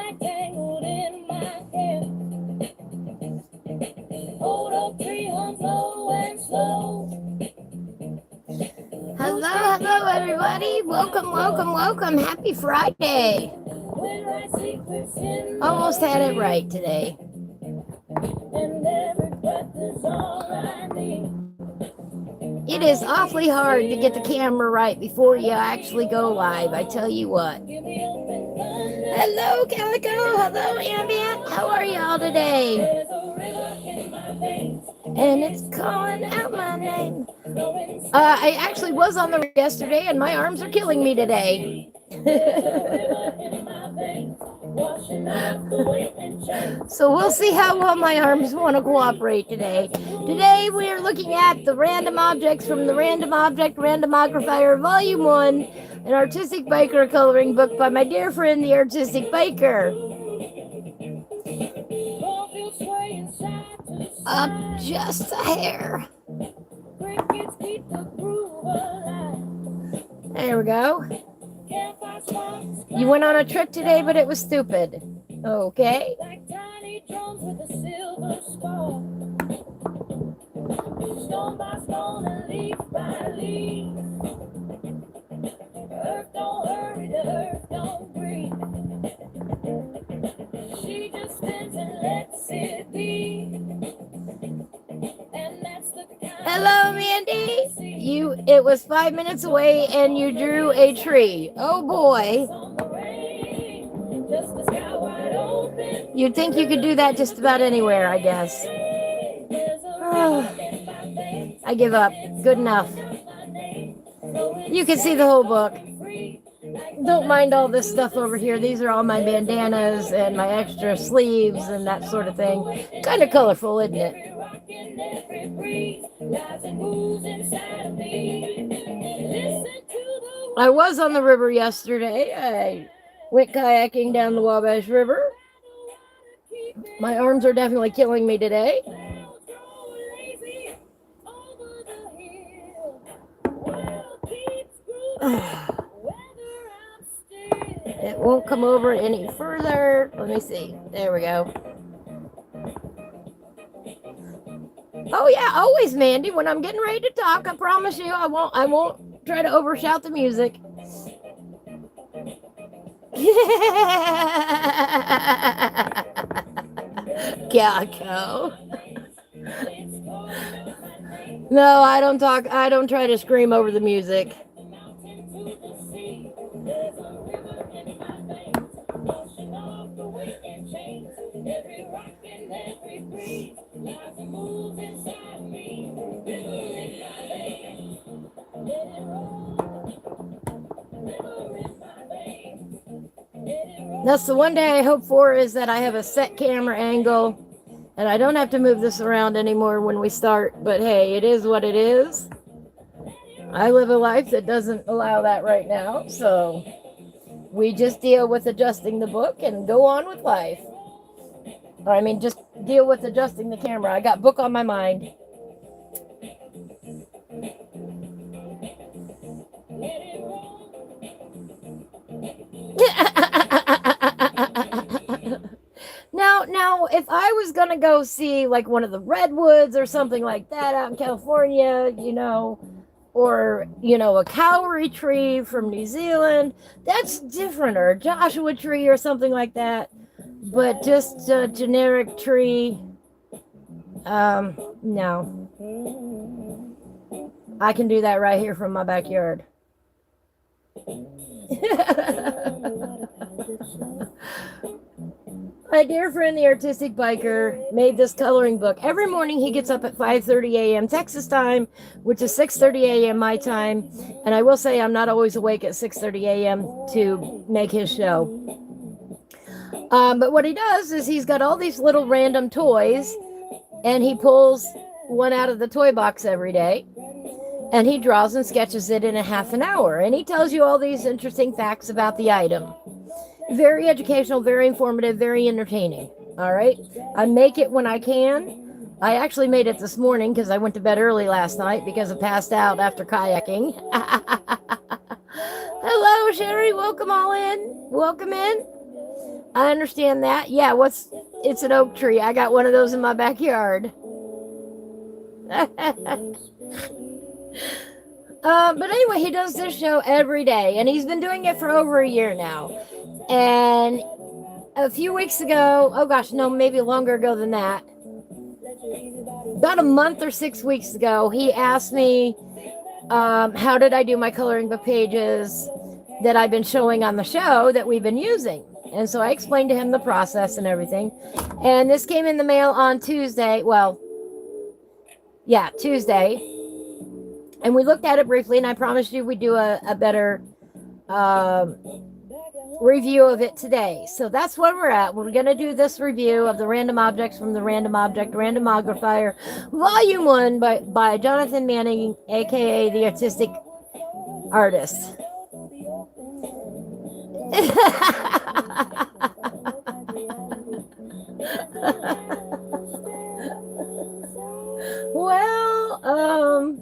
black tangled in my hair. Hold up 3 humps low and slow. Hello, everybody. Welcome. Happy Friday. Almost had it right today. It is awfully hard to get the camera right before you actually go live. I tell you what. Hello, Calico. Hello, Ambient. How are y'all today? And it's calling out my name. I actually was on the road yesterday, and my arms are killing me today. So we'll see how well my arms want to cooperate today. Today we are looking at the random objects from the Random Object Randomogrifier Volume 1, an Artistic Biker coloring book by my dear friend, the Artistic Biker. Up just a hair. There we go. You went on a trip today, but it was stupid. Okay. Stone by stone and leaf by leaf. Earth don't hurry, the earth don't breathe. She just stands and lets it be. And that's the Hello, Mandy. It was 5 minutes away and you drew a tree. Oh boy. You'd think you could do that just about anywhere, I guess. I give up. Good enough. You can see the whole book. Don't mind all this stuff over here. These are all my bandanas and my extra sleeves and that sort of thing. Kind of colorful, isn't it? I was on the river yesterday. I went kayaking down the Wabash River. My arms are definitely killing me today. It won't come over any further. Let me see. There we go. Oh yeah, always, Mandy. When I'm getting ready to talk, I promise you, I won't try to overshout the music. Calico. No, I don't talk. I don't try to scream over the music. That's the one day I hope for, is that I have a set camera angle and I don't have to move this around anymore when we start. But hey, it is what it is. I live a life that doesn't allow that right now. So we just deal with adjusting the book and go on with life. I mean, just deal with adjusting the camera. I got book on my mind. Now, if I was going to go see like one of the redwoods or something like that out in California, or, a kauri tree from New Zealand, that's different, or a Joshua tree or something like that. But just a generic tree, no. I can do that right here from my backyard. My dear friend, the Artistic Biker, made this coloring book. Every morning he gets up at 5:30 a.m. Texas time, which is 6:30 a.m. my time. And I will say I'm not always awake at 6:30 a.m. to make his show. But what he does is he's got all these little random toys, and he pulls one out of the toy box every day, and he draws and sketches it in a half an hour. And he tells you all these interesting facts about the item. Very educational, very informative, very entertaining. All right. I make it when I can. I actually made it this morning because I went to bed early last night because I passed out after kayaking. Hello, Sherry. Welcome all in. Welcome in. I understand that. Yeah, it's an oak tree. I got one of those in my backyard. But anyway, he does this show every day, and he's been doing it for over a year now. And a few weeks ago, oh gosh, no, maybe longer ago than that, about a month or 6 weeks ago, he asked me, how did I do my coloring book pages that I've been showing on the show that we've been using. And so I explained to him the process and everything. And this came in the mail on Tuesday. Well, yeah, Tuesday. And we looked at it briefly, and I promised you we'd do a better review of it today. So that's where we're at. We're going to do this review of the random objects from the Random Object Randomogrifier, Volume 1 by Jonathan Manning, aka the Artistic Artist. Well,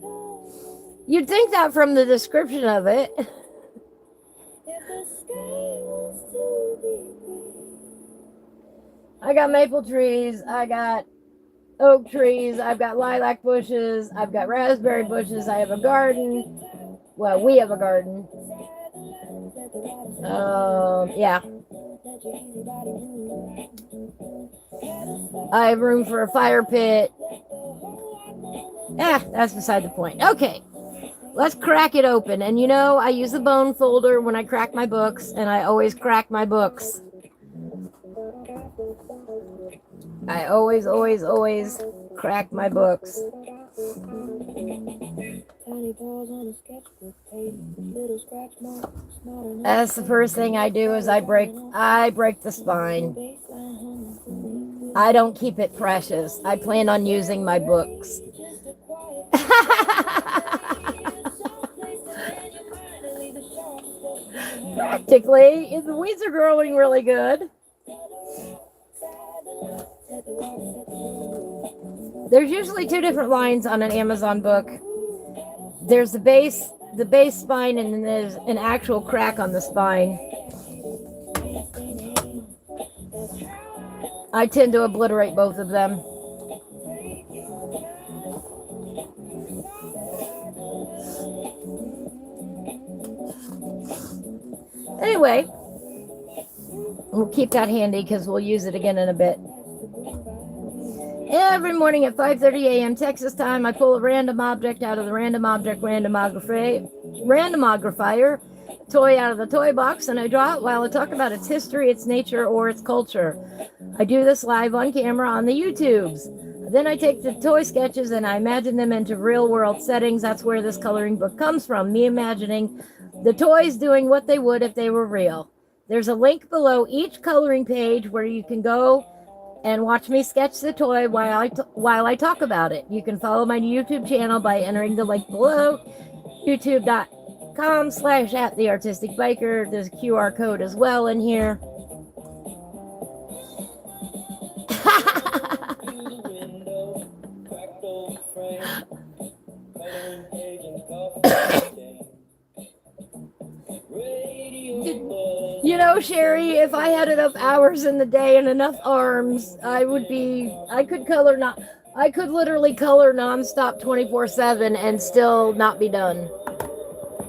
you'd think that from the description of it. I got maple trees, I got oak trees, I've got lilac bushes, I've got raspberry bushes, I have a garden. Well, we have a garden. Yeah. I have room for a fire pit. That's beside the point. Okay. Let's crack it open. And you know, I use a bone folder when I crack my books, and I always crack my books. I always crack my books. That's the first thing I do is I break the spine. I don't keep it precious. I plan on using my books. Practically, the weeds are growing really good. There's usually two different lines on an Amazon book. There's the base spine, and then there's an actual crack on the spine. I tend to obliterate both of them. Anyway, we'll keep that handy because we'll use it again in a bit. Every morning at 5:30 a.m. Texas time, I pull a random object out of the Random Object Randomogrifier toy out of the toy box, and I draw it while I talk about its history, its nature, or its culture. I do this live on camera on the YouTubes. Then I take the toy sketches and I imagine them into real-world settings. That's where this coloring book comes from, me imagining the toys doing what they would if they were real. There's a link below each coloring page where you can go and watch me sketch the toy while I talk about it. You can follow my YouTube channel by entering the link below, youtube.com/@theartisticbiker. There's a QR code as well in here. You know, Sherry, if I had enough hours in the day and enough arms, I could literally color nonstop 24/7 and still not be done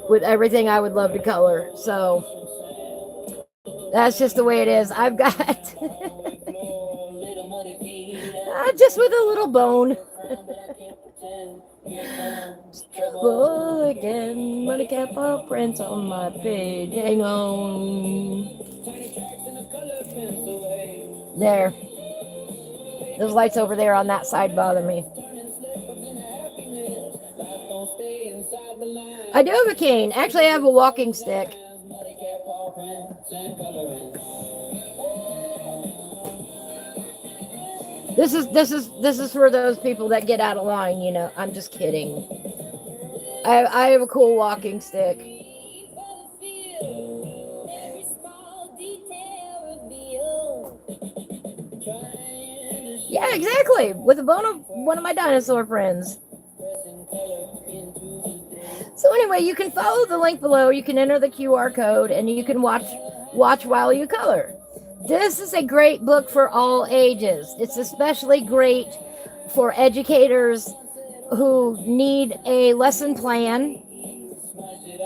with everything I would love to color. So that's just the way it is. I've got just with a little bone. Trouble again, but I can't put prints on my page. Hang on. There. Those lights over there on that side bother me. I do have a cane. Actually, I have a walking stick. This is for those people that get out of line, you know. I'm just kidding. I have a cool walking stick. Yeah, exactly. With a bone of one of my dinosaur friends. So anyway, you can follow the link below. You can enter the QR code, and you can watch while you color. This is a great book for all ages. It's especially great for educators who need a lesson plan,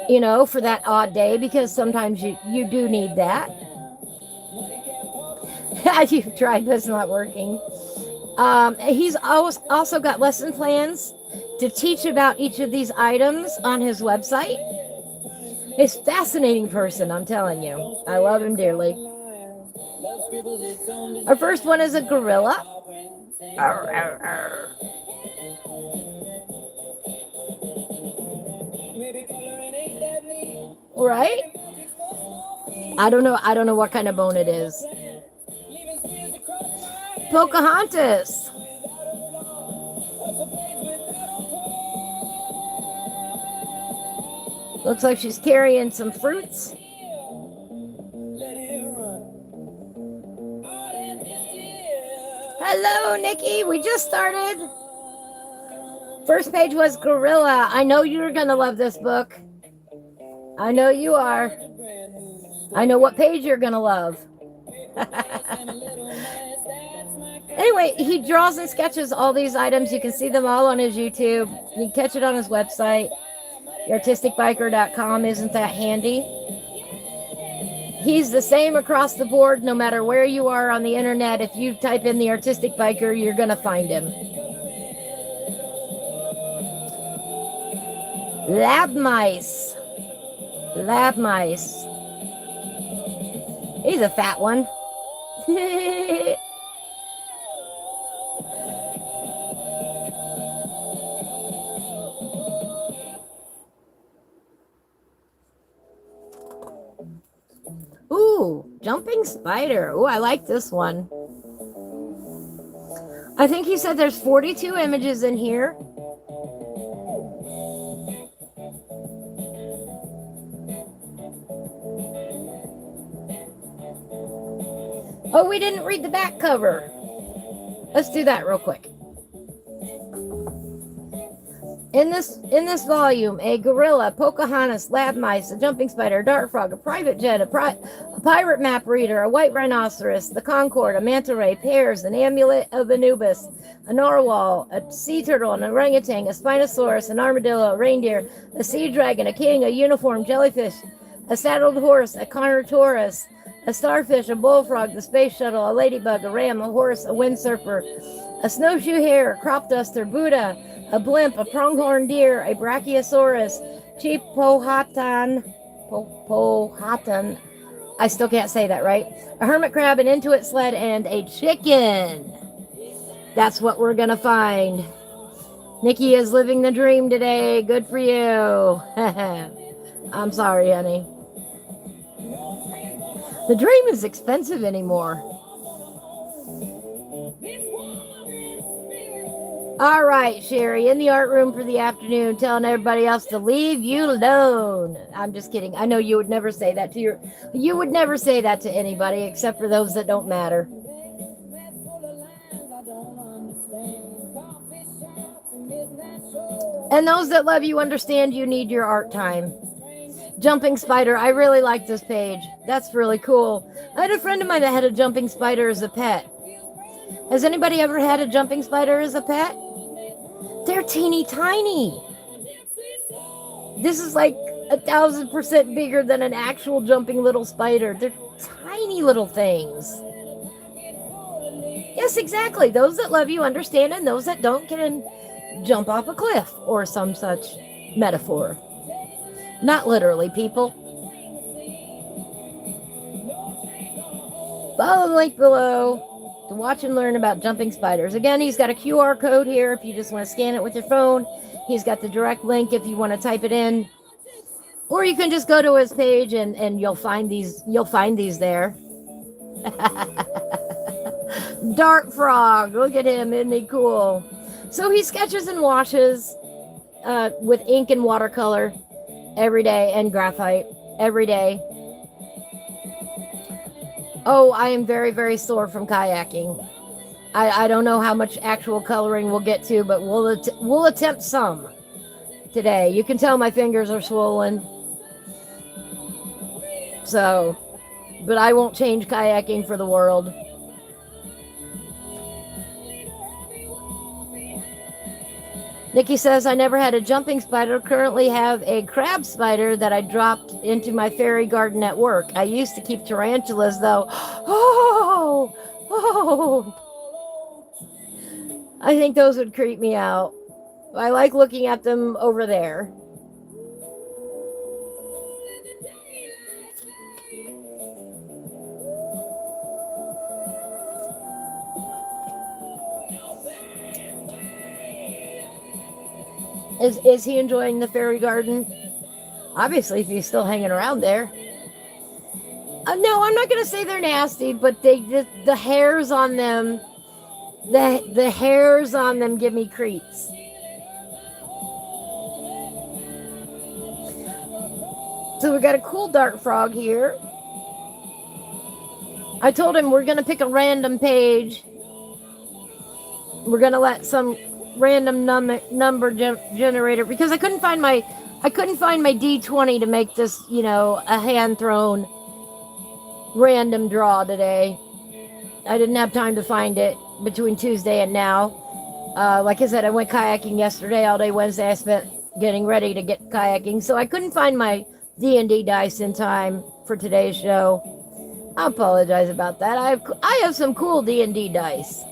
you know, for that odd day, because sometimes you do need that. You've tried, but it's not working. He's also got lesson plans to teach about each of these items on his website. He's a fascinating person, I'm telling you. I love him dearly. Our first one is a gorilla. Arr, arr, arr. Right? I don't know what kind of bone it is. Pocahontas. Looks like she's carrying some fruits. Hello, Nikki. We just started. First page was Gorilla. I know you're going to love this book. I know you are. I know what page you're going to love. Anyway, he draws and sketches all these items. You can see them all on his YouTube. You can catch it on his website. ArtisticBiker.com. Isn't that handy? He's the same across the board, no matter where you are on the internet. If you type in the Artistic Biker, you're going to find him. Lab mice. Lab mice. He's a fat one. Ooh, jumping spider. Ooh, I like this one. I think he said there's 42 images in here. Oh, we didn't read the back cover. Let's do that real quick. In this volume, a gorilla, Pocahontas, lab mice, a jumping spider, a dart frog, a private jet, a pirate map reader, a white rhinoceros, the Concorde, a manta ray, pears, an amulet of Anubis, a narwhal, a sea turtle, an orangutan, a spinosaurus, an armadillo, a reindeer, a sea dragon, a king, a uniform jellyfish, a saddled horse, a carnotaurus, a starfish, a bullfrog, the space shuttle, a ladybug, a ram, a horse, a windsurfer, a snowshoe hare, a crop duster, Buddha, a blimp, a pronghorn deer, a brachiosaurus, cheap pohatan, I still can't say that right, a hermit crab, an Intuit sled, and a chicken. That's what we're going to find. Nikki is living the dream today. Good for you. I'm sorry, honey. The dream is expensive anymore. All right, Sherry, in the art room for the afternoon, telling everybody else to leave you alone. I'm just kidding. I know you would never say that to you would never say that to anybody except for those that don't matter. And those that love you understand you need your art time. Jumping spider. I really like this page. That's really cool. I had a friend of mine that had a jumping spider as a pet. Has anybody ever had a jumping spider as a pet? They're teeny tiny. This is like 1,000% bigger than an actual jumping little spider. They're tiny little things. Yes, exactly. Those that love you understand, and those that don't can jump off a cliff or some such metaphor. Not literally, people. Follow the link below to watch and learn about jumping spiders. Again, he's got a QR code here if you just want to scan it with your phone. He's got the direct link if you want to type it in. Or you can just go to his page and you'll find these there. Dart frog. Look at him. Isn't he cool? So he sketches and washes with ink and watercolor every day and graphite every day. Oh, I am very, very sore from kayaking. I don't know how much actual coloring we'll get to, but we'll attempt some today. You can tell my fingers are swollen. So, but I won't change kayaking for the world. Nikki says, I never had a jumping spider. Currently have a crab spider that I dropped into my fairy garden at work. I used to keep tarantulas, though. Oh, oh. I think those would creep me out. I like looking at them over there. Is he enjoying the fairy garden? Obviously, if he's still hanging around there. No, I'm not going to say they're nasty, but the hairs on them, the hairs on them give me creeps. So we got a cool dart frog here. I told him we're going to pick a random page. We're going to let some random number generator, because I couldn't find my D20 to make this, a hand thrown random draw today. I didn't have time to find it between Tuesday and now. Like I said, I went kayaking yesterday. All day Wednesday I spent getting ready to get kayaking, so I couldn't find my D&D dice in time for today's show. I apologize about that. I have some cool D&D dice.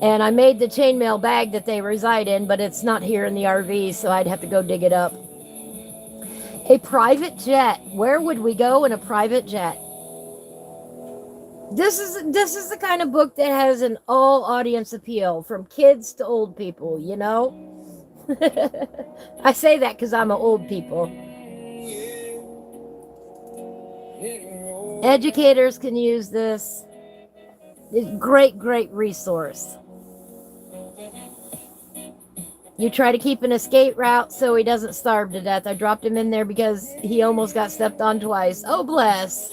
And I made the chainmail bag that they reside in, but it's not here in the RV, so I'd have to go dig it up. A private jet. Where would we go in a private jet? This is the kind of book that has an all audience appeal, from kids to old people, I say that because I'm an old people. Educators can use this. Great resource. You try to keep an escape route so he doesn't starve to death. I dropped him in there because he almost got stepped on twice. Oh, bless.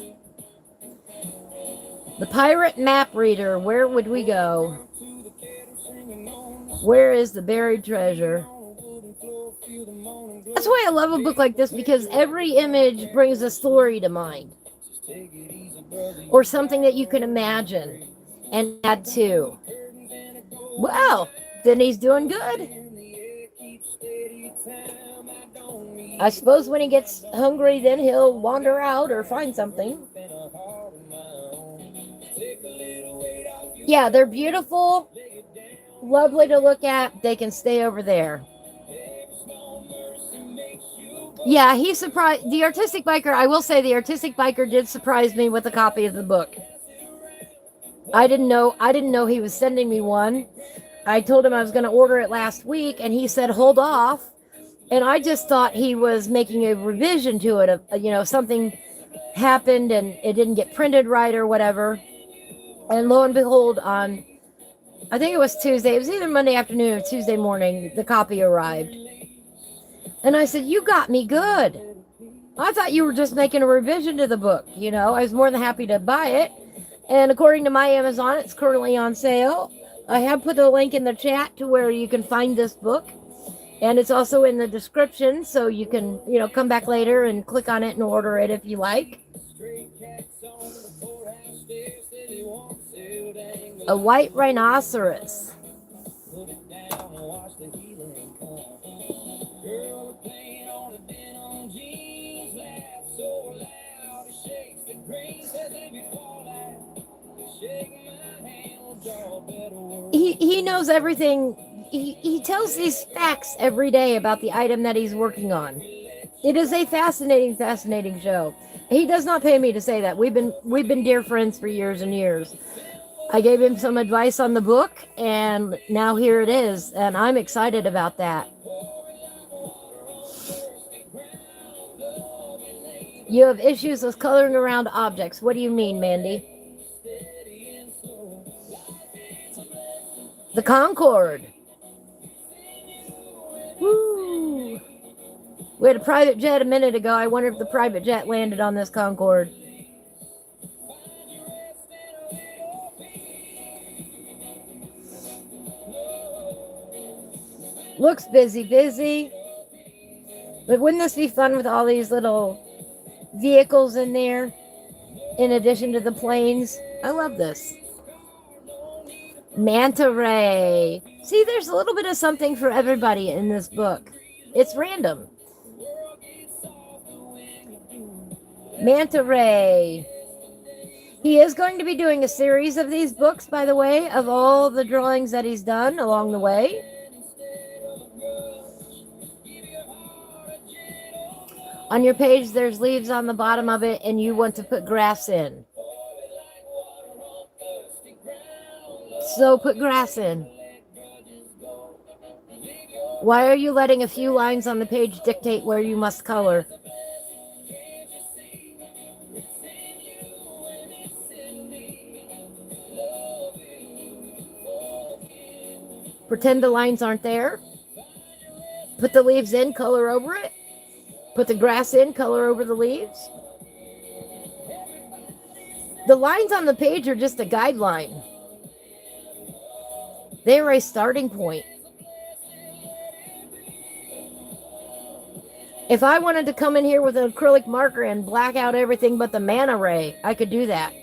The pirate map reader. Where would we go? Where is the buried treasure? That's why I love a book like this, because every image brings a story to mind. Or something that you can imagine and add to. Well, then he's doing good. I suppose when he gets hungry, then he'll wander out or find something. Yeah, they're beautiful, lovely to look at. They can stay over there. Yeah, he surprised the Artistic Biker. I will say the Artistic Biker did surprise me with a copy of the book. I didn't know he was sending me one. I told him I was going to order it last week, and he said hold off. And I just thought he was making a revision to it. Something happened and it didn't get printed right or whatever. And lo and behold, I think it was Tuesday. It was either Monday afternoon or Tuesday morning. The copy arrived. And I said, you got me good. I thought you were just making a revision to the book. I was more than happy to buy it. And according to my Amazon, it's currently on sale. I have put a link in the chat to where you can find this book. And it's also in the description, so you can, come back later and click on it and order it if you like. A white rhinoceros. He knows everything. He tells these facts every day about the item that he's working on. It is a fascinating show. He does not pay me to say that. We've been dear friends for years and years. I gave him some advice on the book, and now here it is, and I'm excited about that. You have issues with coloring around objects. What do you mean, Mandy? The Concorde. Woo! We had a private jet a minute ago. I wonder if the private jet landed on this Concorde. Looks busy. But wouldn't this be fun with all these little vehicles in there? in addition to the planes. I love this. Manta ray. See, there's a little bit of something for everybody in this book. It's random. Manta ray. He is going to be doing a series of these books, by the way, of all the drawings that he's done along the way. On your page, there's leaves on the bottom of it, and you want to put grass in. So put grass in. Why are you letting a few lines on the page dictate where you must color? Pretend the lines aren't there. Put the leaves in, color over it. Put the grass in, color over the leaves. The lines on the page are just a guideline. They are a starting point. If I wanted to come in here with an acrylic marker and black out everything but the manta ray, I could do that.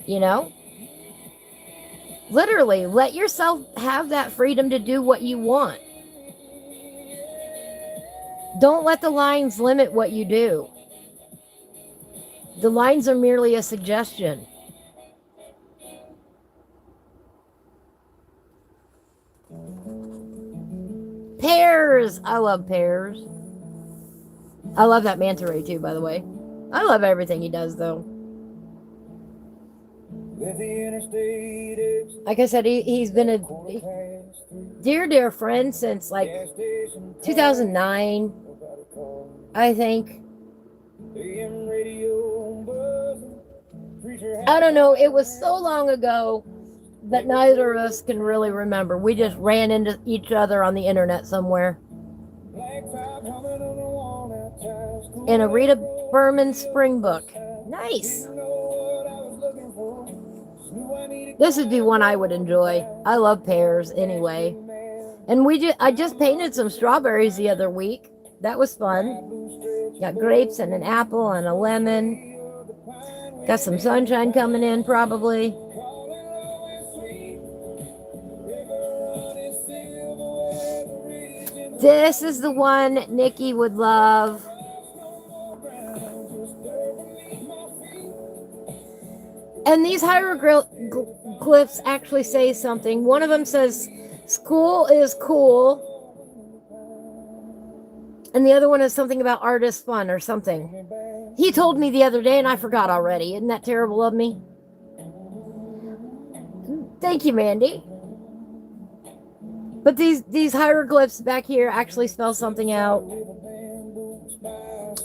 You know? Literally, let yourself have that freedom to do what you want. Don't let the lines limit what you do. The lines are merely a suggestion. Pears! I love pears. I love that manta ray too, by the way. I love everything he does, though. Like I said, he's been a dear friend since like 2009, I think. I don't know. It was so long ago that neither of us can really remember. We just ran into each other on the internet somewhere. In a Rita Berman spring book. Nice. This would be one I would enjoy. I love pears anyway. And I just painted some strawberries the other week. That was fun. Got grapes and an apple and a lemon. Got some sunshine coming in probably. This is the one Nikki would love. And these hieroglyphs actually say something. One of them says, school is cool. And the other one is something about artist fun or something. He told me the other day and I forgot already. Isn't that terrible of me? Thank you, Mandy. But these hieroglyphs back here actually spell something out.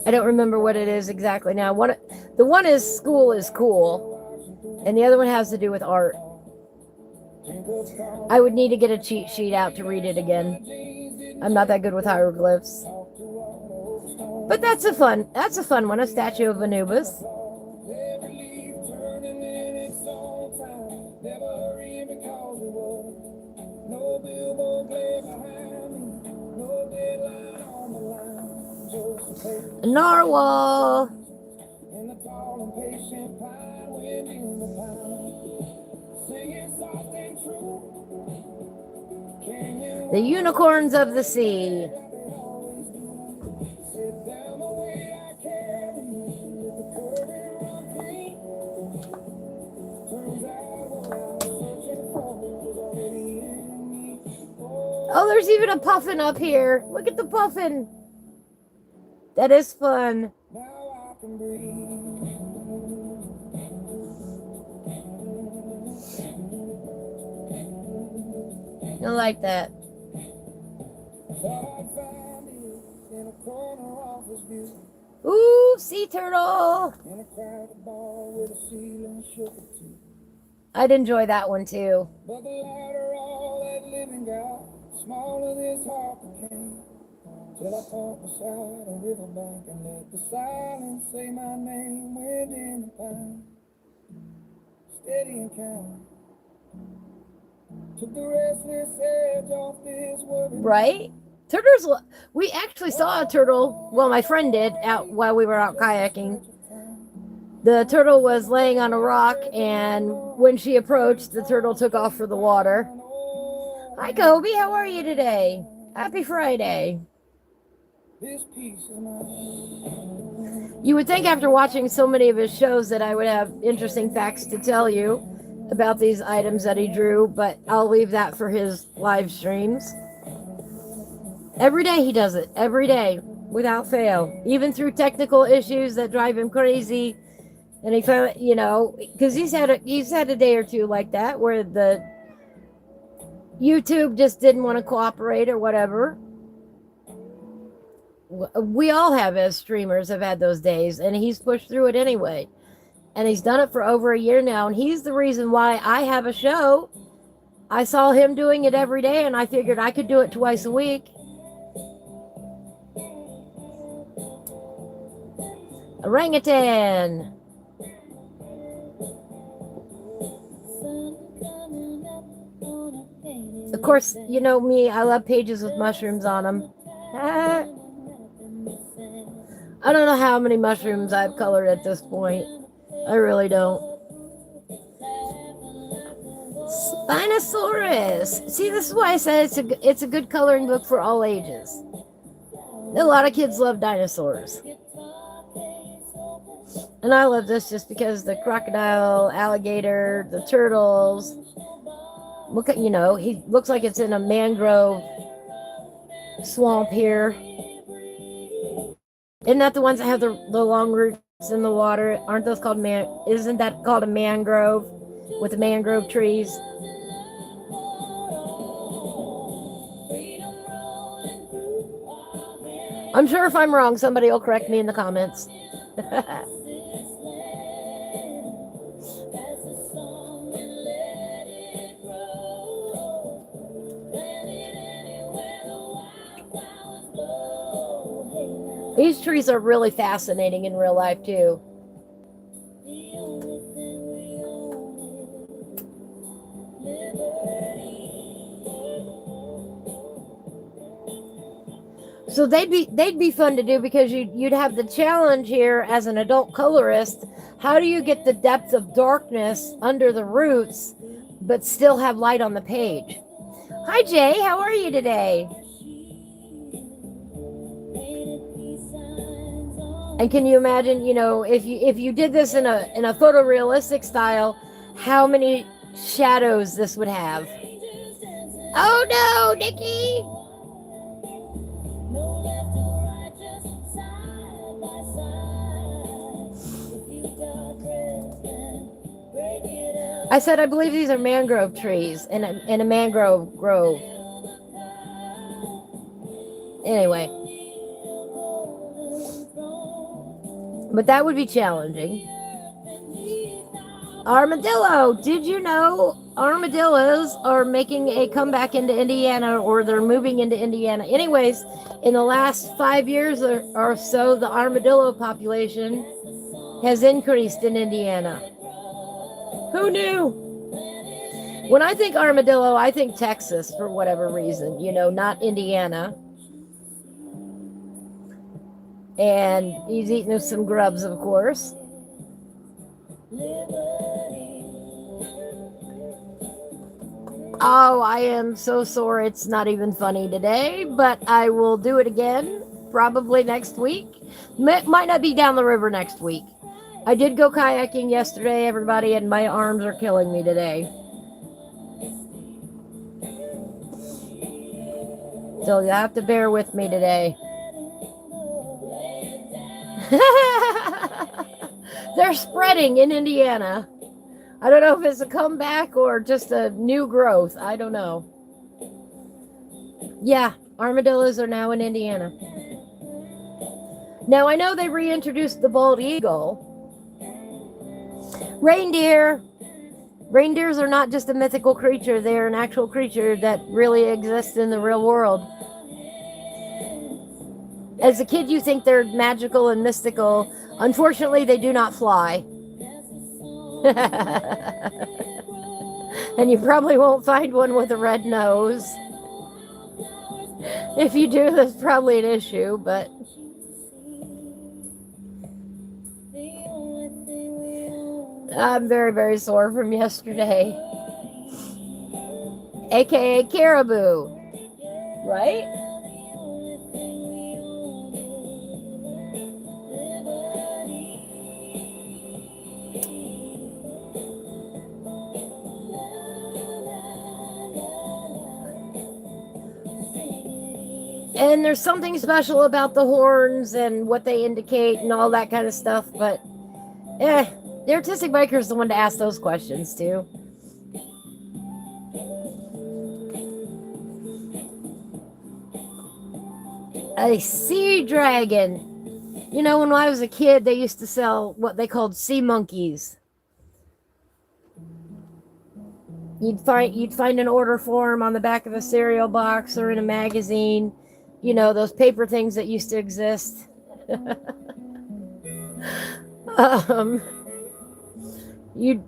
I don't remember what it is exactly now. The one is school is cool. And the other one has to do with art. I would need to get a cheat sheet out to read it again. I'm not that good with hieroglyphs. But that's a fun one, a statue of Anubis. A narwhal. The unicorns of the sea. Oh, there's even a puffin up here. Look at the puffin. That is fun. I like that. Ooh, sea turtle. I'd enjoy that one too. Smaller this heart became, till I caught beside a riverbank and let the silence say my name within the pine. Steady and calm, took the restless edge off this world. Right? Turtles, we actually saw a turtle. Well, my friend did out while we were out kayaking. The turtle was laying on a rock, and when she approached, the turtle took off for the water. Hi, Kobe. How are you today? Happy Friday. You would think after watching so many of his shows that I would have interesting facts to tell you about these items that he drew, but I'll leave that for his live streams. Every day he does it. Every day, without fail. Even through technical issues that drive him crazy. And he found, you know, because he's had a day or two like that where the YouTube just didn't want to cooperate or whatever. We all have, as streamers, have had those days, and he's pushed through it anyway. And he's done it for over a year now, and he's the reason why I have a show. I saw him doing it every day, and I figured I could do it twice a week. Orangutan. Of course, you know me, I love pages with mushrooms on them. I don't know how many mushrooms I've colored at this point. I really don't. Spinosaurus. See, this is why I said it's a good coloring book for all ages. A lot of kids love dinosaurs. And I love this just because the crocodile, alligator, the turtles. Look at, you know, he looks like it's in a mangrove swamp here. Isn't that the ones that have the long roots in the water? Aren't those called isn't that called a mangrove with the mangrove trees? I'm sure if I'm wrong, somebody will correct me in the comments. These trees are really fascinating in real life, too. So they'd be fun to do because you'd have the challenge here as an adult colorist. How do you get the depth of darkness under the roots, but still have light on the page? Hi, Jay. How are you today? And can you imagine, you know, if you did this in a photorealistic style, how many shadows this would have? Oh no, Nikki! I said I believe these are mangrove trees in a mangrove grove. Anyway. But that would be challenging. Armadillo. Did you know armadillos are making a comeback into Indiana, or they're moving into Indiana? Anyways, in the last 5 years or so, the armadillo population has increased in Indiana. Who knew? When I think armadillo, I think Texas for whatever reason, you know, not Indiana. And he's eating some grubs, of course. Oh, I am so sore. It's not even funny today, but I will do it again probably next week. Might not be down the river next week. I did go kayaking yesterday, everybody, and my arms are killing me today. So you have to bear with me today. They're spreading in Indiana. I don't know if it's a comeback or just a new growth. I don't know. Yeah, armadillos are now in Indiana. Now, I know they reintroduced the bald eagle. Reindeer. Reindeers are not just a mythical creature. They are an actual creature that really exists in the real world. As a kid, you think they're magical and mystical. Unfortunately, they do not fly. And you probably won't find one with a red nose. If you do, that's probably an issue, but I'm very, very sore from yesterday. AKA caribou. Right? And there's something special about the horns and what they indicate and all that kind of stuff, but the artistic biker is the one to ask those questions to. A sea dragon. You know, when I was a kid, they used to sell what they called sea monkeys. You'd find an order form on the back of a cereal box or in a magazine. You know, those paper things that used to exist. You'd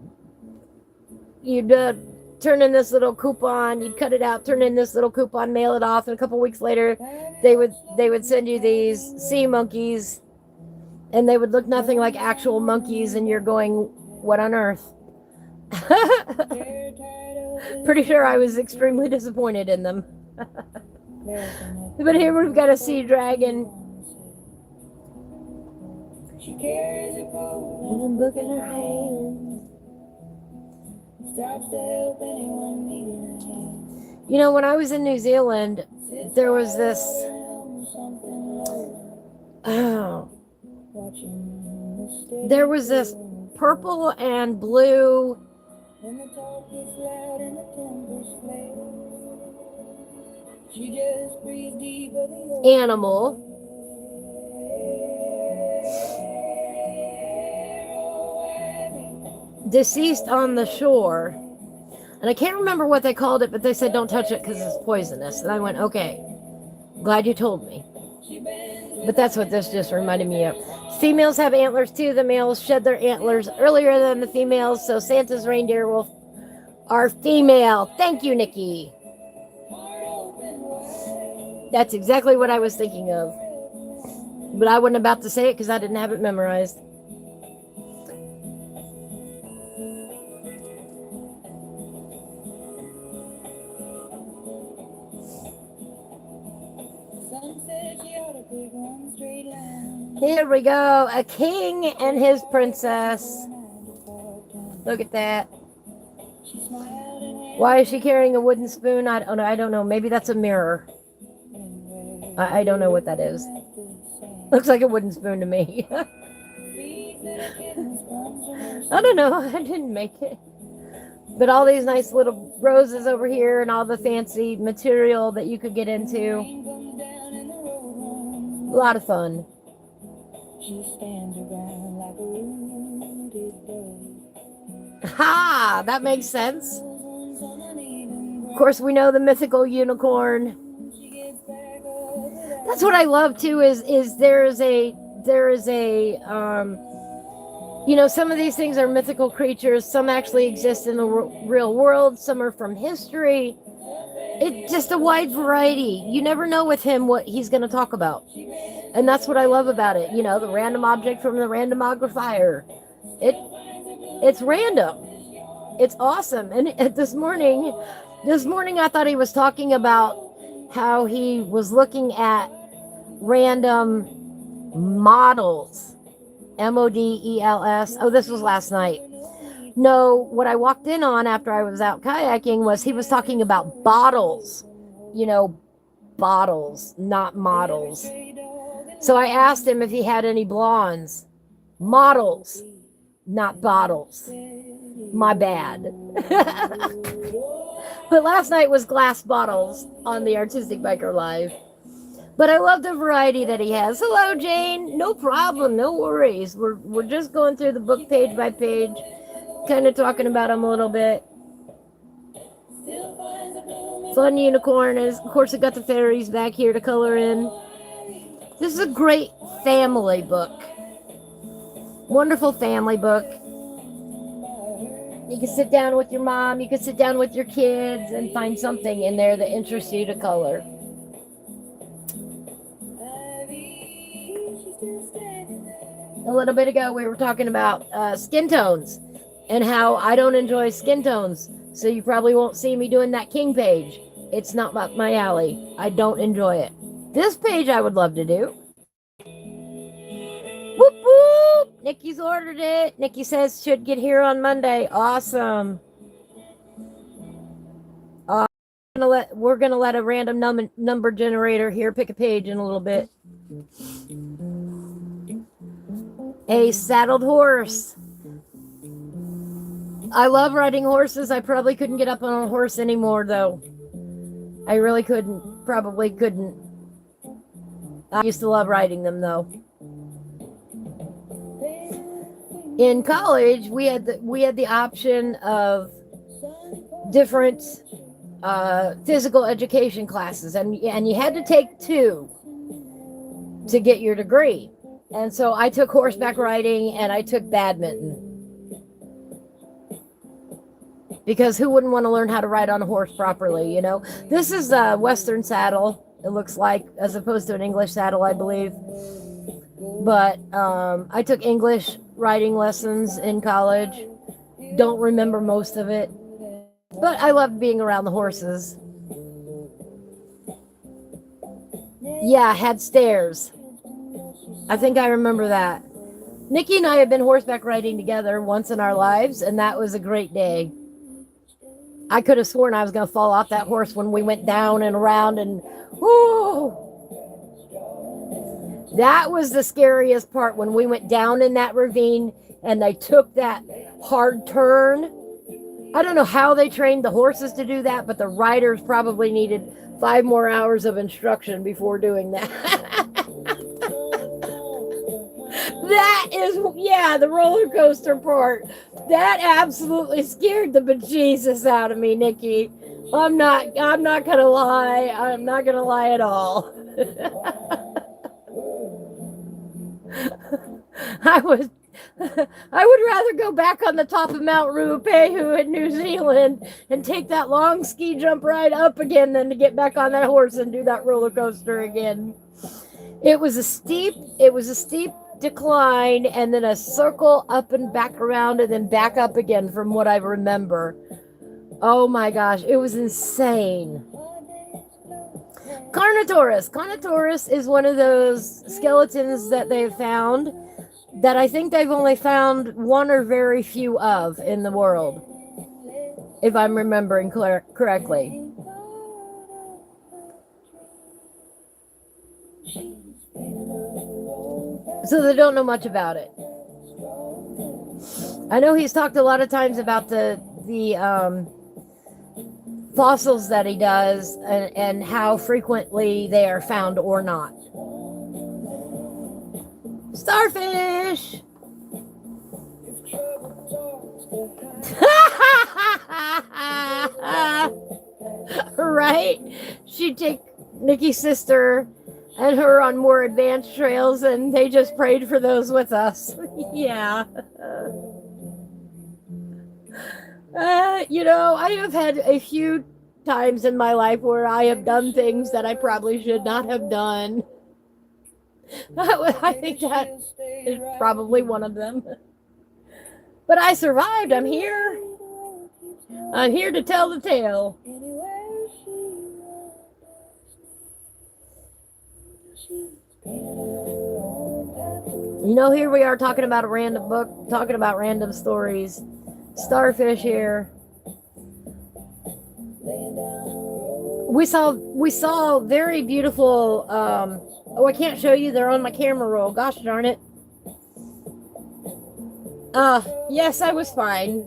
turn in this little coupon, you'd cut it out, turn in this little coupon, mail it off, and a couple weeks later they would send you these sea monkeys, and they would look nothing like actual monkeys, and you're going, what on earth? Pretty sure I was extremely disappointed in them. But here we've got a sea dragon. She carries a coat and a book in her hand. Stops to help anyone needing a hand. You know, when I was in New Zealand, there was this there was this purple and blue animal. Deceased on the shore, and I can't remember what they called it, but they said don't touch it because it's poisonous, and I went, okay, glad you told me. But that's what this just reminded me of. Females have antlers too. The males shed their antlers earlier than the females, so Santa's reindeer are female. Thank you, Nikki. That's exactly what I was thinking of, but I wasn't about to say it because I didn't have it memorized. Here we go, a king and his princess. Look at that. Why is she carrying a wooden spoon? I don't know. Maybe that's a mirror. I don't know what that is. Looks like a wooden spoon to me. I don't know. I didn't make it. But all these nice little roses over here and all the fancy material that you could get into. A lot of fun. Ha! That makes sense. Of course, we know the mythical unicorn. That's what I love too. Is there is a you know, some of these things are mythical creatures. Some actually exist in the real world. Some are from history. It's just a wide variety. You never know with him what he's going to talk about. And that's what I love about it. You know, the random object from the randomogrifier. It's random. It's awesome. And this morning I thought he was talking about how he was looking at random models. MODELS. Oh, this was last night. No, what I walked in on after I was out kayaking was he was talking about bottles. You know, bottles, not models. So I asked him if he had any blondes. Models, not bottles. My bad. But last night was glass bottles on the Artistic Biker Live. But I love the variety that he has. Hello, Jane. No problem. No worries. We're just going through the book page by page, kind of talking about him a little bit. Fun unicorn. And of course, I got the fairies back here to color in. This is a great family book. Wonderful family book. You can sit down with your mom. You can sit down with your kids and find something in there that interests you to color. A little bit ago, we were talking about skin tones and how I don't enjoy skin tones. So you probably won't see me doing that king page. It's not my alley. I don't enjoy it. This page I would love to do. Whoop whoop! Nikki's ordered it. Nikki says should get here on Monday. Awesome. We're gonna let a random number generator here pick a page in a little bit. A saddled horse. I love riding horses. I probably couldn't get up on a horse anymore, though. I really couldn't. Probably couldn't. I used to love riding them, though. In college, we had the option of different physical education classes, and you had to take 2 to get your degree. And so I took horseback riding and I took badminton. Because who wouldn't want to learn how to ride on a horse properly, you know? This is a Western saddle, it looks like, as opposed to an English saddle, I believe. But I took English riding lessons in college. Don't remember most of it. But I loved being around the horses. Yeah, had stairs. I think I remember that. Nikki and I have been horseback riding together once in our lives, and that was a great day. I could have sworn I was going to fall off that horse when we went down and around, and whoo! That was the scariest part, when we went down in that ravine and they took that hard turn. I don't know how they trained the horses to do that, but the riders probably needed 5 more hours of instruction before doing that. That is, yeah, the roller coaster part. That absolutely scared the bejesus out of me, Nikki. I'm not gonna lie. I'm not gonna lie at all. I would rather go back on the top of Mount Ruapehu in New Zealand and take that long ski jump ride up again than to get back on that horse and do that roller coaster again. It was a steep decline and then a circle up and back around and then back up again, from what I remember. Oh my gosh, it was insane. Carnotaurus. Carnotaurus is one of those skeletons that they've found that I think they've only found one or very few of in the world, if I'm remembering correctly. So they don't know much about it. I know he's talked a lot of times about the fossils that he does and how frequently they are found or not. Starfish! Right? She'd take Nikki's sister and her on more advanced trails, and they just prayed for those with us. Yeah. You know, I have had a few times in my life where I have done things that I probably should not have done. I think that is probably one of them. But I survived. I'm here. I'm here to tell the tale. You know, here we are talking about a random book, talking about random stories. Starfish here. We saw very beautiful, oh, I can't show you, they're on my camera roll. Gosh darn it. Yes, I was fine.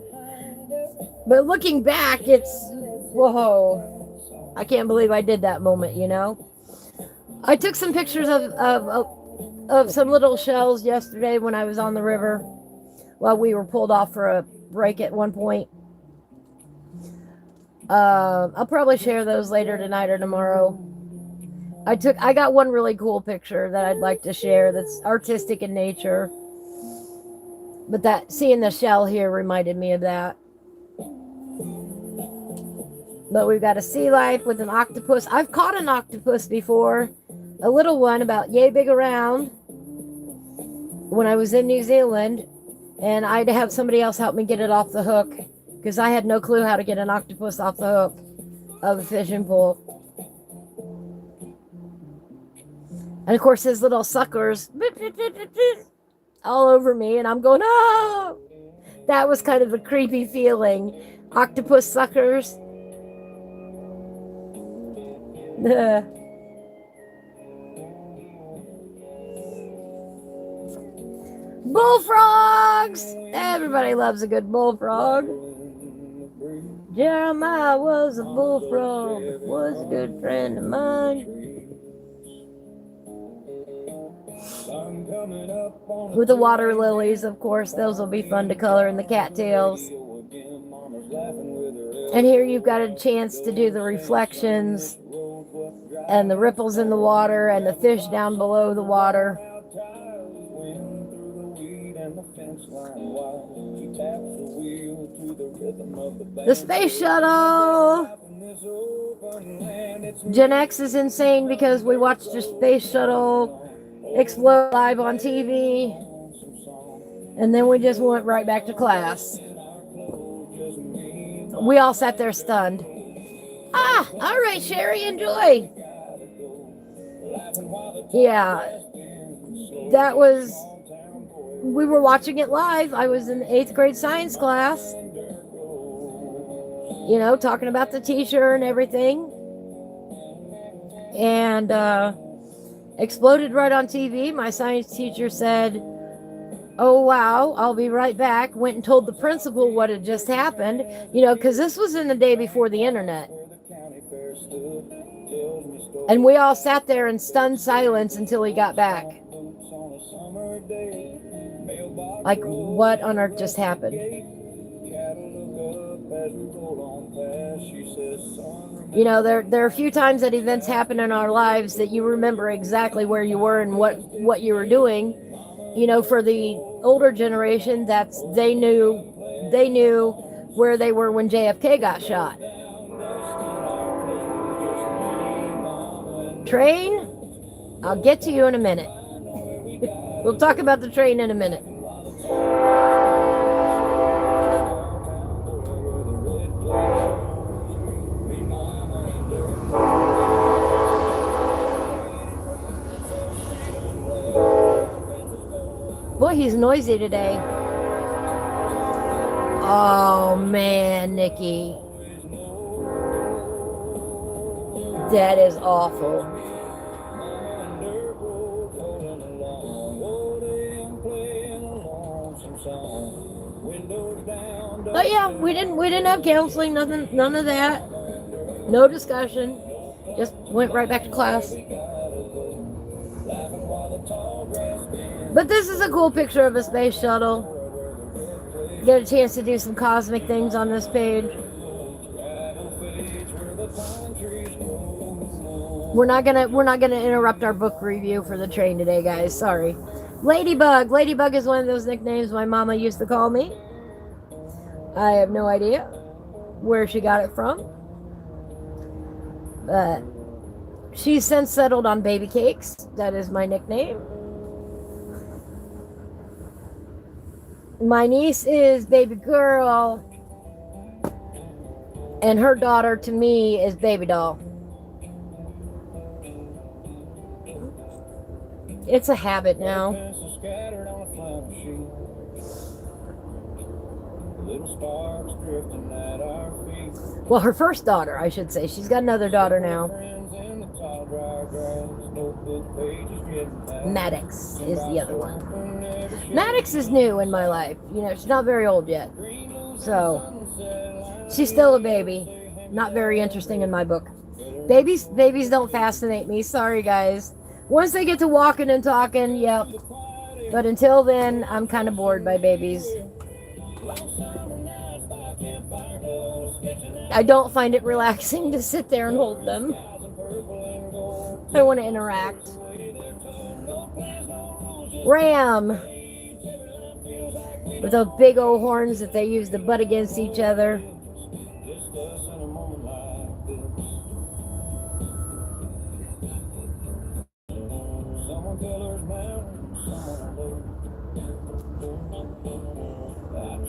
But looking back, it's, whoa. I can't believe I did that moment, you know. I took some pictures of some little shells yesterday when I was on the river. Well, we were pulled off for a break at one point. I'll probably share those later tonight or tomorrow. I got one really cool picture that I'd like to share that's artistic in nature. But that, seeing the shell here reminded me of that. But we've got a sea life with an octopus. I've caught an octopus before. A little one about yay big around. when I was in New Zealand, and I had to have somebody else help me get it off the hook because I had no clue how to get an octopus off the hook of a fishing pole. And of course, his little suckers all over me, and I'm going, oh! That was kind of a creepy feeling. Octopus suckers. Bullfrogs! Everybody loves a good bullfrog. Jeremiah was a bullfrog, was a good friend of mine. With the water lilies, of course, those will be fun to color in the cattails. And here you've got a chance to do the reflections and the ripples in the water and the fish down below the water. The space shuttle. Gen X is insane because we watched the space shuttle explode live on TV, and then we just went right back to class. We all sat there stunned. Ah, all right, Sherry, enjoy. Yeah, that was, we were watching it live. I was in 8th grade science class, you know, talking about the teacher and everything, and exploded right on TV. My science teacher said, oh wow, I'll be right back. Went and told the principal what had just happened, you know, because this was in the day before the internet. And we all sat there in stunned silence until he got back. Like, what on earth just happened? You know, there are a few times that events happen in our lives that you remember exactly where you were and what you were doing. You know, for the older generation, that's they knew where they were when JFK got shot. Train? I'll get to you in a minute. We'll talk about the train in a minute. Boy, he's noisy today. Oh, man, Nikki. That is awful. But yeah, we didn't have counseling, none of that. No discussion. Just went right back to class. But this is a cool picture of a space shuttle. Get a chance to do some cosmic things on this page. We're not gonna interrupt our book review for the train today, guys. Sorry. Ladybug. Ladybug is one of those nicknames my mama used to call me. I have no idea where she got it from. But she's since settled on Baby Cakes. That is my nickname. My niece is Baby Girl, and her daughter to me is Baby Doll. It's a habit now. Well, her first daughter, I should say. She's got another daughter now. Maddox is the other one. Maddox is new in my life. You know, she's not very old yet. So, she's still a baby. Not very interesting in my book. Babies don't fascinate me. Sorry, guys. Once they get to walking and talking, yep. But until then, I'm kind of bored by babies. I don't find it relaxing to sit there and hold them. I want to interact. Ram. With those big old horns that they use to butt against each other.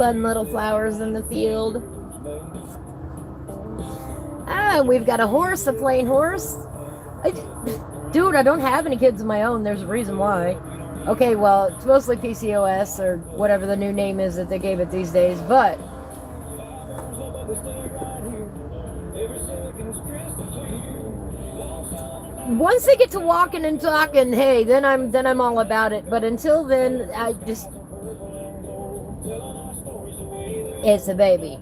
fun little flowers in the field. Ah, we've got a horse, a plain horse. Dude, I don't have any kids of my own. There's a reason why. Okay, well, it's mostly PCOS or whatever the new name is that they gave it these days, but once they get to walking and talking, hey, then I'm all about it. But until then, it's a baby.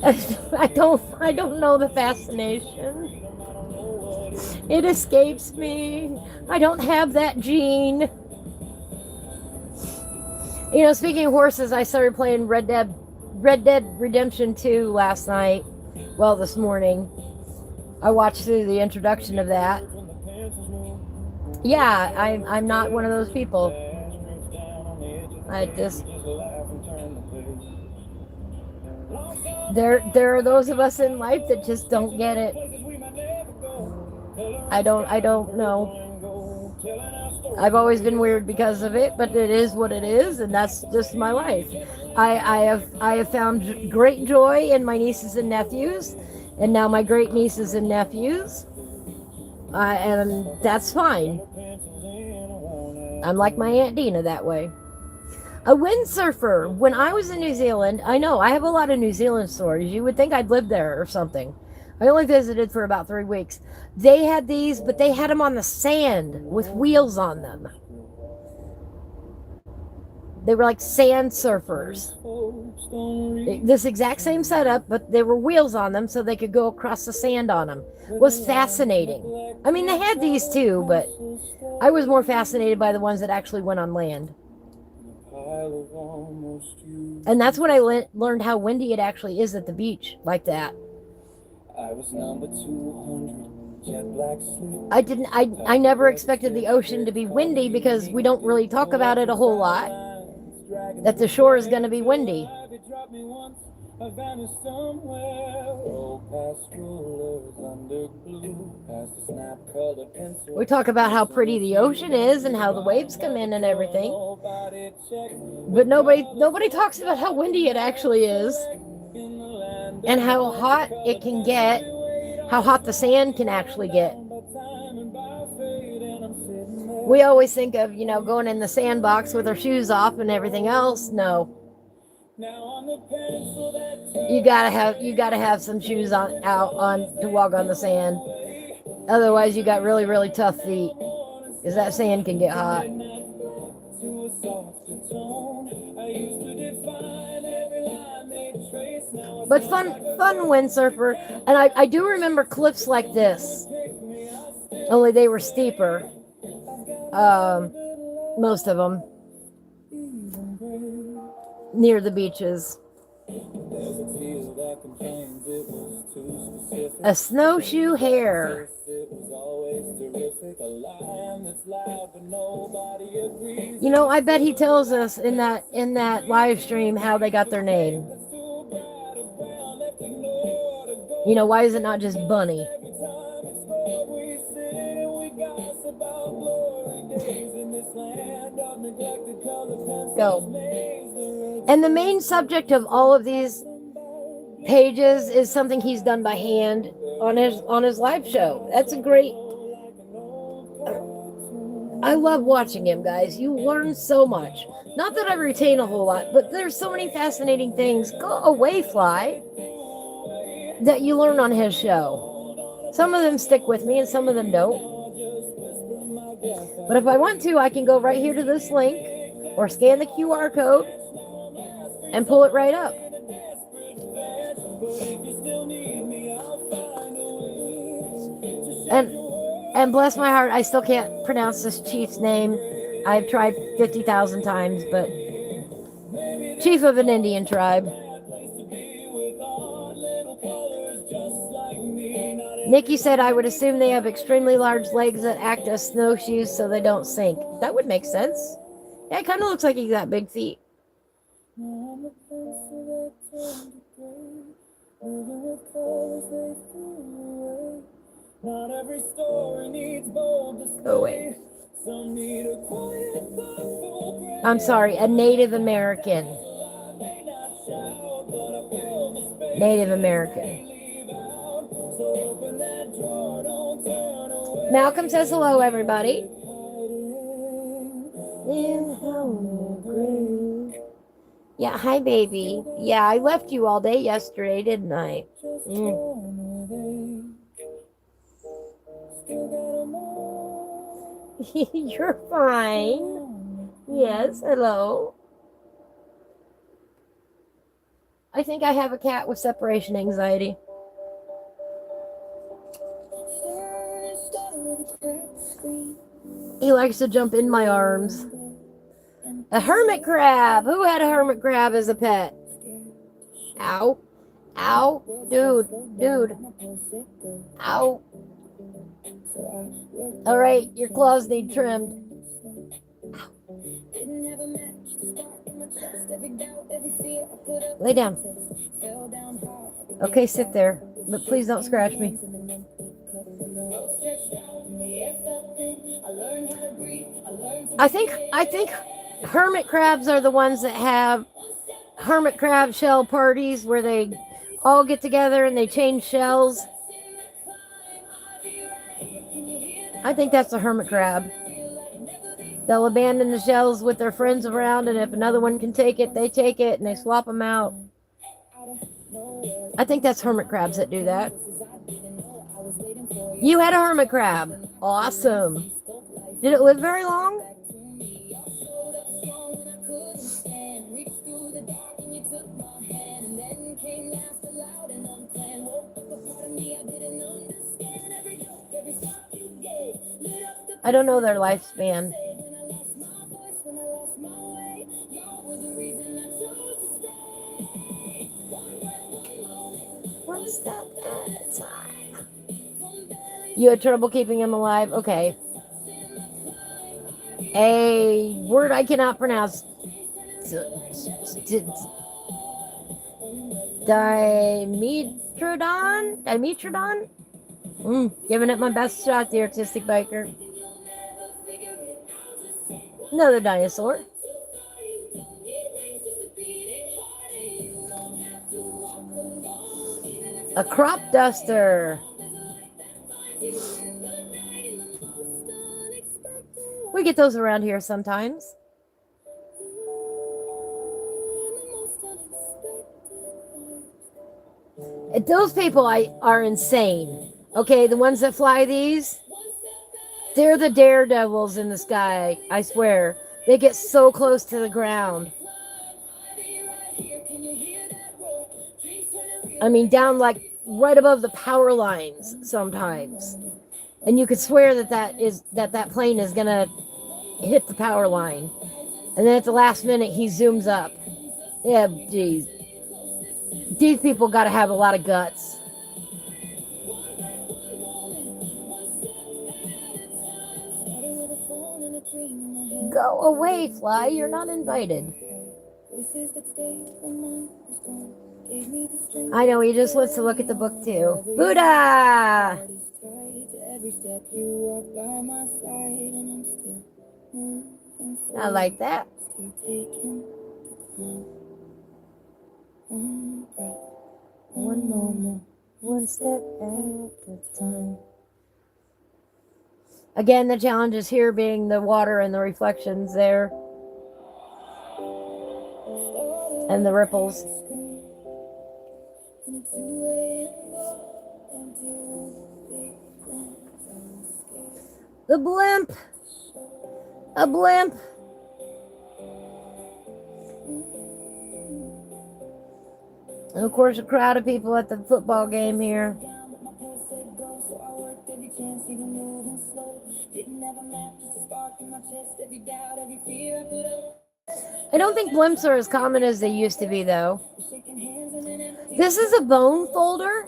I don't know the fascination. It escapes me. I don't have that gene. You know, speaking of horses, I started playing Red Dead Redemption 2 last night. Well, this morning. I watched through the introduction of that. Yeah, I'm not one of those people. There are those of us in life that just don't get it. I don't know. I've always been weird because of it, but it is what it is, and that's just my life. I have found great joy in my nieces and nephews, and now my great nieces and nephews, and that's fine. I'm like my Aunt Dina that way. A windsurfer. When I was in New Zealand, I know I have a lot of New Zealand stories. You would think I'd lived there or something. I only visited for about 3 weeks. They had these, but they had them on the sand with wheels on them. They were like sand surfers. This exact same setup, but there were wheels on them so they could go across the sand on them. It was fascinating. I mean, they had these too, but I was more fascinated by the ones that actually went on land. And that's when I learned how windy it actually is at the beach, like that. I never expected the ocean to be windy because we don't really talk about it a whole lot, that the shore is going to be windy. We talk about how pretty the ocean is and how the waves come in and everything, but nobody talks about how windy it actually is and how hot it can get, how hot the sand can actually get. We always think of, going in the sandbox with our shoes off and everything else. No. You gotta have some shoes out to walk on the sand. Otherwise, you got really, really tough feet, because that sand can get hot. But fun windsurfer, and I do remember cliffs like this. Only they were steeper. Most of them near the beaches. A snowshoe hare. I bet he tells us in that live stream how they got their name. Why is it not just Bunny? Go. And the main subject of all of these pages is something he's done by hand on his live show. That's a great. I love watching him, guys. You learn so much. Not that I retain a whole lot, but there's so many fascinating things. Go away, Fly. That you learn on his show. Some of them stick with me and some of them don't. But if I want to, I can go right here to this link or scan the QR code and pull it right up. And bless my heart, I still can't pronounce this chief's name. I've tried 50,000 times, but chief of an Indian tribe. Nikki said, I would assume they have extremely large legs that act as snowshoes so they don't sink. That would make sense. Yeah, it kind of looks like he's got big feet. Oh, wait. I'm sorry, a Native American. Native American. Malcolm says hello, everybody. Yeah, hi, baby. Yeah, I left you all day yesterday, didn't I? You're fine. Yes, hello. I think I have a cat with separation anxiety. He likes to jump in my arms. A hermit crab. Who had a hermit crab as a pet? Ow. Ow. Dude. Ow. All right, your claws need trimmed. Lay down. Okay, sit there, but please don't scratch me. I think hermit crabs are the ones that have hermit crab shell parties where they all get together and they change shells. I think that's a hermit crab. They'll abandon the shells with their friends around, and if another one can take it, they take it, and they swap them out. I think that's hermit crabs that do that. You had a hermit crab. Awesome. Did it live very long? I don't know their lifespan. One step at a time. You had trouble keeping him alive? Okay. A word I cannot pronounce. Dimetrodon? Giving it my best shot, the Artistic Biker. Another dinosaur. A crop duster. We get those around here sometimes. Those people are insane. Okay, the ones that fly these, they're the daredevils in the sky, I swear. They get so close to the ground. I mean, down like right above the power lines sometimes. And you could swear that plane is gonna hit the power line. And then at the last minute, he zooms up. Yeah, geez. These people gotta have a lot of guts. Go away, fly. You're not invited. I know, he just wants to look at the book too. Buddha! I like that. One moment, one step at a time. Again, the challenge is here being the water and the reflections there. And the ripples. The blimp. A blimp. And of course, a crowd of people at the football game here. I don't think blimps are as common as they used to be, though. This is a bone folder.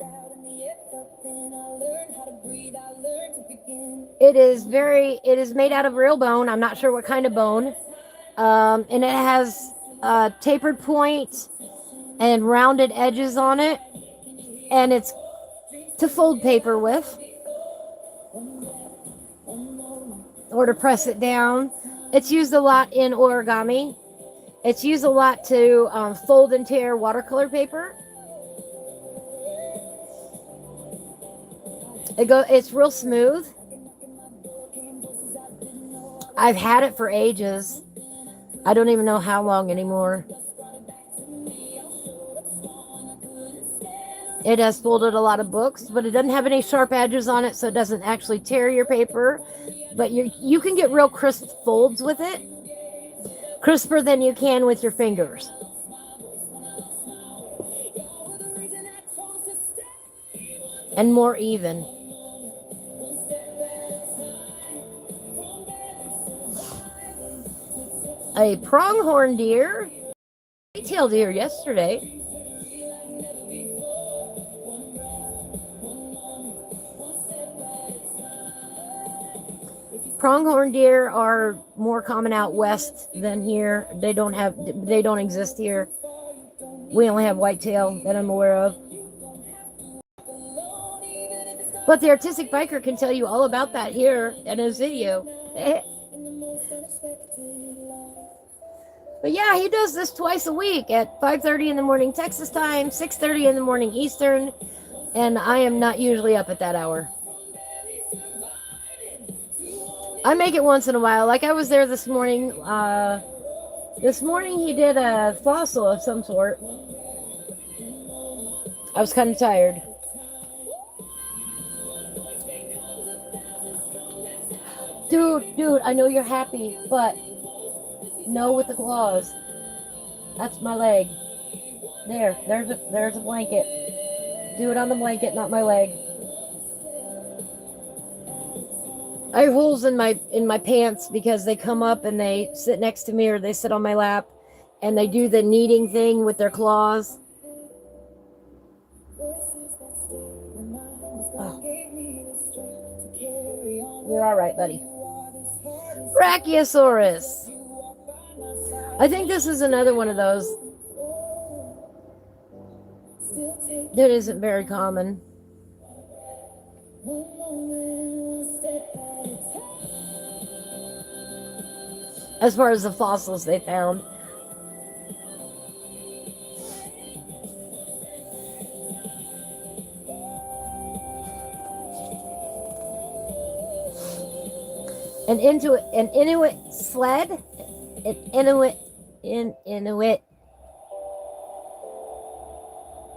It is made out of real bone. I'm not sure what kind of bone. And it has a tapered point and rounded edges on it. And it's to fold paper with. or to press it down. It's used a lot in origami. It's used a lot to fold and tear watercolor paper. It's real smooth. I've had it for ages. I don't even know how long anymore. It has folded a lot of books, but it doesn't have any sharp edges on it, so it doesn't actually tear your paper. But you can get real crisp folds with it. Crisper than you can with your fingers. And more even. A pronghorn deer. White-tailed deer yesterday. Pronghorn deer are more common out west than here. They don't exist here. We only have whitetail that I'm aware of. But the Artistic Biker can tell you all about that here in his video. But yeah, he does this twice a week at 5:30 in the morning Texas time, 6:30 in the morning Eastern, and I am not usually up at that hour. I make it once in a while. Like I was there this morning. This morning he did a fossil of some sort. I was kind of tired. Dude, I know you're happy, but no with the claws. That's my leg. There's a blanket. Do it on the blanket, not my leg. I have holes in my pants because they come up and they sit next to me or they sit on my lap and they do the kneading thing with their claws. Oh. You're all right, buddy. Brachiosaurus. I think this is another one of those that isn't very common. As far as the fossils they found. An Inuit sled? An Inuit.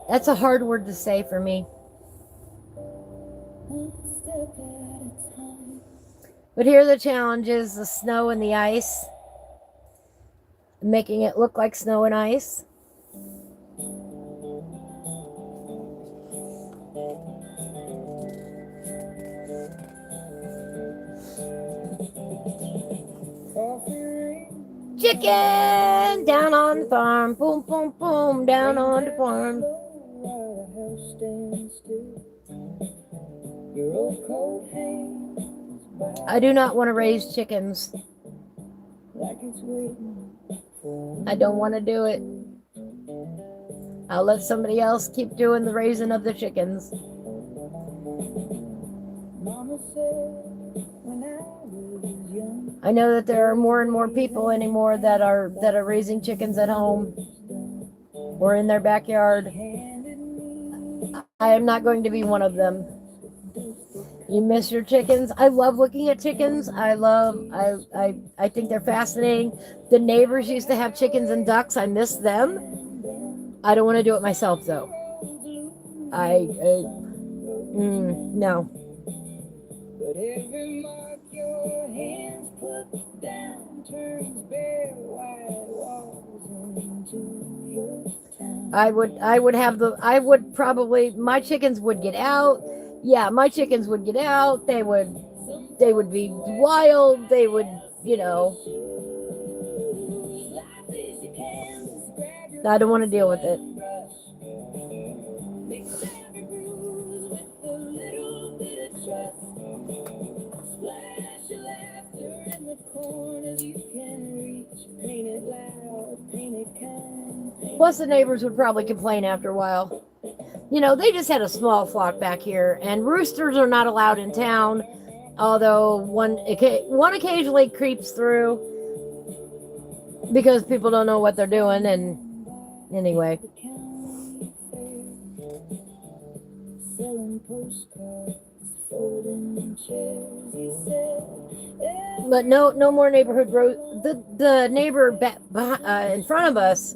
That's a hard word to say for me. But here are the challenges: the snow and the ice. Making it look like snow and ice. Chicken down on the farm, boom, boom, boom, down on the farm. I do not want to raise chickens. I don't want to do it. I'll let somebody else keep doing the raising of the chickens. I know that there are more and more people anymore that are raising chickens at home or in their backyard. I am not going to be one of them. You miss your chickens. I love looking at chickens. I think they're fascinating. The neighbors used to have chickens and ducks. I miss them. I don't want to do it myself though. No. But every mark your hands put down turns bare white walls into your town. My chickens would get out. Yeah, my chickens would get out. They would be wild. They would, I don't want to deal with it. Plus the neighbors would probably complain after a while. They just had a small flock back here, and roosters are not allowed in town. although one occasionally creeps through because people don't know what they're doing. And anyway, but no more neighborhood road. The neighbor in front of us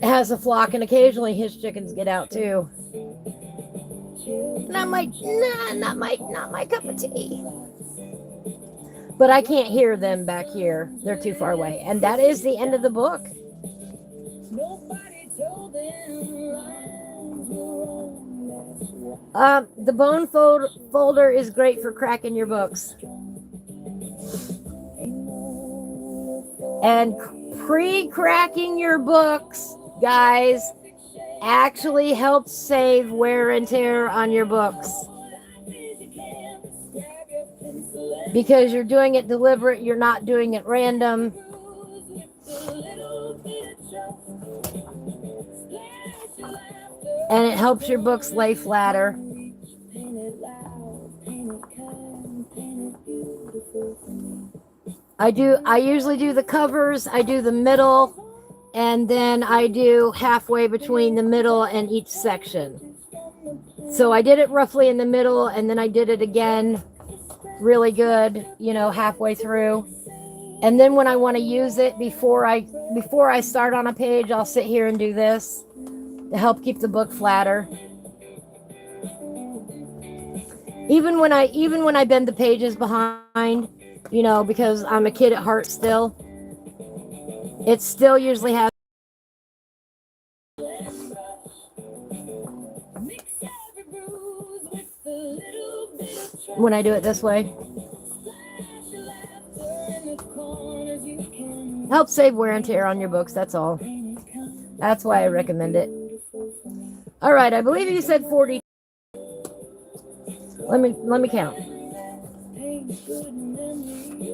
has a flock, and occasionally his chickens get out too. Not my cup of tea. But I can't hear them back here. They're too far away. And that is the end of the book. The bone folder is great for cracking your books. And pre-cracking your books, guys, actually helps save wear and tear on your books. Because you're doing it deliberate, you're not doing it random. And it helps your books lay flatter. I usually do the covers, I do the middle, and then I do halfway between the middle and each section. So I did it roughly in the middle, and then I did it again really good, halfway through. And then when I want to use it before I start on a page, I'll sit here and do this to help keep the book flatter. Even when I bend the pages behind, because I'm a kid at heart still, it still usually has. When I do it this way, helps save wear and tear on your books. That's all. That's why I recommend it. All right, I believe you said 40. Let me count.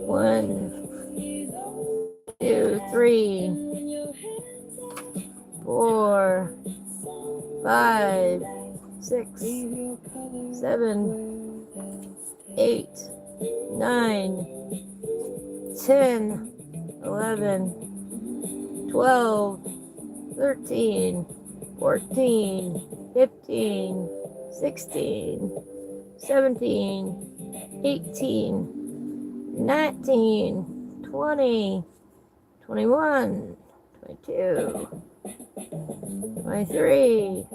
1, 2, 3, 4, 5, 6, 7, 8, 9, 10, 11, 12, 13, 14, 15, 16, 17, 18, 19, 20, 21, 22, 23,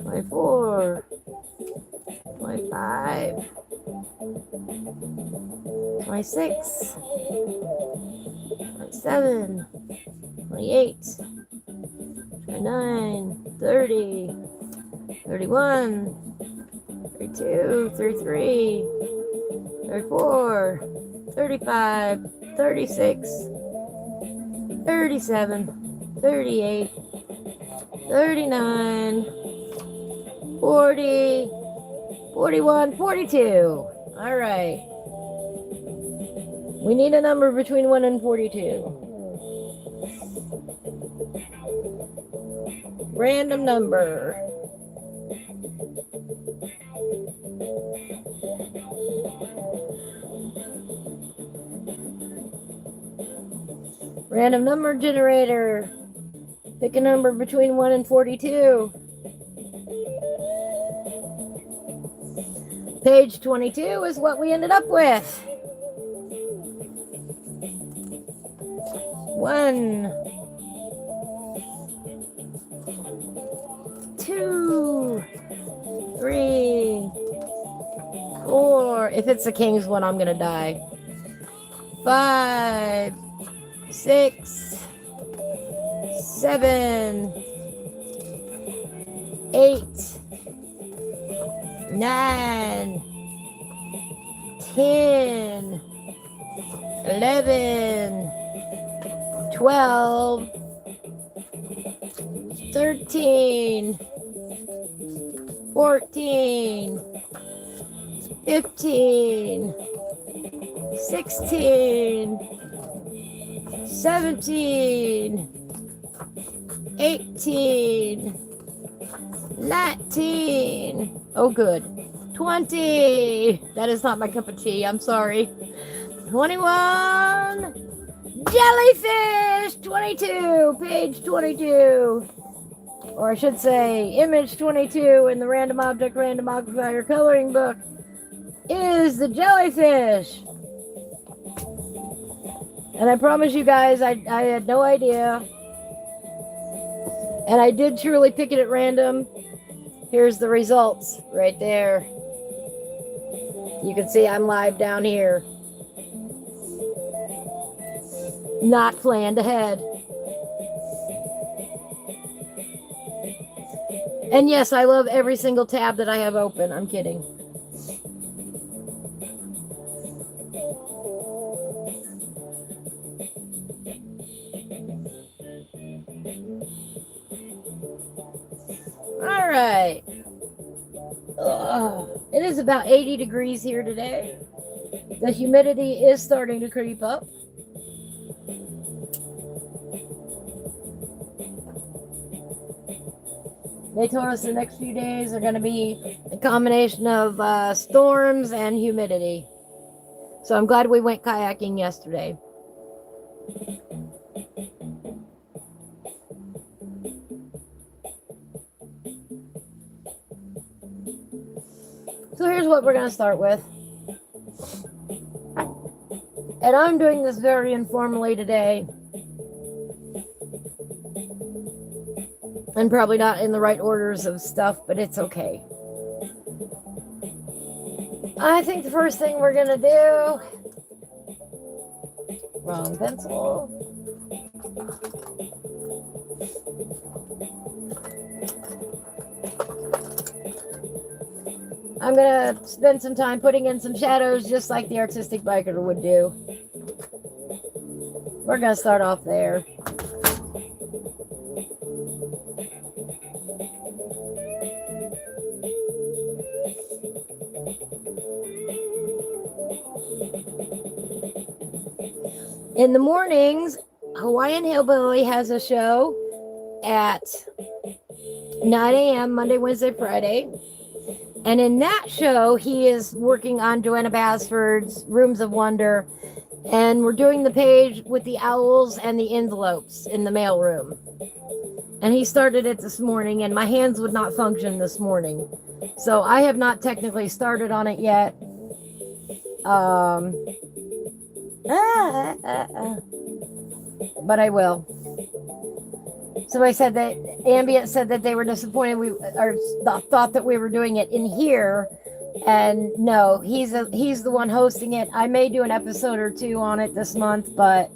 24, 25, 26, 27, 28, 29, 30, 31, 32, 33, 34, 35, 36, 37, 38, 39, 40, 41, 42. All right. We need a number between 1 and 42. Random number. Random number generator. Pick a number between 1 and 42. Page 22 is what we ended up with. 1, 2, 3, 4. If it's the King's one, I'm gonna die. 5, 6, 7, 8, 9, 10, 11, 12, 13, 14, 15, 16, 17, 18, 19, oh good, 20. That is not my cup of tea. I'm sorry. 21. Jellyfish. 22. Page 22. Or I should say, image 22 in the Random Object Randomogrifier coloring book is the jellyfish. And I promise you guys, I had no idea. And I did truly pick it at random. Here's the results right there. You can see I'm live down here. Not planned ahead. And yes, I love every single tab that I have open. I'm kidding. All right. It is about 80 degrees here today. The humidity is starting to creep up. They told us the next few days are going to be a combination of storms and humidity. So I'm glad we went kayaking yesterday. So here's what we're going to start with. And I'm doing this very informally today. And probably not in the right orders of stuff, but it's okay. I think the first thing we're going to do... Wrong pencil. I'm going to spend some time putting in some shadows just like the Artistic Biker would do. We're going to start off there. In the mornings, Hawaiian Hillbilly has a show at 9 a.m. Monday, Wednesday, Friday. And in that show, he is working on Joanna Basford's Rooms of Wonder. And we're doing the page with the owls and the envelopes in the mailroom. And he started it this morning, and my hands would not function this morning. So I have not technically started on it yet. But I will. Somebody said that Ambient said that they were disappointed thought that we were doing it in here, and no, he's the one hosting it. I may do an episode or two on it this month, but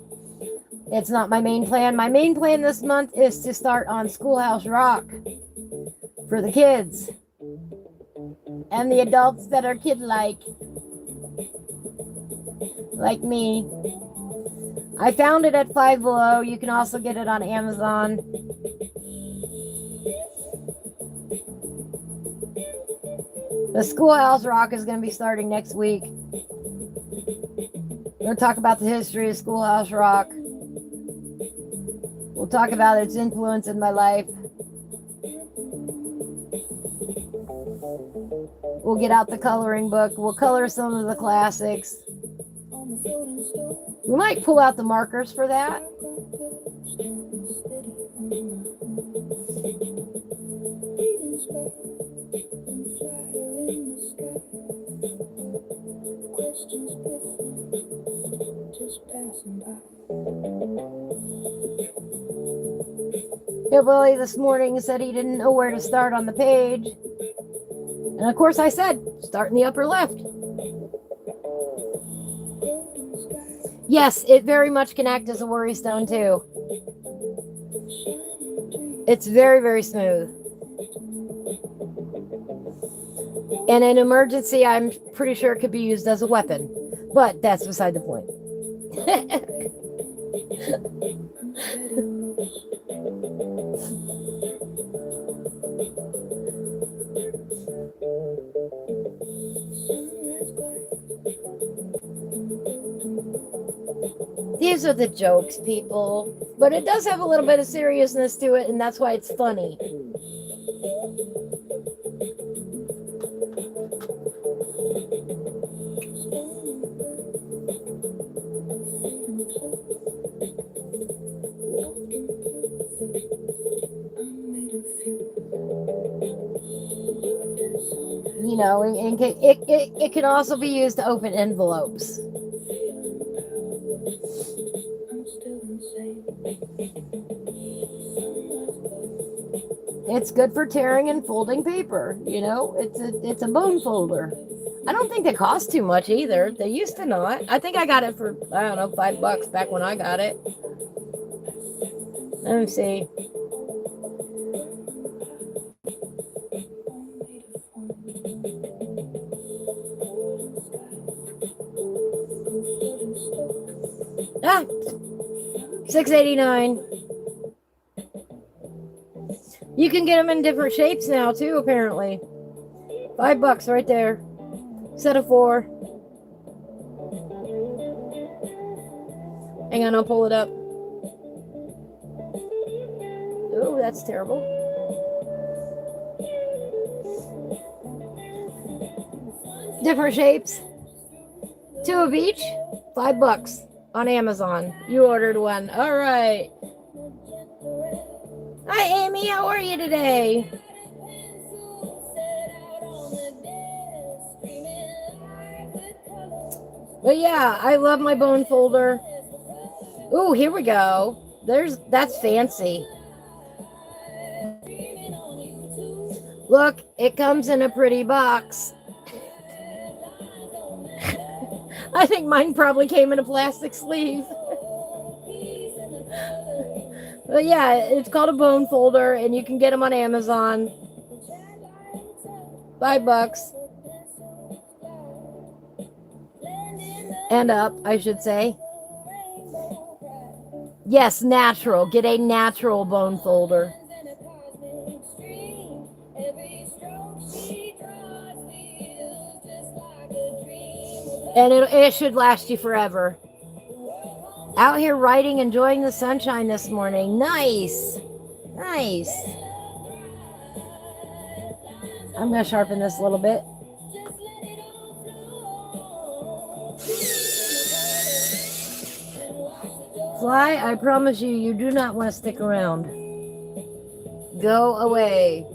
it's not my main plan. My main plan this month is to start on Schoolhouse Rock for the kids and the adults that are kid-like. Like me. I found it at Five Below. You can also get it on Amazon. The Schoolhouse Rock is going to be starting next week. We're going to talk about the history of Schoolhouse Rock. We'll talk about its influence in my life. We'll get out the coloring book. We'll color some of the classics. We might pull out the markers for that. Hillbilly this morning said he didn't know where to start on the page. And of course I said, start in the upper left. Yes, it very much can act as a worry stone too. It's very, very smooth. In an emergency, I'm pretty sure it could be used as a weapon. But that's beside the point. These are the jokes, people. But it does have a little bit of seriousness to it, and that's why it's funny. You know, it can also be used to open envelopes. It's good for tearing and folding paper. You know, it's a bone folder. I don't think they cost too much either. They used to not. I think I got it for, I don't know, $5 back when I got it. Let me see. Ah, $6.89. You can get them in different shapes now too, apparently. $5 right there. Set of 4. Hang on, I'll pull it up. Oh, that's terrible. Different shapes. 2 of each. $5 on Amazon. You ordered one. All right. Hi, Amy. How are you today? But yeah, I love my bone folder. Ooh, here we go. That's fancy. Look, it comes in a pretty box. I think mine probably came in a plastic sleeve. But yeah, it's called a bone folder, and you can get them on Amazon. $5. And up, I should say. Yes, natural. Get a natural bone folder. And it should last you forever. Out here writing, enjoying the sunshine this morning. Nice. Nice. I'm going to sharpen this a little bit. Fly, I promise you, you do not want to stick around. Go away.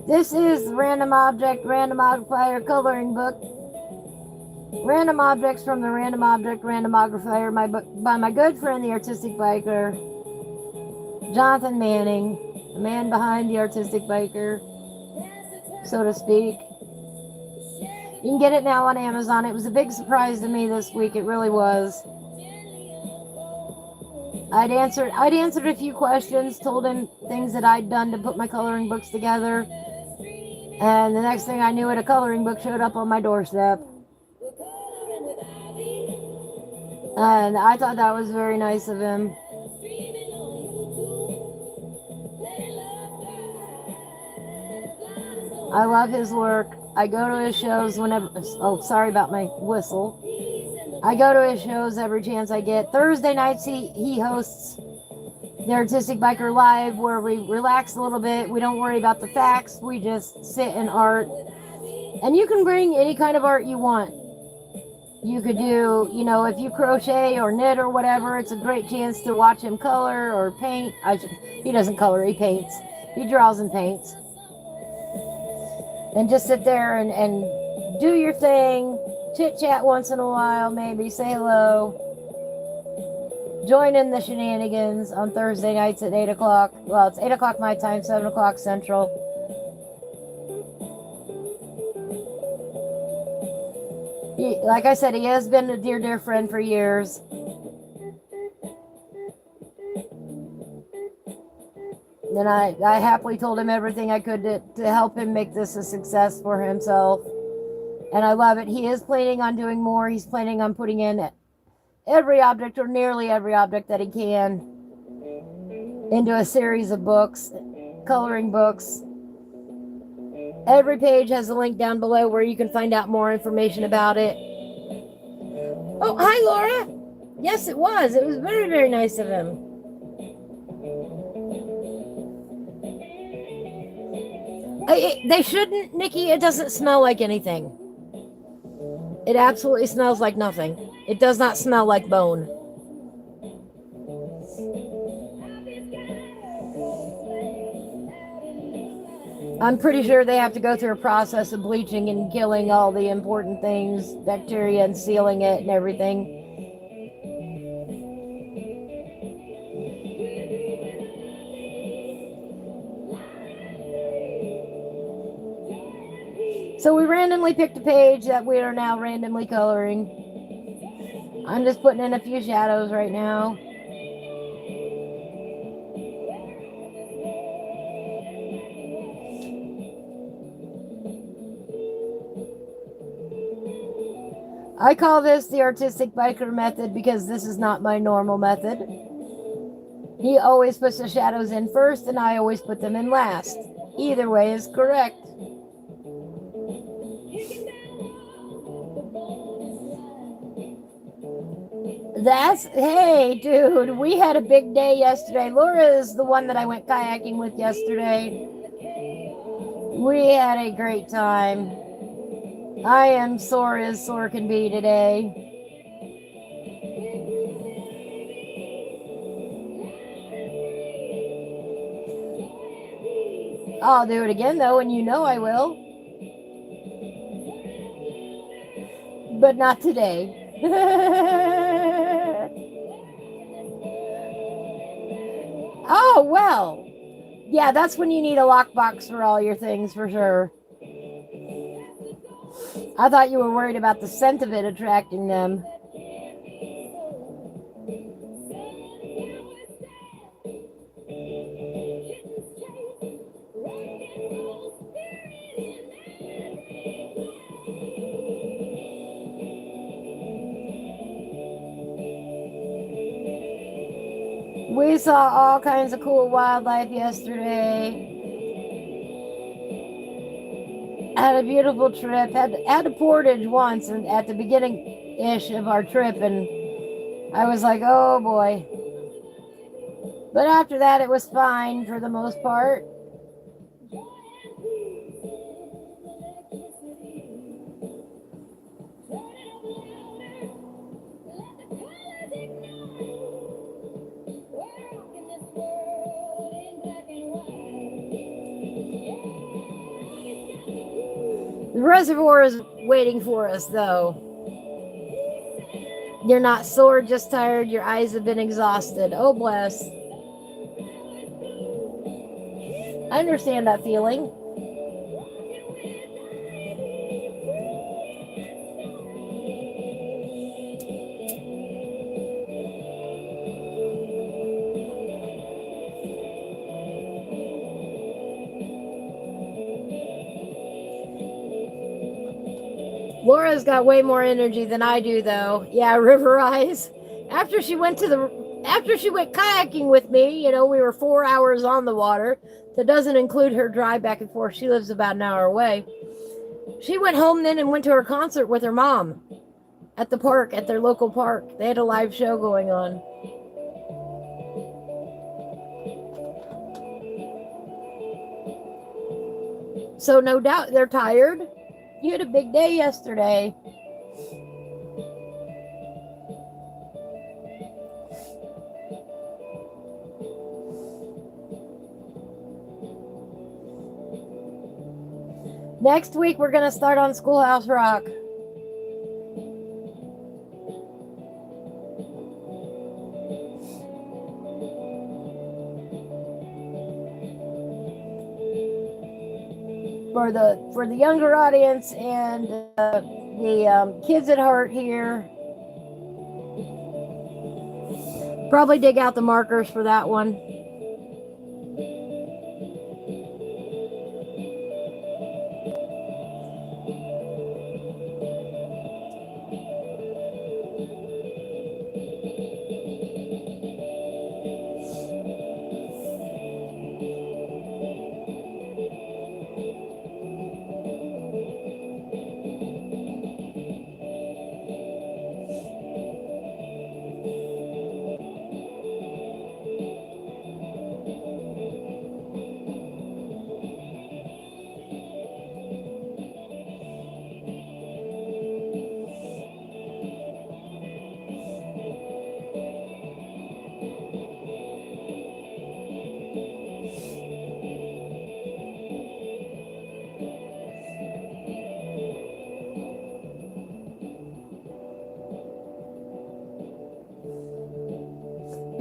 This is Random Object Randomogrifier coloring book. Random objects from the Random Object Randomogrifier by my good friend, the Artistic Biker, Jonathan Manning, the man behind the Artistic Biker, so to speak. You can get it now on Amazon. It was a big surprise to me this week. It really was. I'd answered a few questions, told him things that I'd done to put my coloring books together. And the next thing I knew it, a coloring book showed up on my doorstep. And I thought that was very nice of him. I love his work. I go to his shows whenever... Oh, sorry about my whistle. I go to his shows every chance I get. Thursday nights he hosts the Artistic Biker Live, where we relax a little bit. We don't worry about the facts. We just sit and art. And you can bring any kind of art you want. You could do, you know, if you crochet or knit or whatever, it's a great chance to watch him color or paint. He doesn't color, he paints. He draws and paints. And just sit there and do your thing. Chit chat once in a while, maybe say hello. Join in the shenanigans on Thursday nights at 8 o'clock. Well, it's 8 o'clock my time, 7 o'clock Central. Like I said, he has been a dear, dear friend for years. And I happily told him everything I could to help him make this a success for himself. And I love it. He is planning on doing more. He's planning on putting in every object, or nearly every object that he can, into a series of books, coloring books. Every page has a link down below where you can find out more information about it. Oh, hi, Laura. Yes, it was. It was very, very nice of him. They shouldn't, Nikki. It doesn't smell like anything. It absolutely smells like nothing. It does not smell like bone. I'm pretty sure they have to go through a process of bleaching and killing all the important things, bacteria, and sealing it and everything. So we randomly picked a page that we are now randomly coloring. I'm just putting in a few shadows right now. I call this the Artistic Biker method because this is not my normal method. He always puts the shadows in first and I always put them in last. Either way is correct. Hey, dude, we had a big day yesterday. Laura is the one that I went kayaking with yesterday. We had a great time. I am sore as sore can be today. I'll do it again though, and you know I will. But not today. Oh, well. Yeah, that's when you need a lockbox for all your things for sure. I thought you were worried about the scent of it attracting them. We saw all kinds of cool wildlife yesterday. Had a beautiful trip. Had a portage once and at the beginning-ish of our trip, and I was like, oh boy. But after that, it was fine for the most part. The reservoir is waiting for us, though. You're not sore, just tired. Your eyes have been exhausted. Oh, bless. I understand that feeling. Laura's got way more energy than I do, though. Yeah, River Eyes. After she went kayaking with me, we were 4 hours on the water. That doesn't include her drive back and forth. She lives about an hour away. She went home then and went to her concert with her mom at the park, at their local park. They had a live show going on. So no doubt they're tired. You had a big day yesterday. Next week, we're going to start on Schoolhouse Rock. For the younger audience and the kids at heart here. Probably dig out the markers for that one.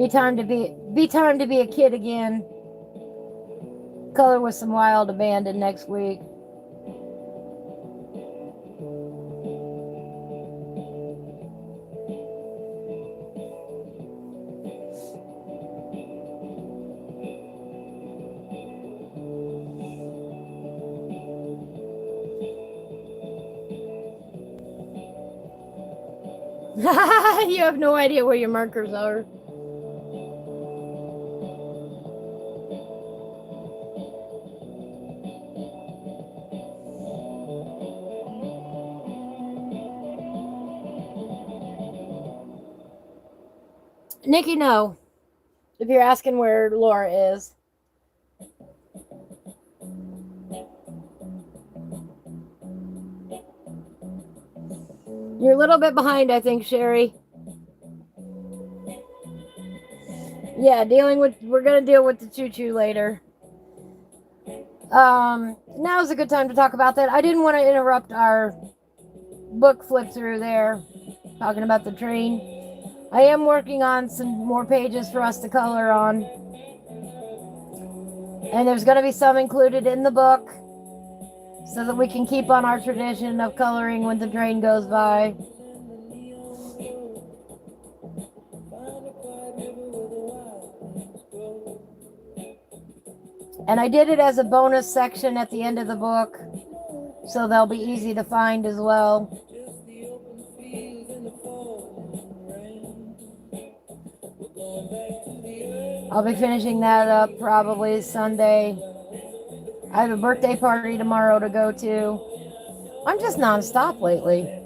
time to be a kid again. Color with some wild abandon next week. You have no idea where your markers are. Nikki, no. If you're asking where Laura is. You're a little bit behind, I think, Sherry. Yeah, we're going to deal with the choo-choo later. Now's a good time to talk about that. I didn't want to interrupt our book flip through there, talking about the train. I am working on some more pages for us to color on. And there's going to be some included in the book so that we can keep on our tradition of coloring when the train goes by. And I did it as a bonus section at the end of the book, so they'll be easy to find as well. I'll be finishing that up probably Sunday. I have a birthday party tomorrow to go to. I'm just nonstop lately.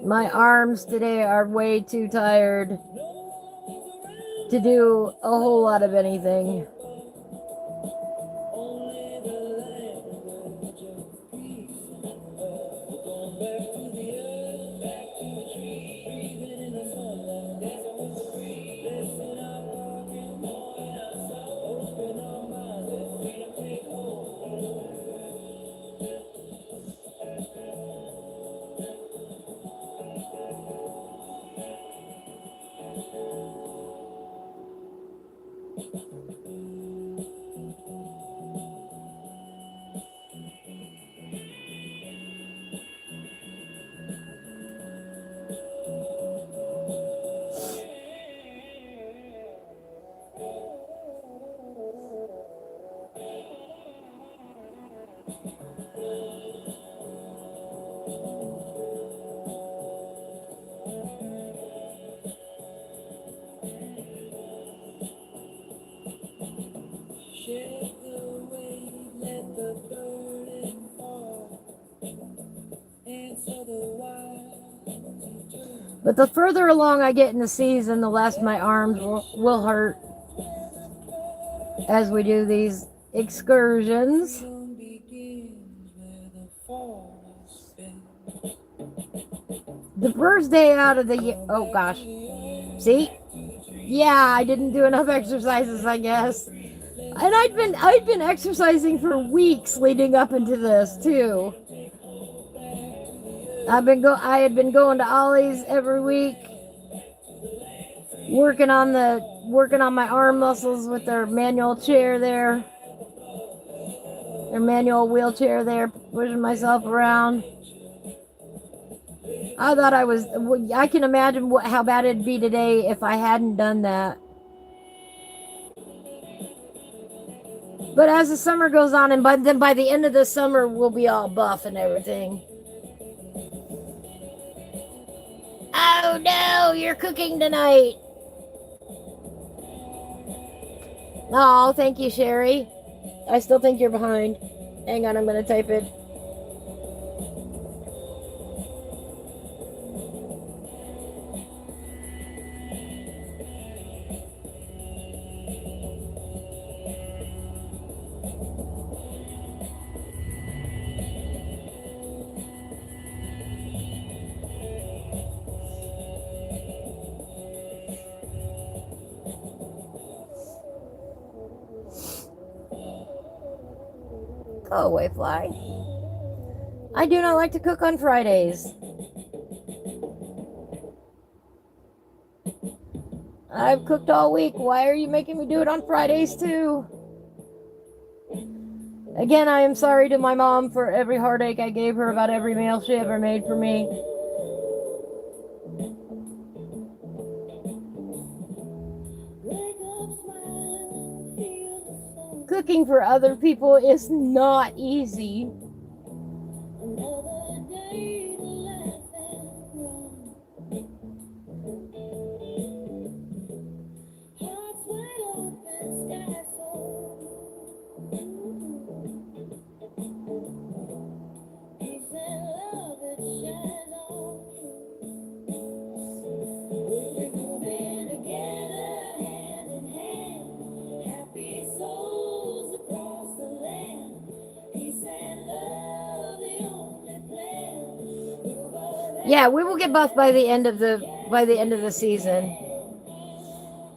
My arms today are way too tired to do a whole lot of anything. But the further along I get in the season, the less my arms will hurt as we do these excursions. The first day out of the year, oh gosh, see? Yeah, I didn't do enough exercises, I guess. And I'd been exercising for weeks leading up into this too. I had been going to Ollie's every week, working on my arm muscles with their manual chair there, their manual wheelchair there, pushing myself around. I can imagine how bad it'd be today if I hadn't done that. But as the summer goes on, and by the end of the summer, we'll be all buff and everything. Oh no, you're cooking tonight. Oh, thank you, Sherry. I still think you're behind. Hang on, I'm going to type it. Go away, fly. I do not like to cook on Fridays. I've cooked all week. Why are you making me do it on Fridays too? Again, I am sorry to my mom for every heartache I gave her about every meal she ever made for me. Cooking for other people is not easy. Yeah, we will get buff by the end of the season.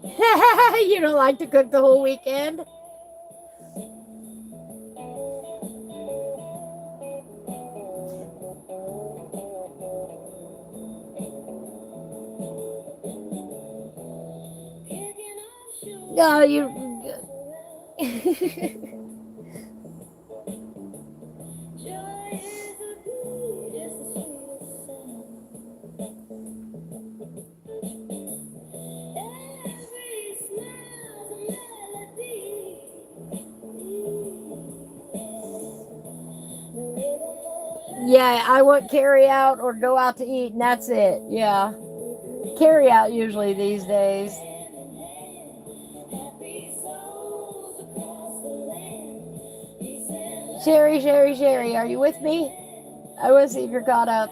You don't like to cook the whole weekend? No, you. Yeah, I want carry out or go out to eat, and that's it. Yeah. Carry out usually these days. Sherry, are you with me? I want to see if you're caught up.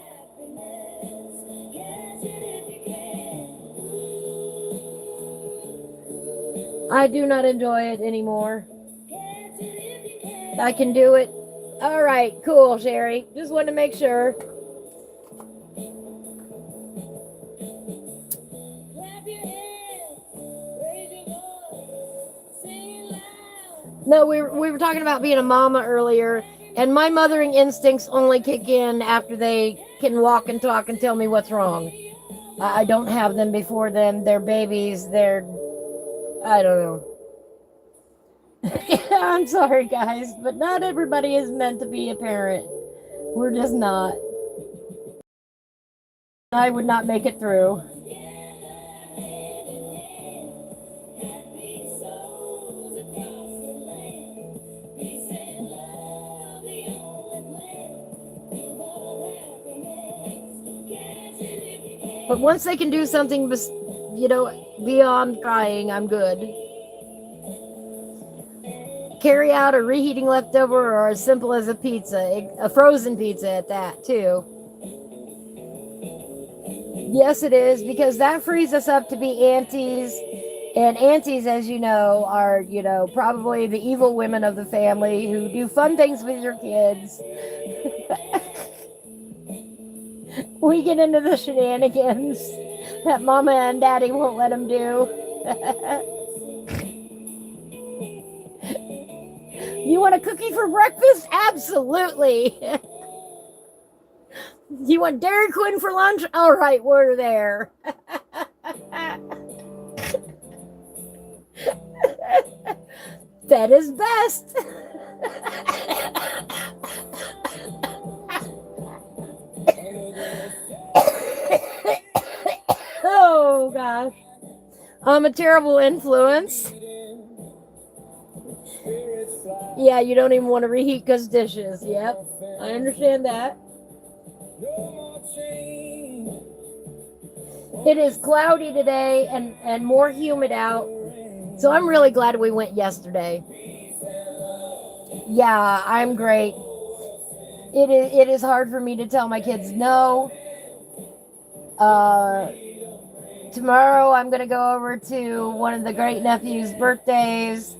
I do not enjoy it anymore. I can do it. All right, cool, Sherry. Just wanted to make sure. No, we were talking about being a mama earlier, and my mothering instincts only kick in after they can walk and talk and tell me what's wrong. I don't have them before then. They're babies. I don't know. I'm sorry, guys, but not everybody is meant to be a parent. We're just not. I would not make it through. But once they can do something, beyond crying, I'm good. Carry out or reheating leftover, or as simple as a frozen pizza at that, too. Yes, it is, because that frees us up to be aunties. And aunties, as you know, are, probably the evil women of the family who do fun things with your kids. We get into the shenanigans that mama and daddy won't let them do. You want a cookie for breakfast? Absolutely. You want Dairy Queen for lunch? All right, we're there. That is best. Oh, gosh. I'm a terrible influence. Yeah, you don't even want to reheat because dishes. Yep, I understand that. It is cloudy today and more humid out. So I'm really glad we went yesterday. Yeah, I'm great. It is hard for me to tell my kids no. Tomorrow I'm going to go over to one of the great nephew's birthdays.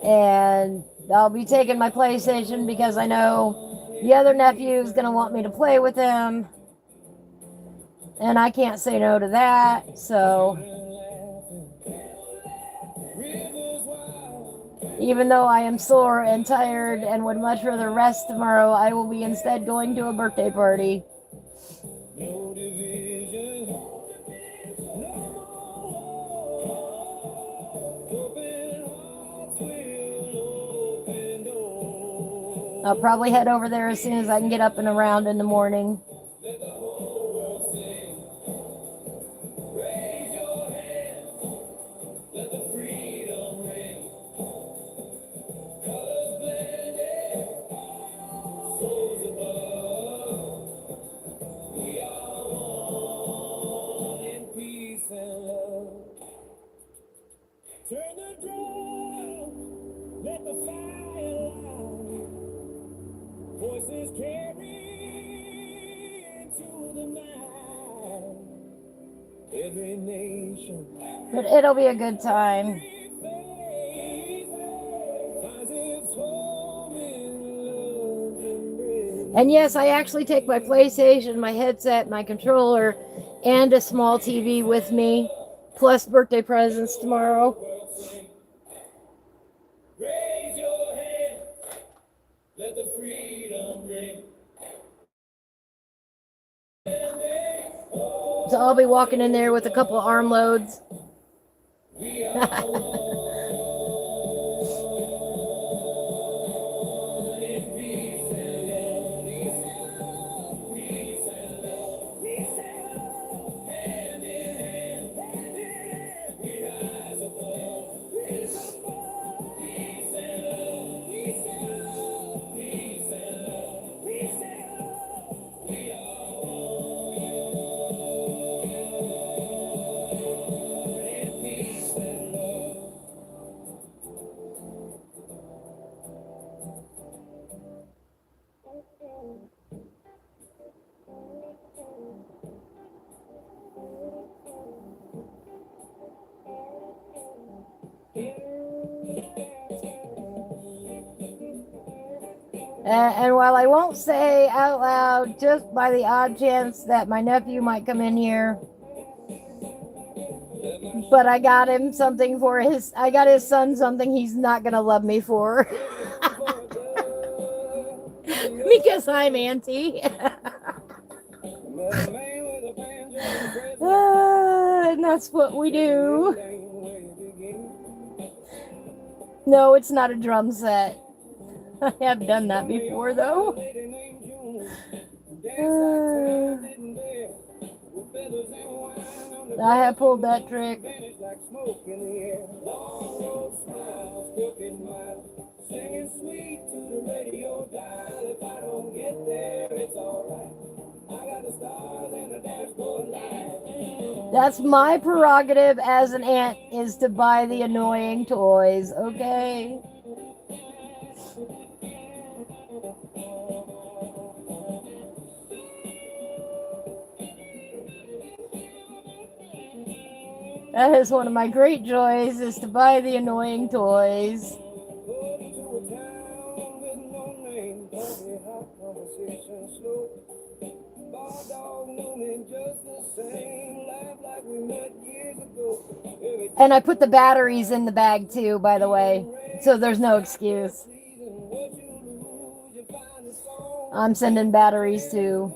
And I'll be taking my PlayStation because I know the other nephew is going to want me to play with him. And I can't say no to that. So, Even though I am sore and tired and would much rather rest tomorrow, I will be instead going to a birthday party. No division, no open hearts will open doors. I'll probably head over there as soon as I can get up and around in the morning. Let the whole world sing. Raise your hands, let the freedom ring. Colors blended, souls above. We are one in peace and love. Turn the drum, let the fire light. Voices carry into the night. Every nation, But it'll be a good time. every faith finds its home in love's embrace. And yes, I actually take my PlayStation, my headset, my controller, and a small TV with me, plus birthday presents tomorrow. Raise your hand, let the freedom ring. So I'll be walking in there with a couple of arm loads. We are one in peace and love. Peace and love. Peace and love. Hand in hand. Hand in hand. We rise above. Peace and love. Peace and love. Peace and love. Peace and love. Peace and love. We are one in peace and love. And while I won't say out loud, just by the odd chance that my nephew might come in here, but I got him something for I got his son something he's not going to love me for. Because I'm auntie. And that's what we do. No, it's not a drum set. I have done that before, though. I have pulled that trick. Singing sweet to the radio dial. If I don't get there, it's alright. I got the stars and the dashboard light. That's my prerogative as an aunt, is to buy the annoying toys, okay? That is one of my great joys, is to buy the annoying toys. And I put the batteries in the bag too, by the way, so there's no excuse. I'm sending batteries too.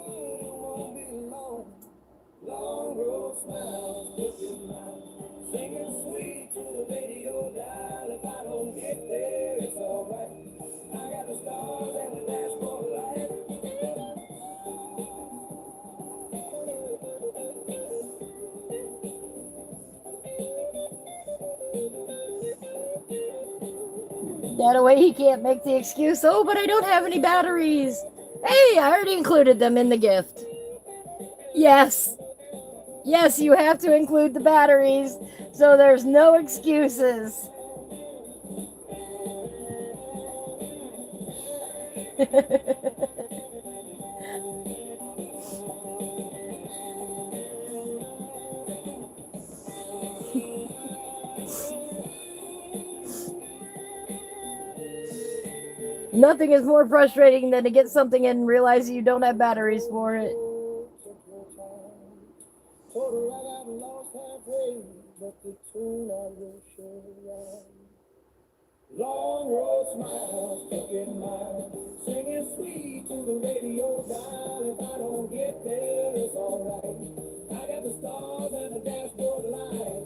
That way he can't make the excuse, oh, but I don't have any batteries. Hey, I already included them in the gift. Yes. Yes, you have to include the batteries, so there's no excuses. Nothing is more frustrating than to get something and realize you don't have batteries for it. Long road smiles, picking miles, singing sweet to the radio dial. If I don't get there, it's alright. I got the stars and the dashboard light.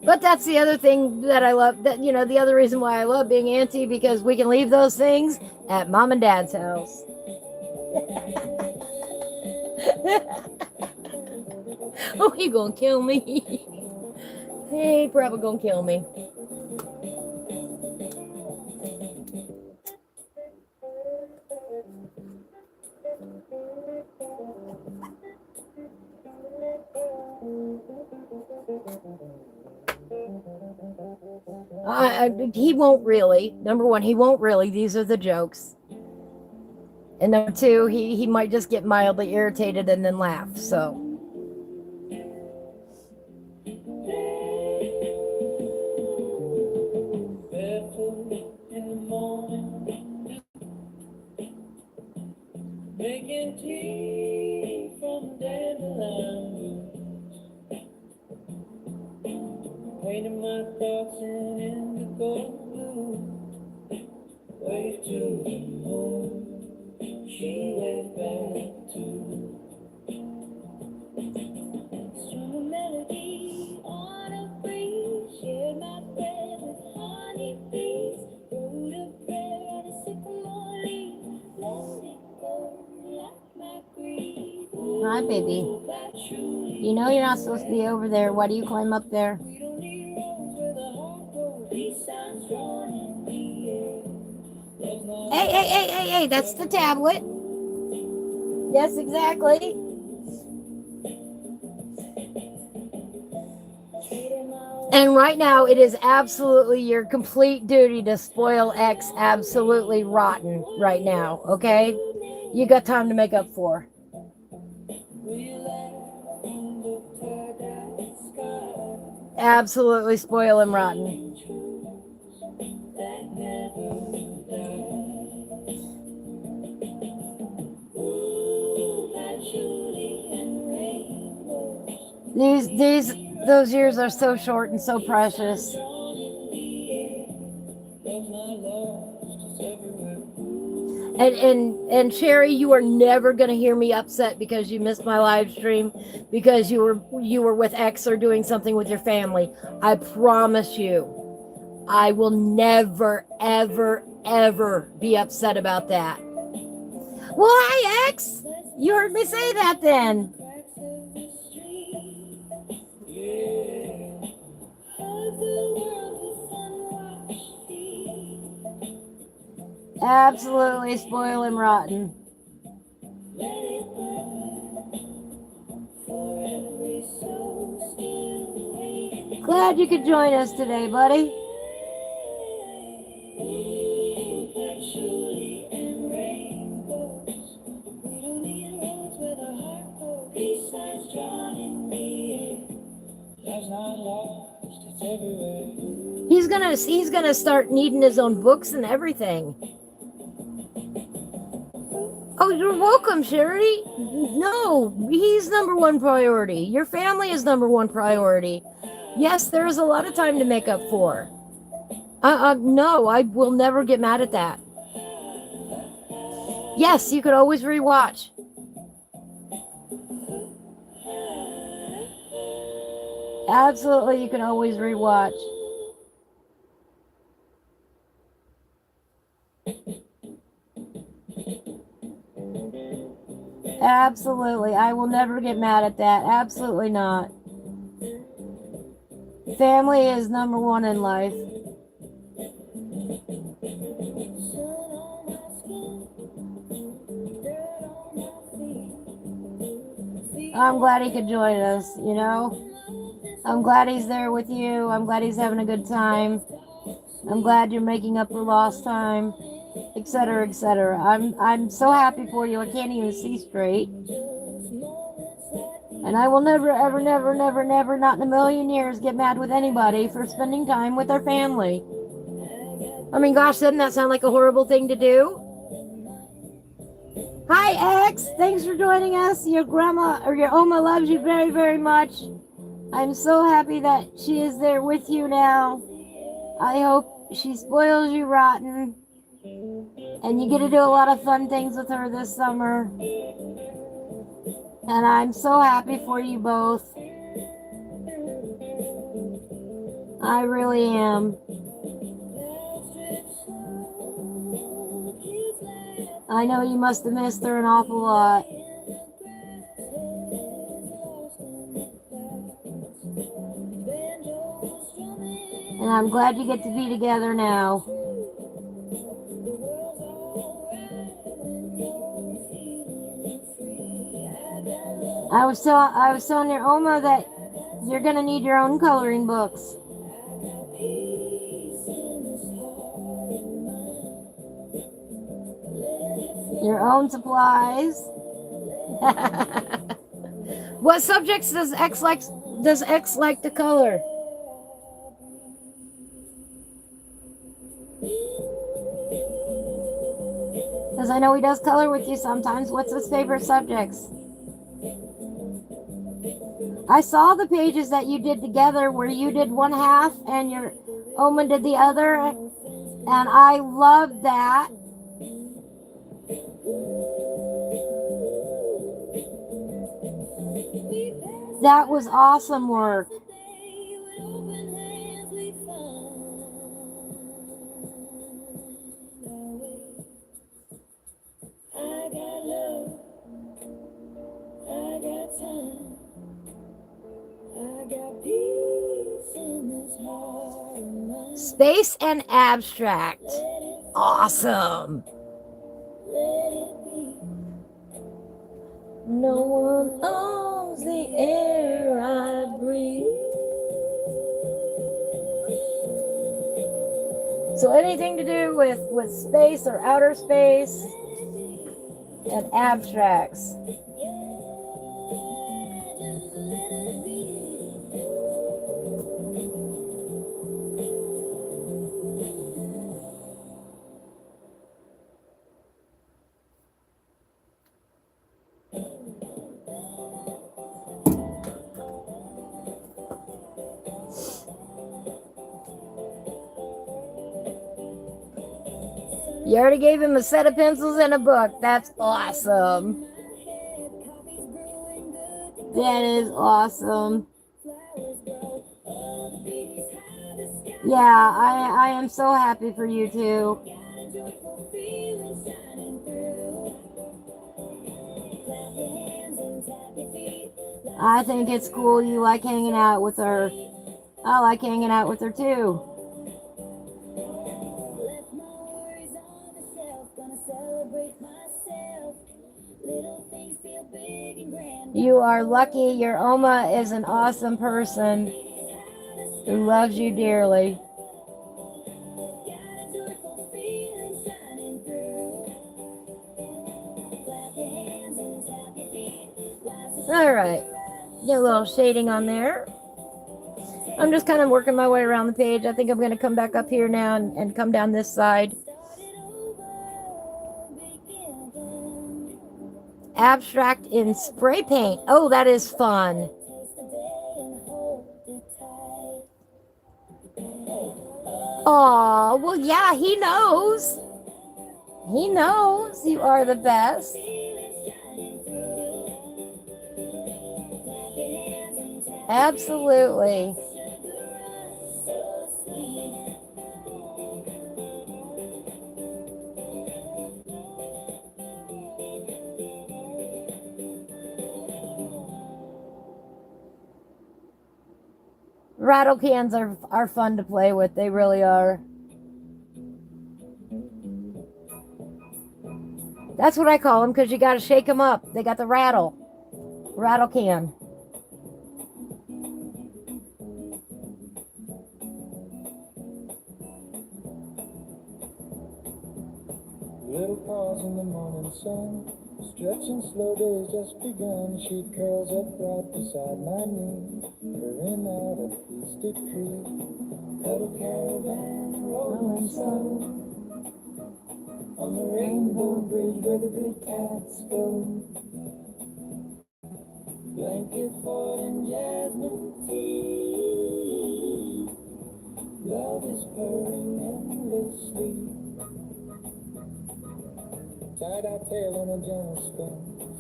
But that's the other thing that I love, that, you know, the other reason why I love being auntie, because we can leave those things at mom and dad's house. Oh, he gonna kill me. He probably gonna kill me. He won't really. Number one, he won't really. These are the jokes. And number two, he might just get mildly irritated and then laugh. So. Making tea from dandelion, painting my thoughts in indigo blue. Wave to the moon, she waved back too. Strum a melody on a breeze, share my bread with honey bees. Wrote a prayer on a sycamore leaf, let it go like my grief. Hi, baby. You know you're not supposed to be over there. Why do you climb up there? We don't need roads where the heart goes. These signs drawn in the air. Love's not Hey, that's the tablet. Yes, exactly. And right now, it is absolutely your complete duty to spoil X absolutely rotten right now, okay? You got time to make up for. Absolutely spoil him rotten. Those years are so short and so precious. And Sherry, you are never going to hear me upset because you missed my live stream because you were with X or doing something with your family. I promise you, I will never, ever, ever be upset about that. Well, hi, X. You heard me say that then. Absolutely spoil him rotten. Glad you could join us today, buddy. He's gonna start needing his own books and everything. Oh, you're welcome, Sherry. No, he's number one priority. Your family is number one priority. Yes, there is a lot of time to make up for. No, I will never get mad at that. Yes, you could always rewatch. Absolutely, you can always rewatch. Absolutely. I will never get mad at that. Absolutely not. Family is number one in life. I'm glad he could join us, you know. I'm glad he's there with you. I'm glad he's having a good time. I'm glad you're making up for lost time, etc., etc. I'm so happy for you. I can't even see straight. And I will never, ever, never, never, never, not in a million years, get mad with anybody for spending time with their family. I mean, gosh, doesn't that sound like a horrible thing to do? Hi, X. Thanks for joining us. Your grandma or your Oma loves you very, very much. I'm so happy that she is there with you now. I hope she spoils you rotten. And you get to do a lot of fun things with her this summer. And I'm so happy for you both. I really am. I know you must have missed her an awful lot. And I'm glad you get to be together now. I was telling your Oma that you're gonna need your own coloring books. Your own supplies. What subjects does X like to color? Because I know he does color with you sometimes. What's his favorite subjects? I saw the pages that you did together where you did one half and your Oma did the other. And I loved that. That was awesome work. Space and abstract. Awesome. No one owns the air I breathe. So anything to do with space or outer space and abstracts. You already gave him a set of pencils and a book. That's awesome. That is awesome. Yeah, I am so happy for you too. I think it's cool you like hanging out with her. I like hanging out with her too. You are lucky. Your Oma is an awesome person who loves you dearly. All right, get a little shading on there. I'm just kind of working my way around the page. I think I'm going to come back up here now and come down this side. Abstract in spray paint. Oh, that is fun. Oh, well, yeah, he knows. He knows you are the best. Absolutely. Rattle cans are fun to play with. They really are. That's what I call them because you got to shake them up. They got the rattle can. Little pause in the morning sun, Stretching slow days just begun. She curls up right beside my knee, purring out a feasted creek. Cuddle caravan rolling slow on the rainbow bridge where the good cats go. Blanket fort and jasmine tea. Love is purring endlessly. Tie-dye tail on a gentle spin.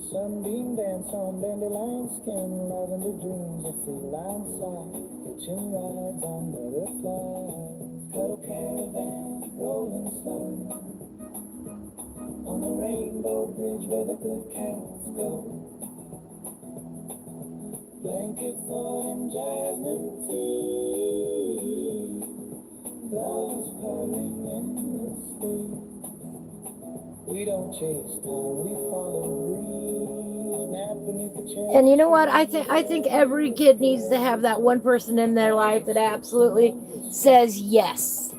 Sunbeam dance on dandelion skin. Lavender dreams of feline sight. Hitching rides on butterflies. Cuddle caravan rolling slow on the rainbow bridge where the good cats go. Blanket fort and jasmine tea. Love is purring endlessly. We don't chase time, we follow breeze. Nap beneath the cherry. And you know what? I think every kid needs to have that one person in their life that absolutely says yes.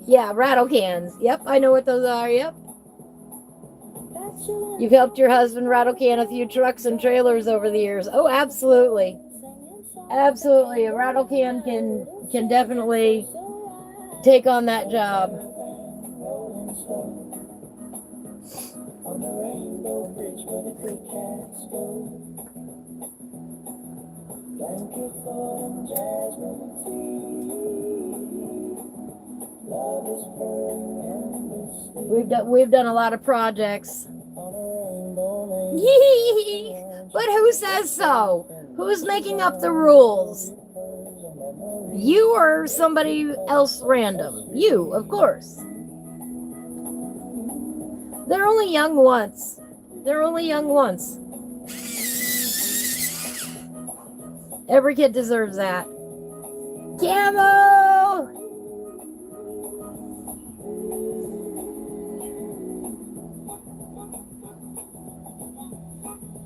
Yeah, rattle cans. Yep, I know what those are. Yep. You've helped your husband rattle can a few trucks and trailers over the years. Oh, absolutely. Absolutely. A rattle can can definitely take on that job. On the rainbow bridge where the good cats go. Blanket fort and jasmine tea. Love is purring endlessly. We've done a lot of projects. But who says so? Who's making up the rules? You or somebody else random? You, of course. They're only young once. They're only young once. Every kid deserves that. Camo!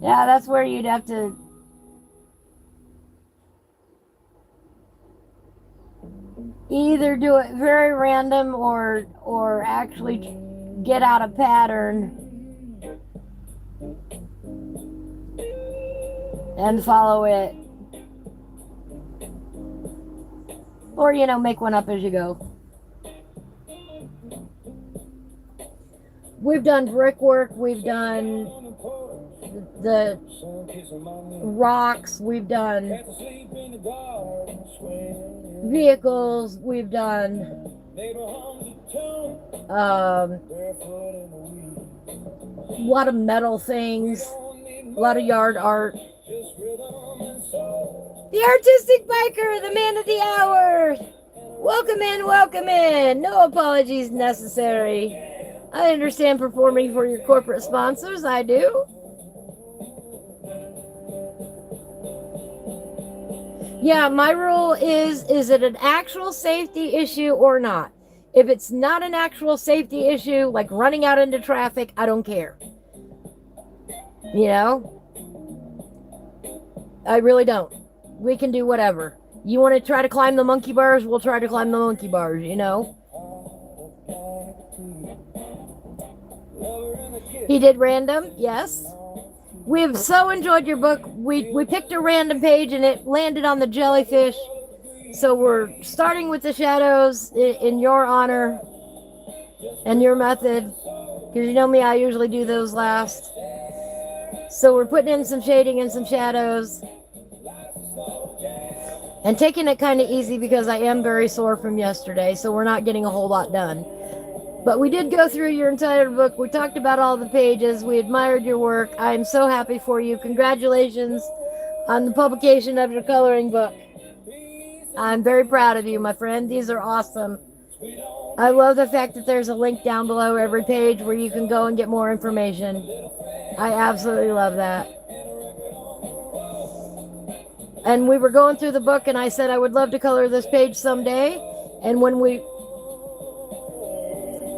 Yeah, that's where you'd have to either do it very random or actually get out a pattern and follow it. Or, make one up as you go. We've done brickwork, we've done the rocks, we've done vehicles, we've done a lot of metal things, a lot of yard art. The Artistic Biker, the man of the hour. Welcome in, welcome in. No apologies necessary. I understand performing for your corporate sponsors. I do. Yeah, my rule is it an actual safety issue or not? If it's not an actual safety issue, like running out into traffic, I don't care. I really don't. We can do whatever. You want to try to climb the monkey bars? We'll try to climb the monkey bars, He did random, yes. We've so enjoyed your book. We picked a random page and it landed on the jellyfish. So we're starting with the shadows in your honor and your method. Because you know me, I usually do those last. So we're putting in some shading and some shadows. And taking it kind of easy because I am very sore from yesterday. So we're not getting a whole lot done. But we did go through your entire book. We talked about all the pages. We admired your work. I am so happy for you. Congratulations on the publication of your coloring book. I'm very proud of you, my friend. These are awesome. I love the fact that there's a link down below every page where you can go and get more information. I absolutely love that. And we were going through the book and I said I would love to color this page someday. And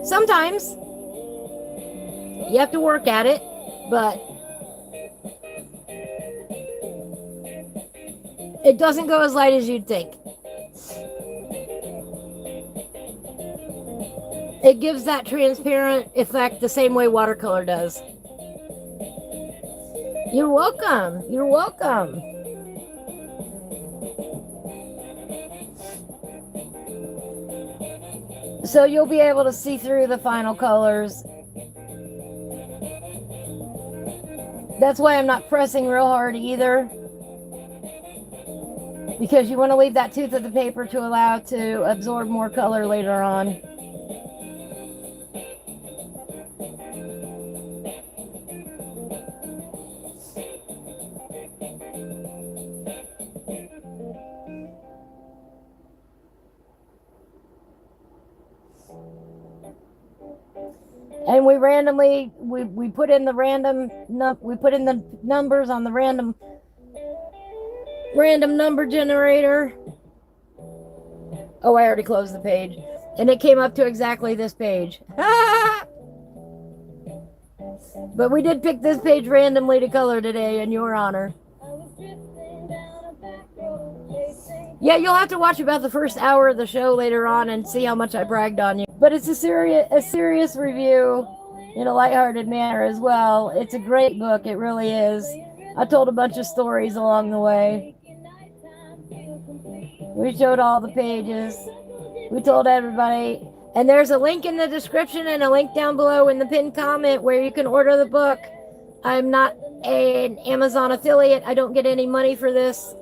sometimes you have to work at it, but it doesn't go as light as you'd think. It gives that transparent effect the same way watercolor does. You're welcome. You're welcome. So you'll be able to see through the final colors. That's why I'm not pressing real hard either, because you want to leave that tooth of the paper to allow it to absorb more color later on. And we randomly we put in the numbers on the random number generator. Oh, I already closed the page, and it came up to exactly this page. But we did pick this page randomly to color today in your honor. Yeah, you'll have to watch about the first hour of the show later on and see how much I bragged on you. But it's a serious review in a lighthearted manner as well. It's a great book, it really is. I told a bunch of stories along the way. We showed all the pages. We told everybody. And there's a link in the description and a link down below in the pinned comment where you can order the book. I'm not an Amazon affiliate. I don't get any money for this.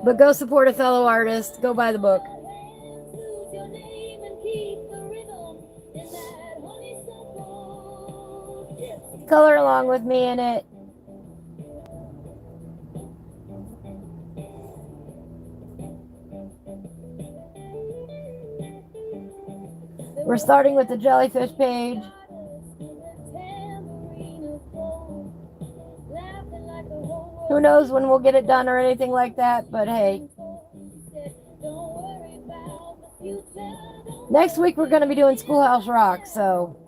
But go support a fellow artist. Go buy the book. Color along with me in it. We're starting with the jellyfish page. Who knows when we'll get it done or anything like that, but hey. Next week we're going to be doing Schoolhouse Rock, so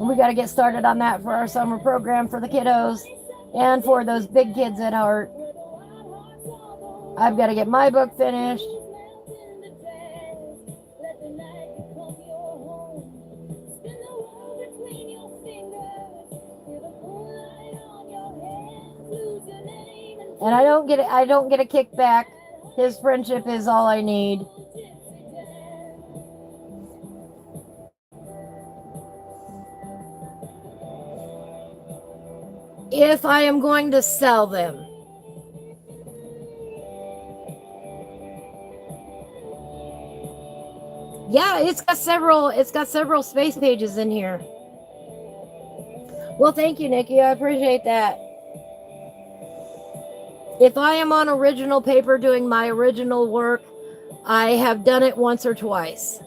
we got to get started on that for our summer program for the kiddos and for those big kids at heart. I've got to get my book finished. And I don't get a kickback. His friendship is all I need. If I am going to sell them. Yeah, it's got several space pages in here. Well, thank you, Nikki. I appreciate that. If I am on original paper doing my original work, I have done it once or twice.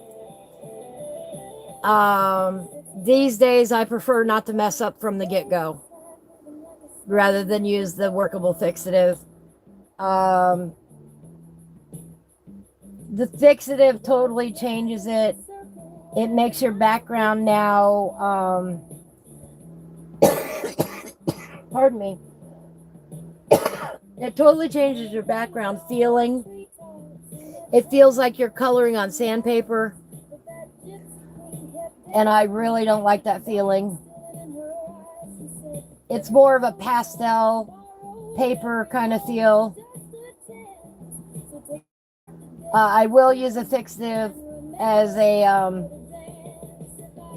These days, I prefer not to mess up from the get-go, rather than use the workable fixative. The fixative totally changes it. It makes your background now, pardon me. It totally changes your background feeling. It feels like you're coloring on sandpaper. And I really don't like that feeling. It's more of a pastel paper kind of feel. I will use a fixative as a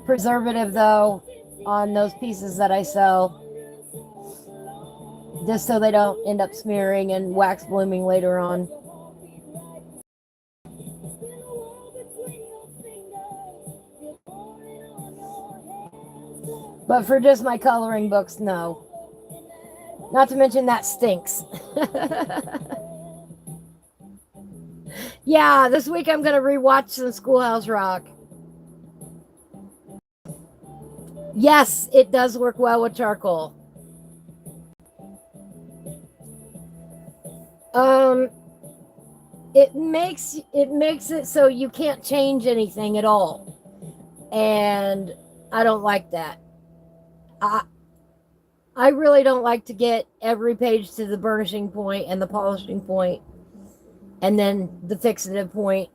preservative, though, on those pieces that I sell. Just so they don't end up smearing and wax blooming later on. But for just my coloring books, no. Not to mention that stinks. Yeah, this week I'm going to rewatch some Schoolhouse Rock. Yes, it does work well with charcoal. It makes it so you can't change anything at all. And I don't like that. I really don't like to get every page to the burnishing point and the polishing point and then the fixative point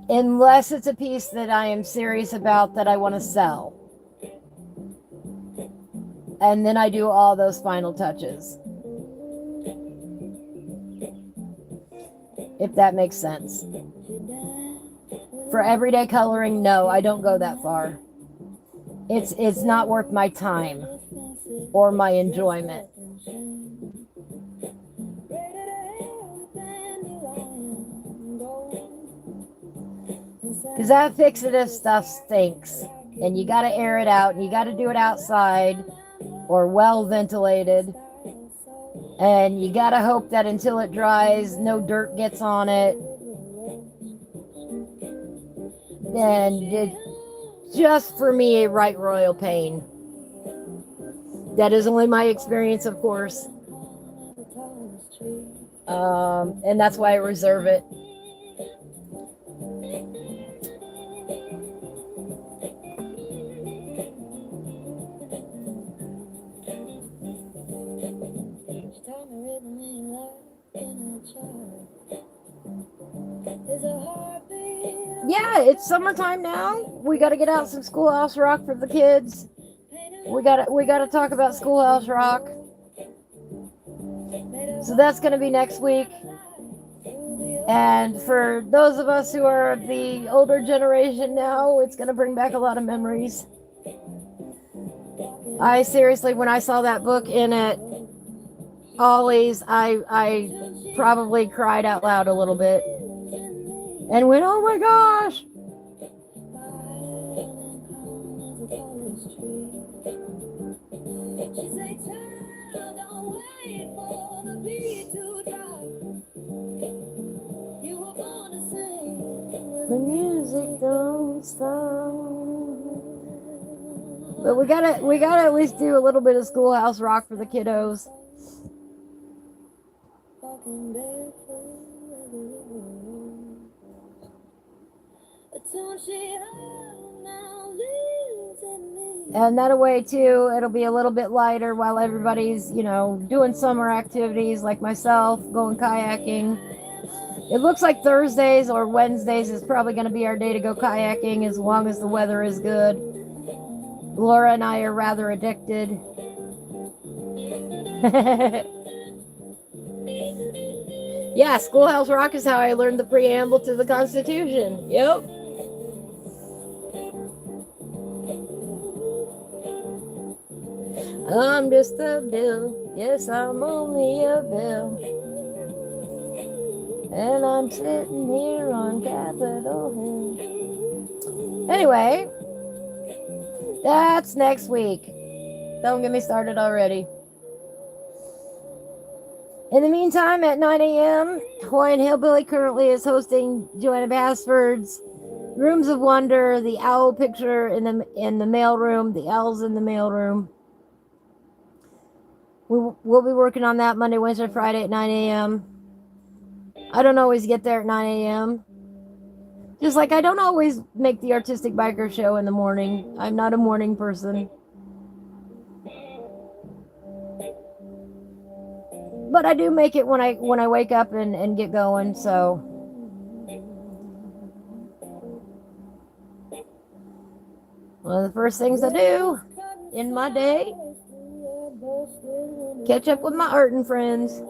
Unless it's a piece that I am serious about that I want to sell. And then I do all those final touches. If that makes sense. For everyday coloring, no, I don't go that far. It's not worth my time or my enjoyment. Because that fixative stuff stinks. And you got to air it out. And you got to do it outside or well ventilated. And you got to hope that until it dries, no dirt gets on it. And it just for me a right royal pain. That is only my experience, of course. And that's why I reserve it. Yeah, it's summertime now. We got to get out some Schoolhouse Rock for the kids. We got to talk about Schoolhouse Rock. So that's going to be next week. And for those of us who are the older generation now, it's going to bring back a lot of memories. I seriously, when I saw that book in at Ollie's, I probably cried out loud a little bit. And went, oh my gosh! The music don't stop. But we gotta at least do a little bit of Schoolhouse Rock for the kiddos. And that way too, it'll be a little bit lighter while everybody's, doing summer activities like myself, going kayaking. It looks like Thursdays or Wednesdays is probably going to be our day to go kayaking as long as the weather is good. Laura and I are rather addicted. Yeah, Schoolhouse Rock is how I learned the preamble to the Constitution. Yep. I'm just a bill. Yes, I'm only a bill. And I'm sitting here on Capitol Hill. Anyway, that's next week. Don't get me started already. In the meantime, at 9 a.m., Hawaiian Hillbilly currently is hosting Joanna Basford's Rooms of Wonder, the owl picture in the mailroom, the owls in the mailroom. We'll be working on that Monday, Wednesday, Friday at 9 a.m. I don't always get there at 9 a.m. Just like I don't always make the Artistic Biker show in the morning. I'm not a morning person. But I do make it when I wake up and get going, so. One of the first things I do in my day, catch up with my art and friends.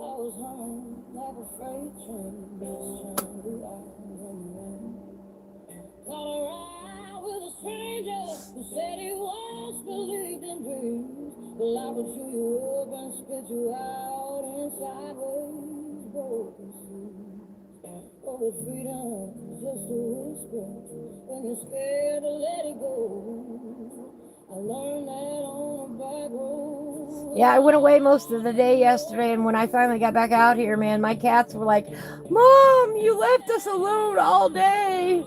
Yeah, I went away most of the day yesterday, and when I finally got back out here, man, my cats were like, Mom, you left us alone all day.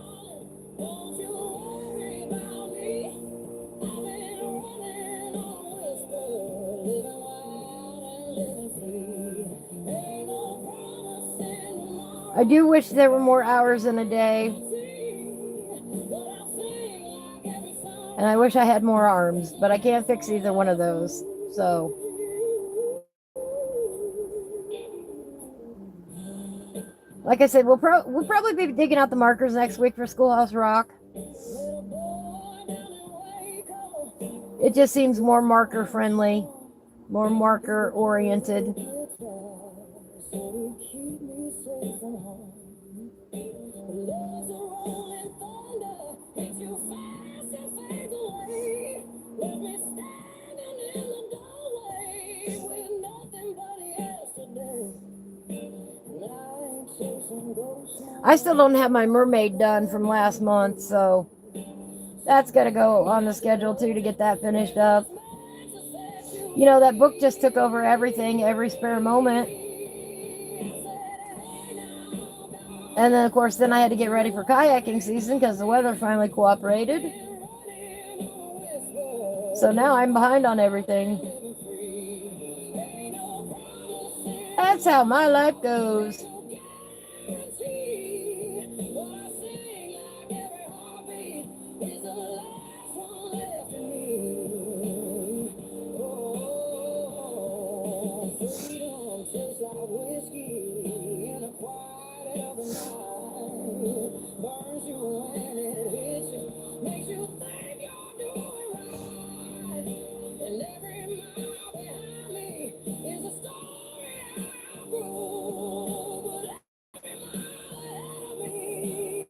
I do wish there were more hours in a day. And I wish I had more arms, but I can't fix either one of those. So. Like I said, we'll probably be digging out the markers next week for Schoolhouse Rock. It just seems more marker friendly, more marker oriented. I still don't have my mermaid done from last month, so that's got to go on the schedule too to get that finished up. You know, that book just took over everything, every spare moment. And then, of course, then I had to get ready for kayaking season because the weather finally cooperated. So now I'm behind on everything. That's how my life goes.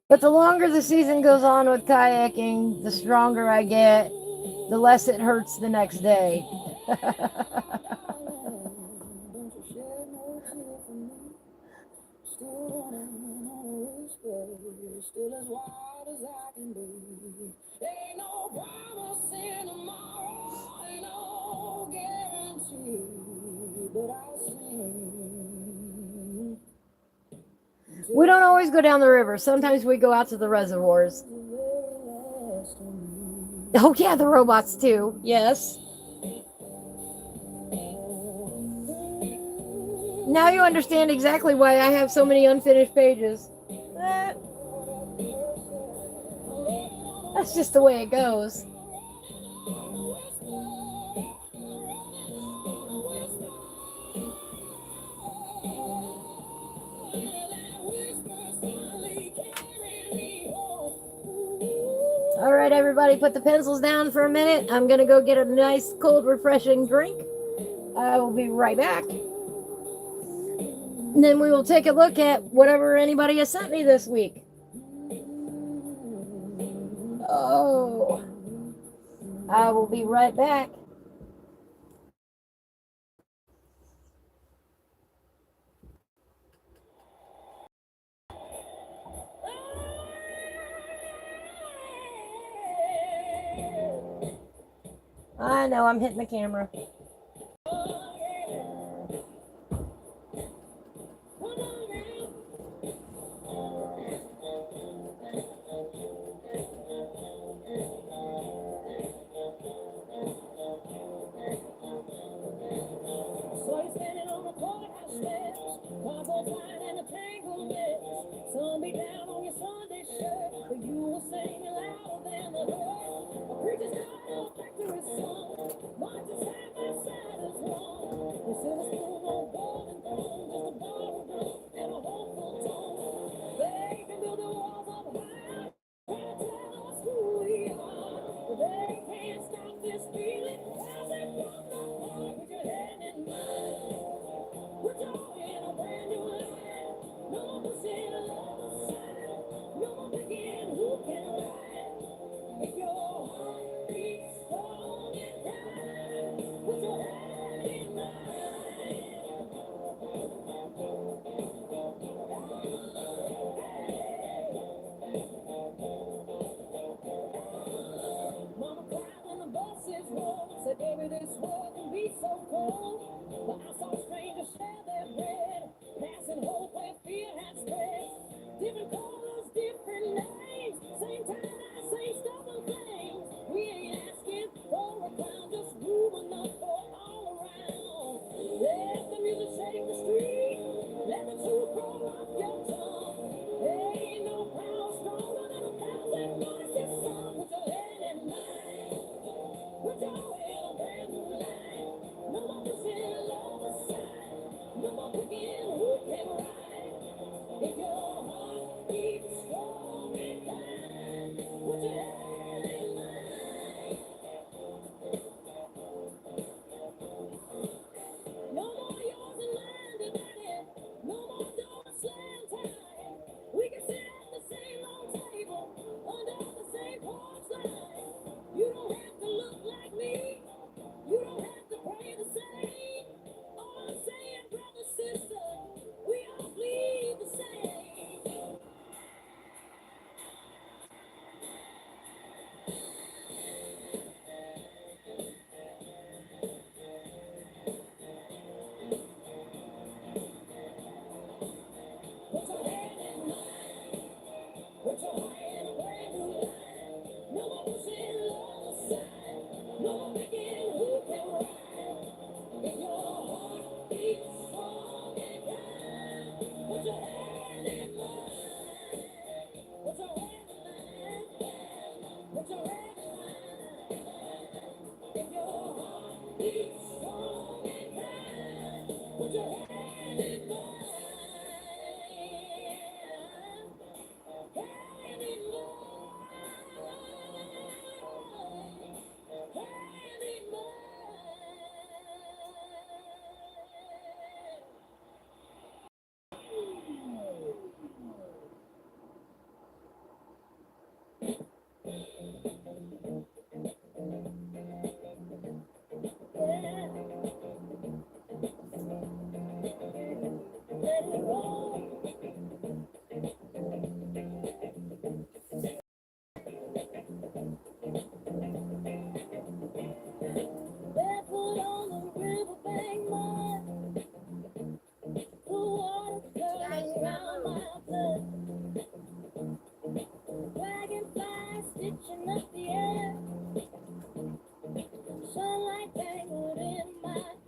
But the longer the season goes on with kayaking, the stronger I get, the less it hurts the next day. We don't always go down the river. Sometimes we go out to the reservoirs. Oh, yeah, the robots too. Yes. Now you understand exactly why I have so many unfinished pages. That's just the way it goes. All right, everybody, put the pencils down for a minute. I'm going to go get a nice, cold, refreshing drink. I will be right back. And then we will take a look at whatever anybody has sent me this week. Oh, I will be right back. I know, I'm hitting the camera.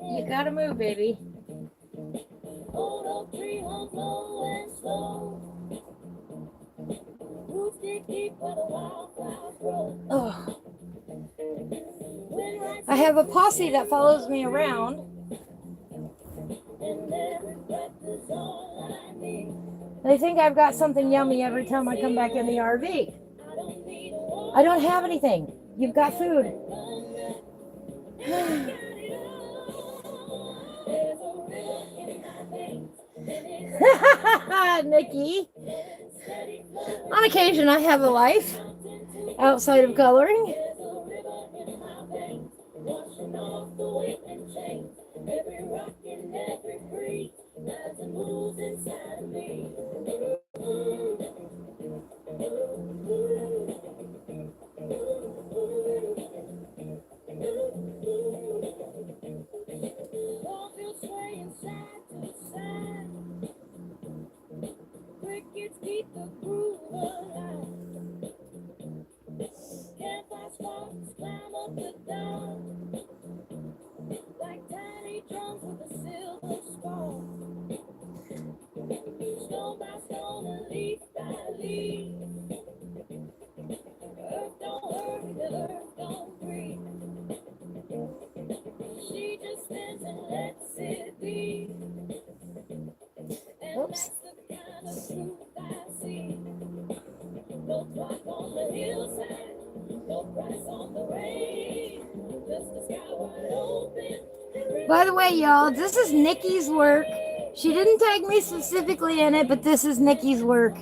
You gotta move, baby. Oh. I have a posse that follows me around. They think I've got something yummy every time I come back in the RV. I don't have anything. You've got food. Nikki. On occasion, I have a life outside of coloring. Oops. By the way, y'all, this is Nikki's work. She didn't tag me specifically in it, but this is Nikki's work.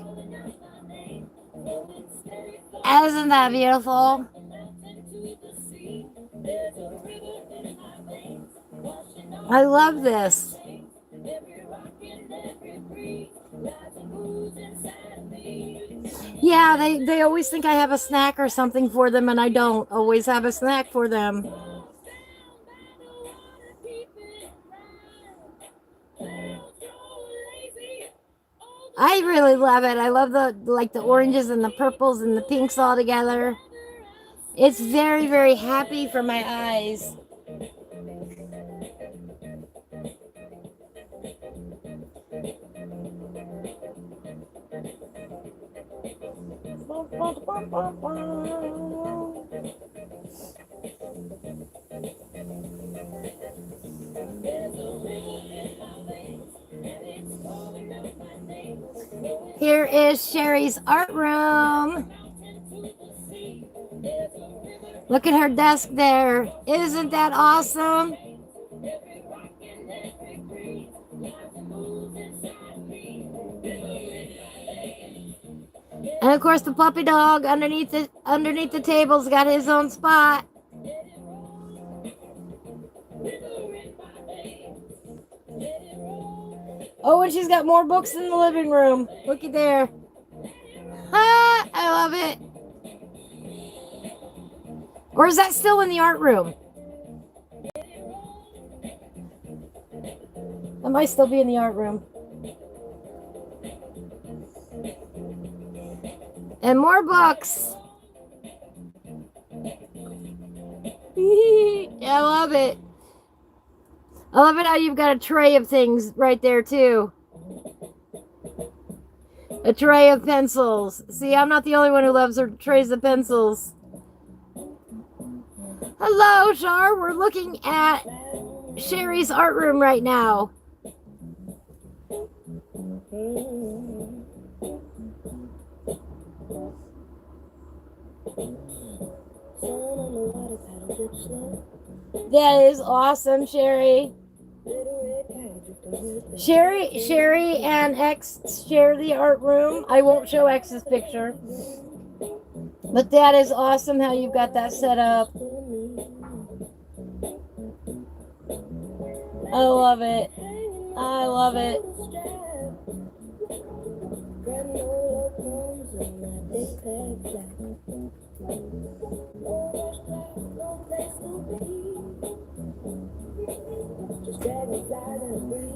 Isn't that beautiful? I love this. Yeah, they always think I have a snack or something for them, and I don't always have a snack for them. I really love it. I love the oranges and the purples and the pinks all together. It's very, very happy for my eyes. Here is Sherry's art room. Look at her desk there. Isn't that awesome? And of course, the puppy dog underneath the table's got his own spot. Oh, and she's got more books in the living room. Looky there. Ah, I love it. Or is that still in the art room? That might still be in the art room. And more books. Yeah, I love it. I love it how you've got a tray of things right there too. A tray of pencils. See, I'm not the only one who loves her trays of pencils. Hello, Char. We're looking at Sherry's art room right now. That is awesome, Sherry. Sherry and X share the art room. I won't show X's picture. But that is awesome how you've got that set up. I love it. I love it.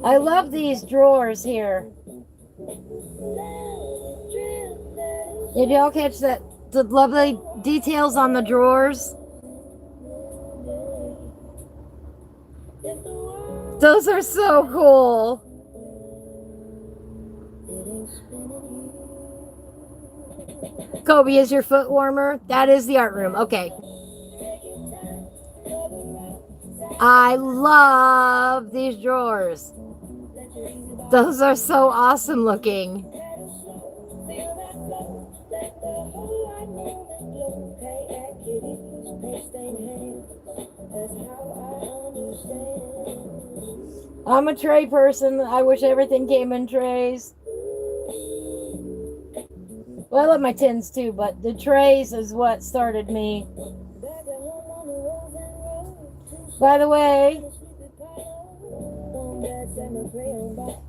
I love these drawers here. Did y'all catch that? The lovely details on the drawers. Those are so cool. Kobe, is your foot warmer? That is the art room. Okay. I love these drawers. Those are so awesome looking. I'm a tray person. I wish everything came in trays. Well, I love my tins too, but the trays is what started me. By the way,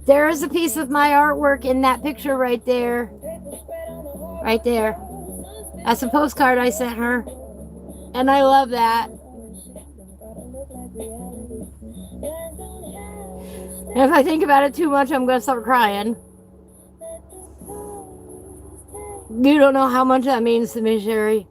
there is a piece of my artwork in that picture right there. Right there. That's a postcard I sent her. And I love that. If I think about it too much, I'm going to start crying. You don't know how much that means to me, Sherry.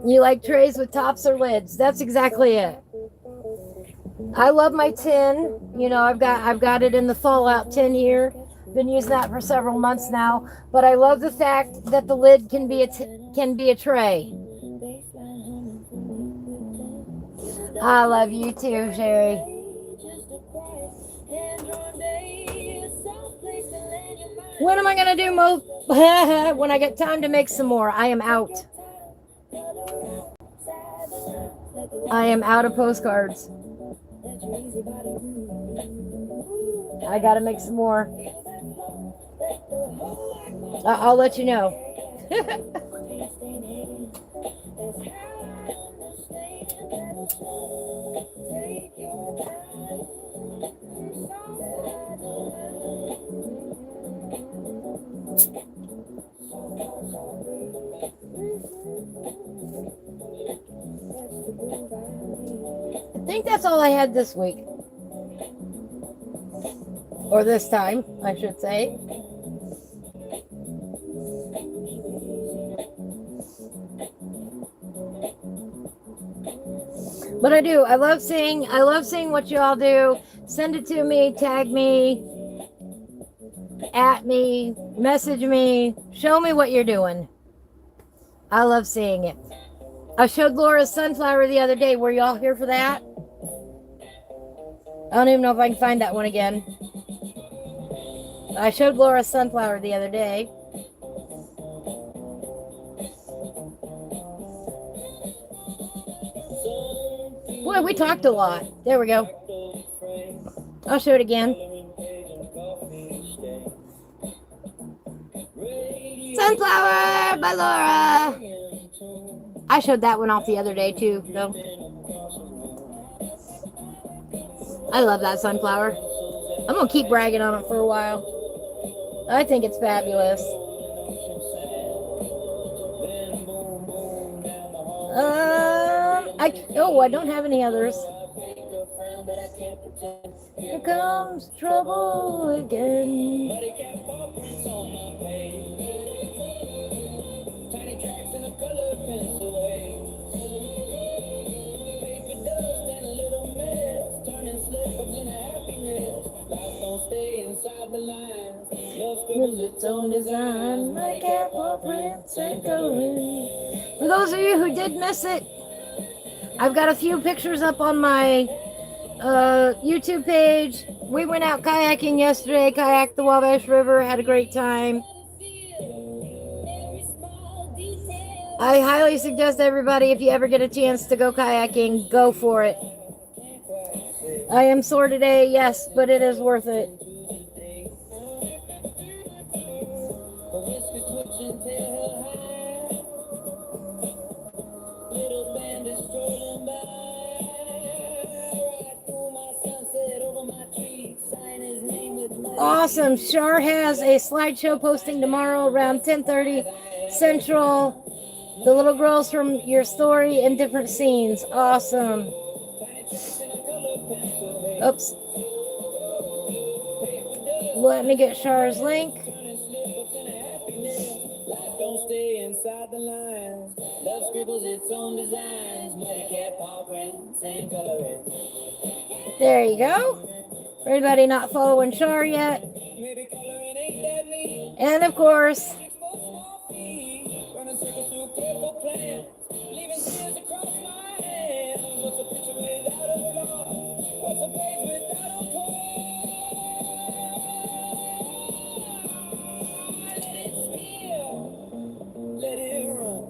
You like trays with tops or lids? That's exactly it. I love my tin. You know, I've got it in the Fallout tin here. Been using that for several months now. But I love the fact that the lid can be a tray. I love you too, Sherry. When am I gonna do more? When I get time to make some more. I am out. I am out of postcards. I gotta make some more. I'll let you know. I think that's all I had this week. Or this time, I should say. But I do. I love seeing what you all do. Send it to me, tag me, at me, message me, show me what you're doing. I love seeing it. I showed Laura's sunflower the other day. Were y'all here for that? I don't even know if I can find that one again. I showed Laura's sunflower the other day. Boy, we talked a lot. There we go. I'll show it again. Sunflower by Laura. I showed that one off the other day too, though. I love that sunflower. I'm going to keep bragging on it for a while. I think it's fabulous. I don't have any others. Here comes trouble again. Tiny tracks in a color pencil way. Paper dust and a little mess, turning slip-ups into happiness. Life don't stay inside the lines. Love scribbles its own design, like apple prints and coloring. For those of you who did miss it, I've got a few pictures up on my YouTube page. We went out kayaking yesterday, kayaked the Wabash River, had a great time. I highly suggest everybody, if you ever get a chance to go kayaking, go for it. I am sore today, yes, but it is worth it. Awesome. Shar has a slideshow posting tomorrow around 10:30 Central. The little girls from your story in different scenes. Awesome. Oops. Let me get Shar's link. Don't stay inside the lines. Love scribbles its own designs. Muddy cat paw prints and coloring. There you go. For anybody not following Shar yet. Maybe coloring ain't that neat. And of course, Running circles through careful plans. Leaving tears across my hands. What's a picture without a flaw? What's a page without a pause? Let it spill. Let it run.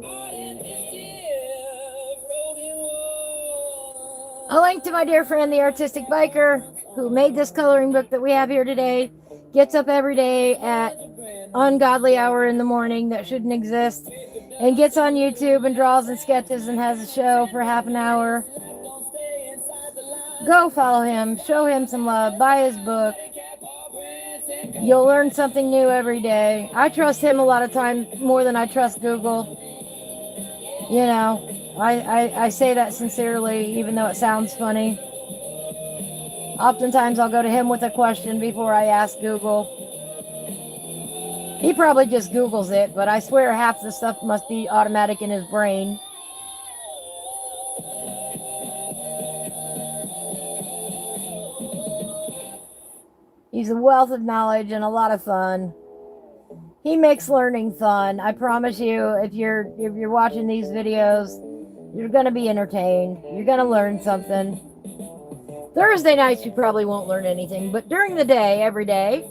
Art and mischief, rolling wall. a link to my dear friend, the Artistic Biker, who made this coloring book that we have here today. Gets up every day at ungodly hour in the morning that shouldn't exist, and gets on YouTube and draws and sketches and has a show for half an hour. Go follow him, show him some love, buy his book. You'll learn something new every day. I trust him a lot of times more than I trust Google. You know, I say that sincerely, even though it sounds funny. Oftentimes I'll go to him with a question before I ask Google. He probably just Googles it, but I swear half the stuff must be automatic in his brain. He's a wealth of knowledge and a lot of fun. He makes learning fun. I promise you, if you're watching these videos, you're going to be entertained. You're going to learn something. Thursday nights you probably won't learn anything, but during the day, every day,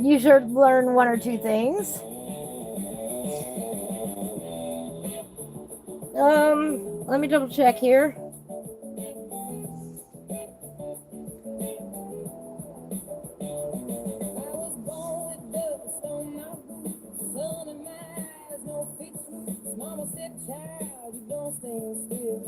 you should learn one or two things. Let me double check here. Mama said, child, you don't stand still.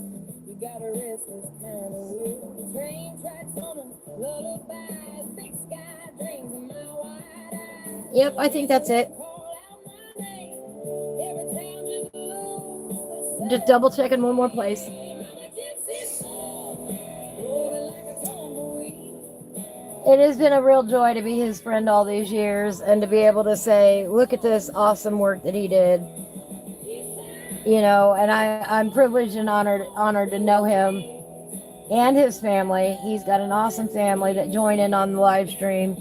You got a restless kind of will. Train tracks on them, lullabies, big sky dreams in my wide eyes. Yep, I think that's it. Call out my name. Every town just lose. Just double checking one more place. I'm a gypsy soul, rolling like a tumbleweed. It has been a real joy to be his friend all these years and to be able to say, look at this awesome work that he did. You know, and I'm privileged and honored to know him and his family. He's got an awesome family that join in on the live stream.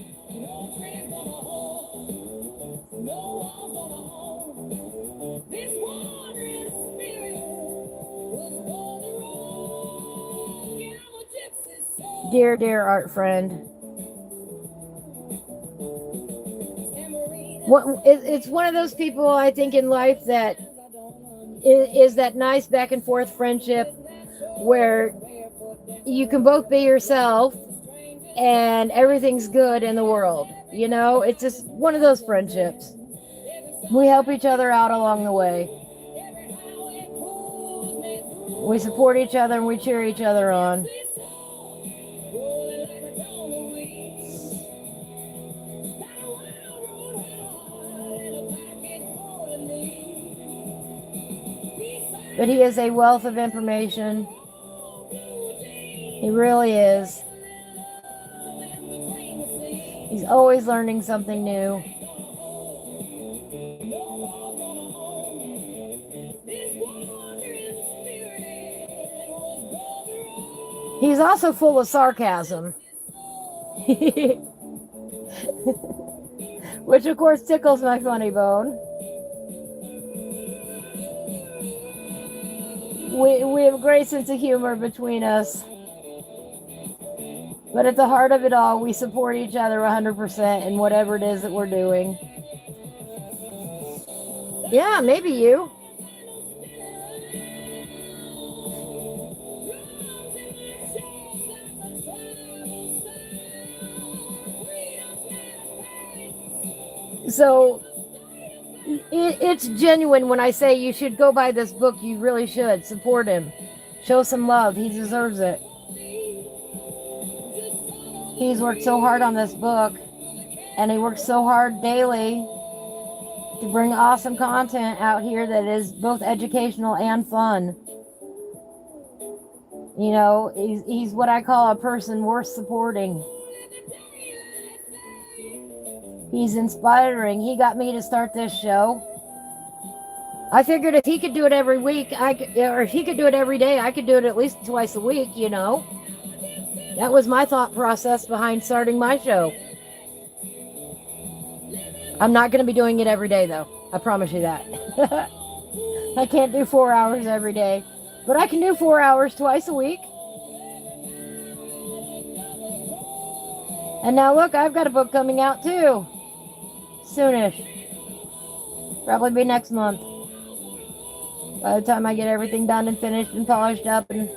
Dear art friend. It's one of those people, I think, in life that is that nice back and forth friendship where you can both be yourself and everything's good in the world. You know, it's just one of those friendships. We help each other out along the way. We support each other and we cheer each other on. But he is a wealth of information. He really is. He's always learning something new. He's also full of sarcasm. Which of course tickles my funny bone. We have a great sense of humor between us. But at the heart of it all, we support each other 100% in whatever it is that we're doing. Yeah, maybe you. So it's genuine when I say you should go buy this book. You really should support him. Show some love. He deserves it. He's worked so hard on this book, and he works so hard daily to bring awesome content out here that is both educational and fun. You know, he's what I call a person worth supporting. He's inspiring. He got me to start this show. I figured if he could do it every week, or if he could do it every day, I could do it at least twice a week, you know. That was my thought process behind starting my show. I'm not going to be doing it every day, though. I promise you that. I can't do 4 hours every day. But I can do 4 hours twice a week. And now look, I've got a book coming out too. Soonish. Probably be next month. By the time I get everything done and finished and polished up and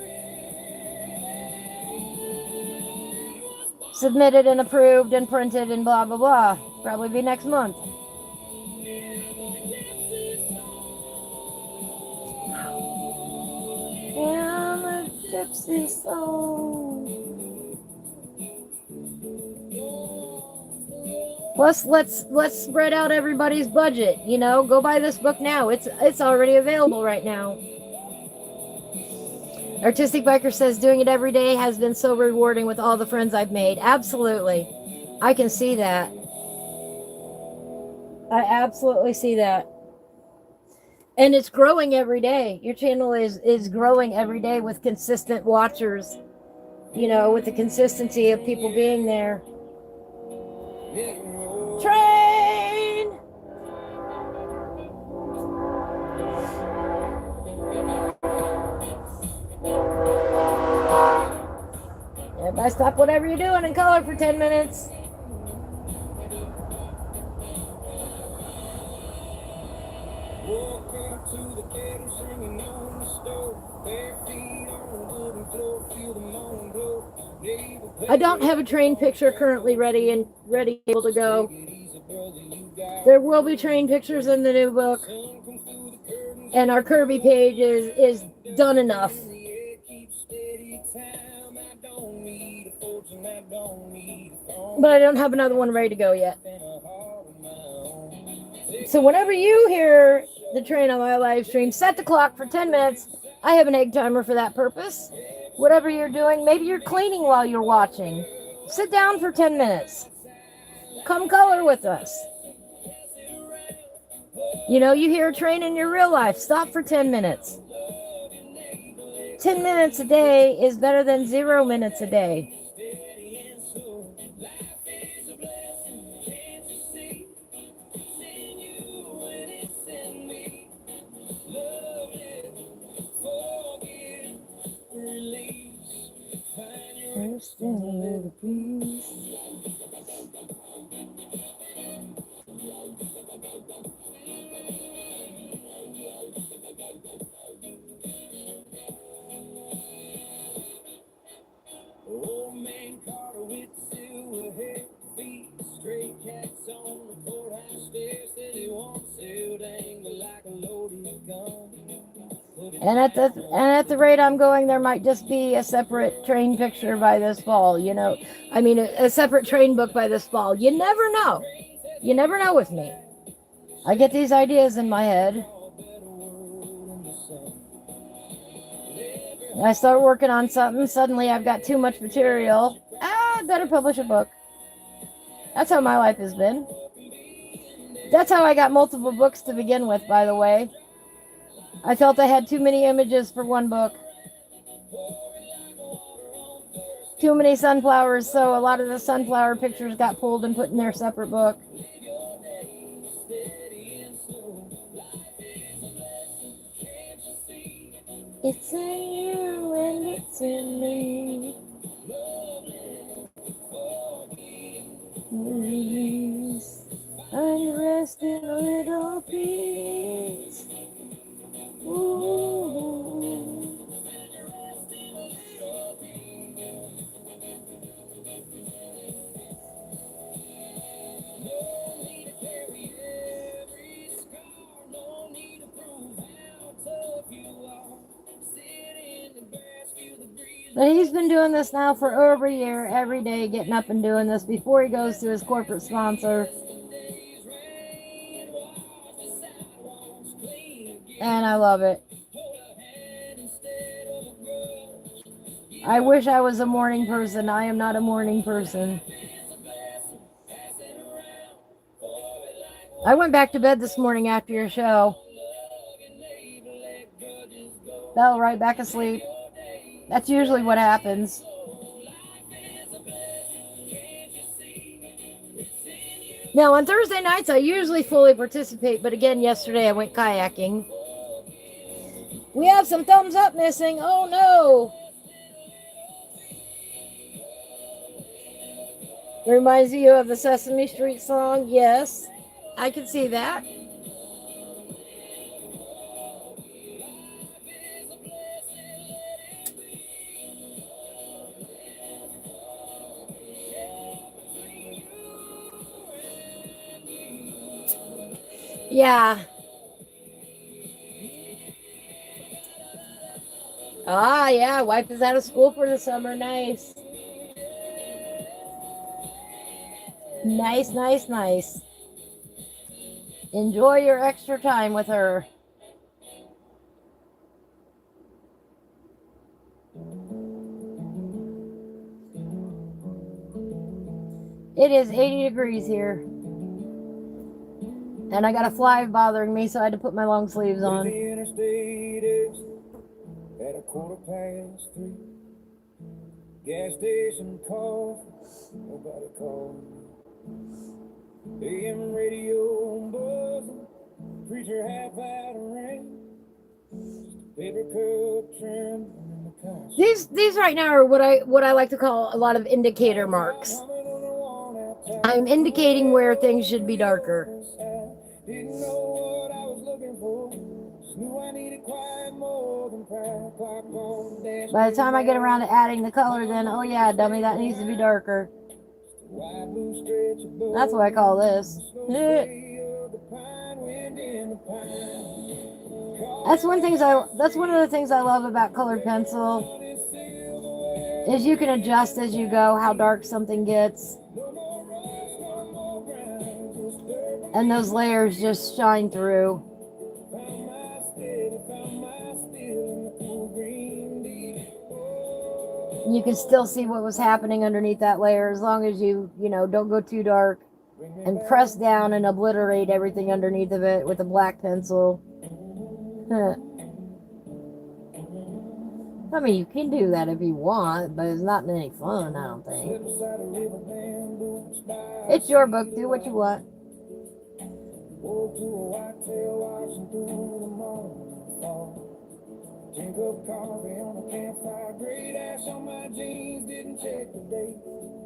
submitted and approved and printed and blah, blah, blah. Probably be next month. I'm a gypsy soul. Plus, let's spread out everybody's budget. You know, go buy this book now. It's already available right now. Artistic Biker says doing it every day has been so rewarding with all the friends I've made. Absolutely. I can see that. I absolutely see that. And it's growing every day. Your channel is growing every day with consistent watchers. You know, with the consistency of people being there. Train! Everybody stop whatever you're doing and color for 10 minutes. I don't have a train picture currently ready able to go. There will be train pictures in the new book. And our Kirby page is done enough. But I don't have another one ready to go yet. So whenever you hear the train on my live stream, set the clock for 10 minutes. I have an egg timer for that purpose. Whatever you're doing, maybe you're cleaning while you're watching. Sit down for 10 minutes. Come color with us. You know, you hear a train in your real life. Stop for 10 minutes. 10 minutes a day is better than 0 minutes a day. Old man Carter with the silver hair, feet, stray cats on the courthouse stairs, said he wants to dangle like a loaded gun. And at the rate I'm going, there might just be a separate train picture by this fall, you know. I mean, a separate train book by this fall. You never know. You never know with me. I get these ideas in my head. I start working on something, suddenly I've got too much material. I better publish a book. That's how my life has been. That's how I got multiple books to begin with, by the way. I felt I had too many images for one book. Too many sunflowers, so a lot of the sunflower pictures got pulled and put in their separate book. It's in you and it's in me. Release and rest in a little peace. Ooh. But he's been doing this now for over a year, every day, getting up and doing this before he goes to his corporate sponsor. And I love it. I wish I was a morning person. I am not a morning person. I went back to bed this morning after your show. Fell right back asleep. That's usually what happens. Now, on Thursday nights, I usually fully participate, but again, yesterday I went kayaking. We have some thumbs up missing. Oh, no. Reminds you of the Sesame Street song? Yes, I can see that. Yeah. Ah, yeah, wife is out of school for the summer. Nice. Nice, nice, nice. Enjoy your extra time with her. It is 80 degrees here. And I got a fly bothering me, so I had to put my long sleeves on. The interstate is at 3:15. Gas station coffee, nobody calling me. AM radio buzzing, preacher half out of rain. Paper cup trembling in the car. These right now are what I like to call a lot of indicator marks. I'm indicating where things should be darker. Didn't know what I was looking for. Just knew I needed quiet more than pride. Clock on the dash. By the time I get around to adding the color, then, oh yeah, dummy, that needs to be darker. That's what I call this. That's one of the things I love about colored pencil, is you can adjust as you go how dark something gets. And those layers just shine through. You can still see what was happening underneath that layer, as long as you don't go too dark and press down and obliterate everything underneath of it with a black pencil. I mean, you can do that if you want, but it's not any fun, I don't think. It's your book, do what you want. Woke to a whitetail washing through the morning. Drink up coffee on a campfire, great ash on my jeans, didn't check the date.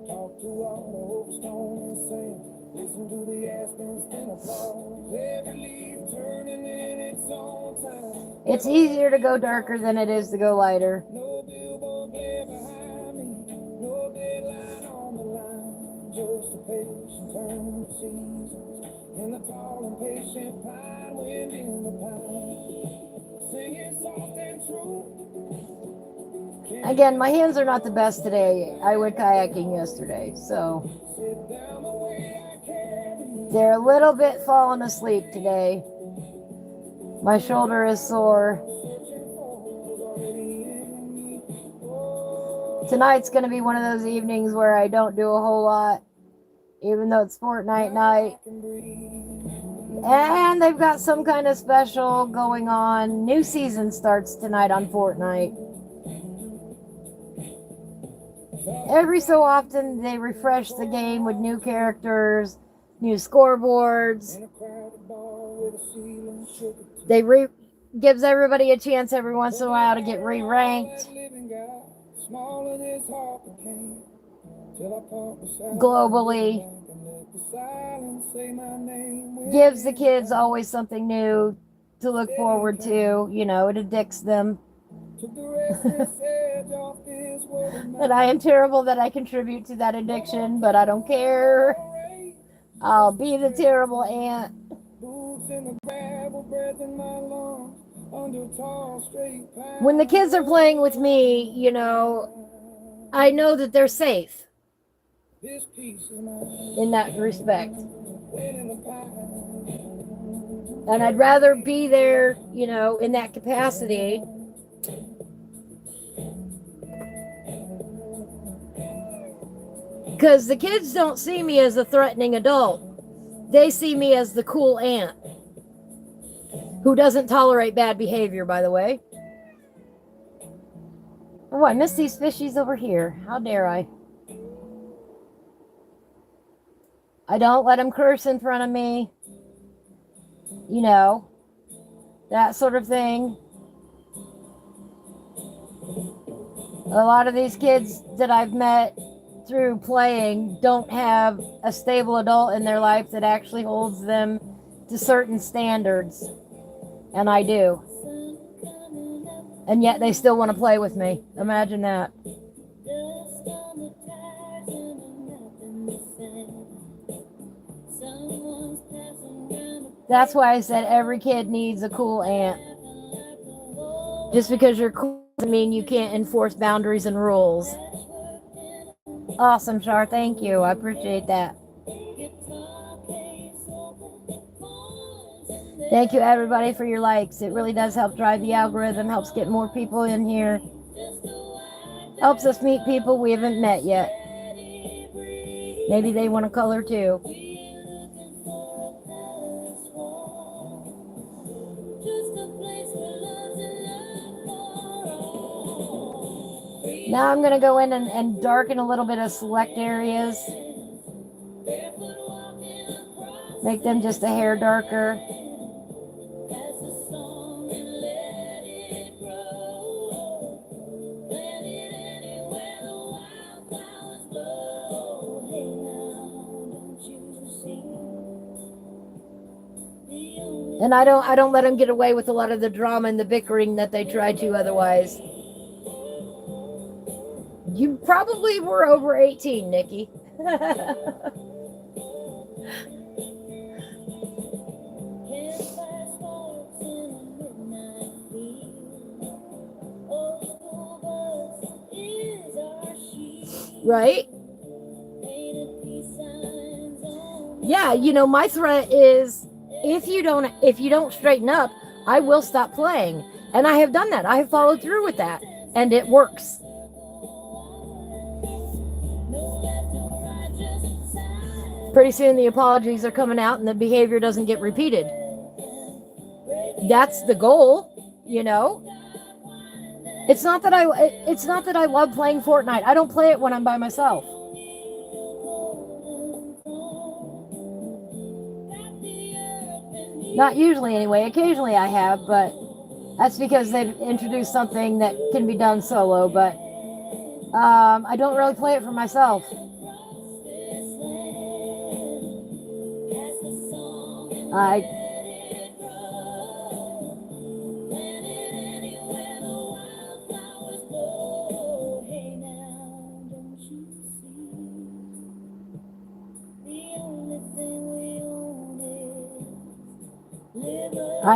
Talk to all the old stone and sand, listen to the aspens and applause. Every leaf turning in its own time. It's easier to go darker than it is to go lighter. No billboard glare behind me, no deadline on the line, just a patient turn of seasons. In the tall and patient pine, wind in the pine, singing soft and true. Again, my hands are not the best today. I went kayaking yesterday, so they're a little bit falling asleep today. My shoulder is sore. Tonight's going to be one of those evenings where I don't do a whole lot, even though it's Fortnite night. And they've got some kind of special going on. New season starts tonight on Fortnite. Every so often, they refresh the game with new characters, new scoreboards. They gives everybody a chance every once in a while to get re-ranked globally. Gives the kids always something new to look forward to. You know, it addicts them. And I am terrible that I contribute to that addiction, but I don't care. I'll be the terrible aunt. When the kids are playing with me, you know, I know that they're safe in that respect. And I'd rather be there, you know, in that capacity. Because the kids don't see me as a threatening adult. They see me as the cool aunt who doesn't tolerate bad behavior, by the way. Oh, I missed these fishies over here. How dare I? I don't let them curse in front of me. You know, that sort of thing. A lot of these kids that I've met through playing don't have a stable adult in their life that actually holds them to certain standards. And I do. And yet they still want to play with me. Imagine that. That's why I said every kid needs a cool aunt. Just because you're cool doesn't mean you can't enforce boundaries and rules. Awesome, Char. Thank you. I appreciate that. Thank you, everybody, for your likes. It really does help drive the algorithm, helps get more people in here, helps us meet people we haven't met yet. Maybe they want to color too. Now I'm going to go in and darken a little bit of select areas. Make them just a hair darker. And I don't let them get away with a lot of the drama and the bickering that they try to otherwise. You probably were over 18, Nikki. Right? Yeah, you know, my threat is if you don't straighten up, I will stop playing. And I have done that. I have followed through with that. And it works. Pretty soon the apologies are coming out and the behavior doesn't get repeated. That's the goal, you know. It's not that I love playing Fortnite. I don't play it when I'm by myself. Not usually anyway. Occasionally I have, but that's because they've introduced something that can be done solo, but I don't really play it for myself. I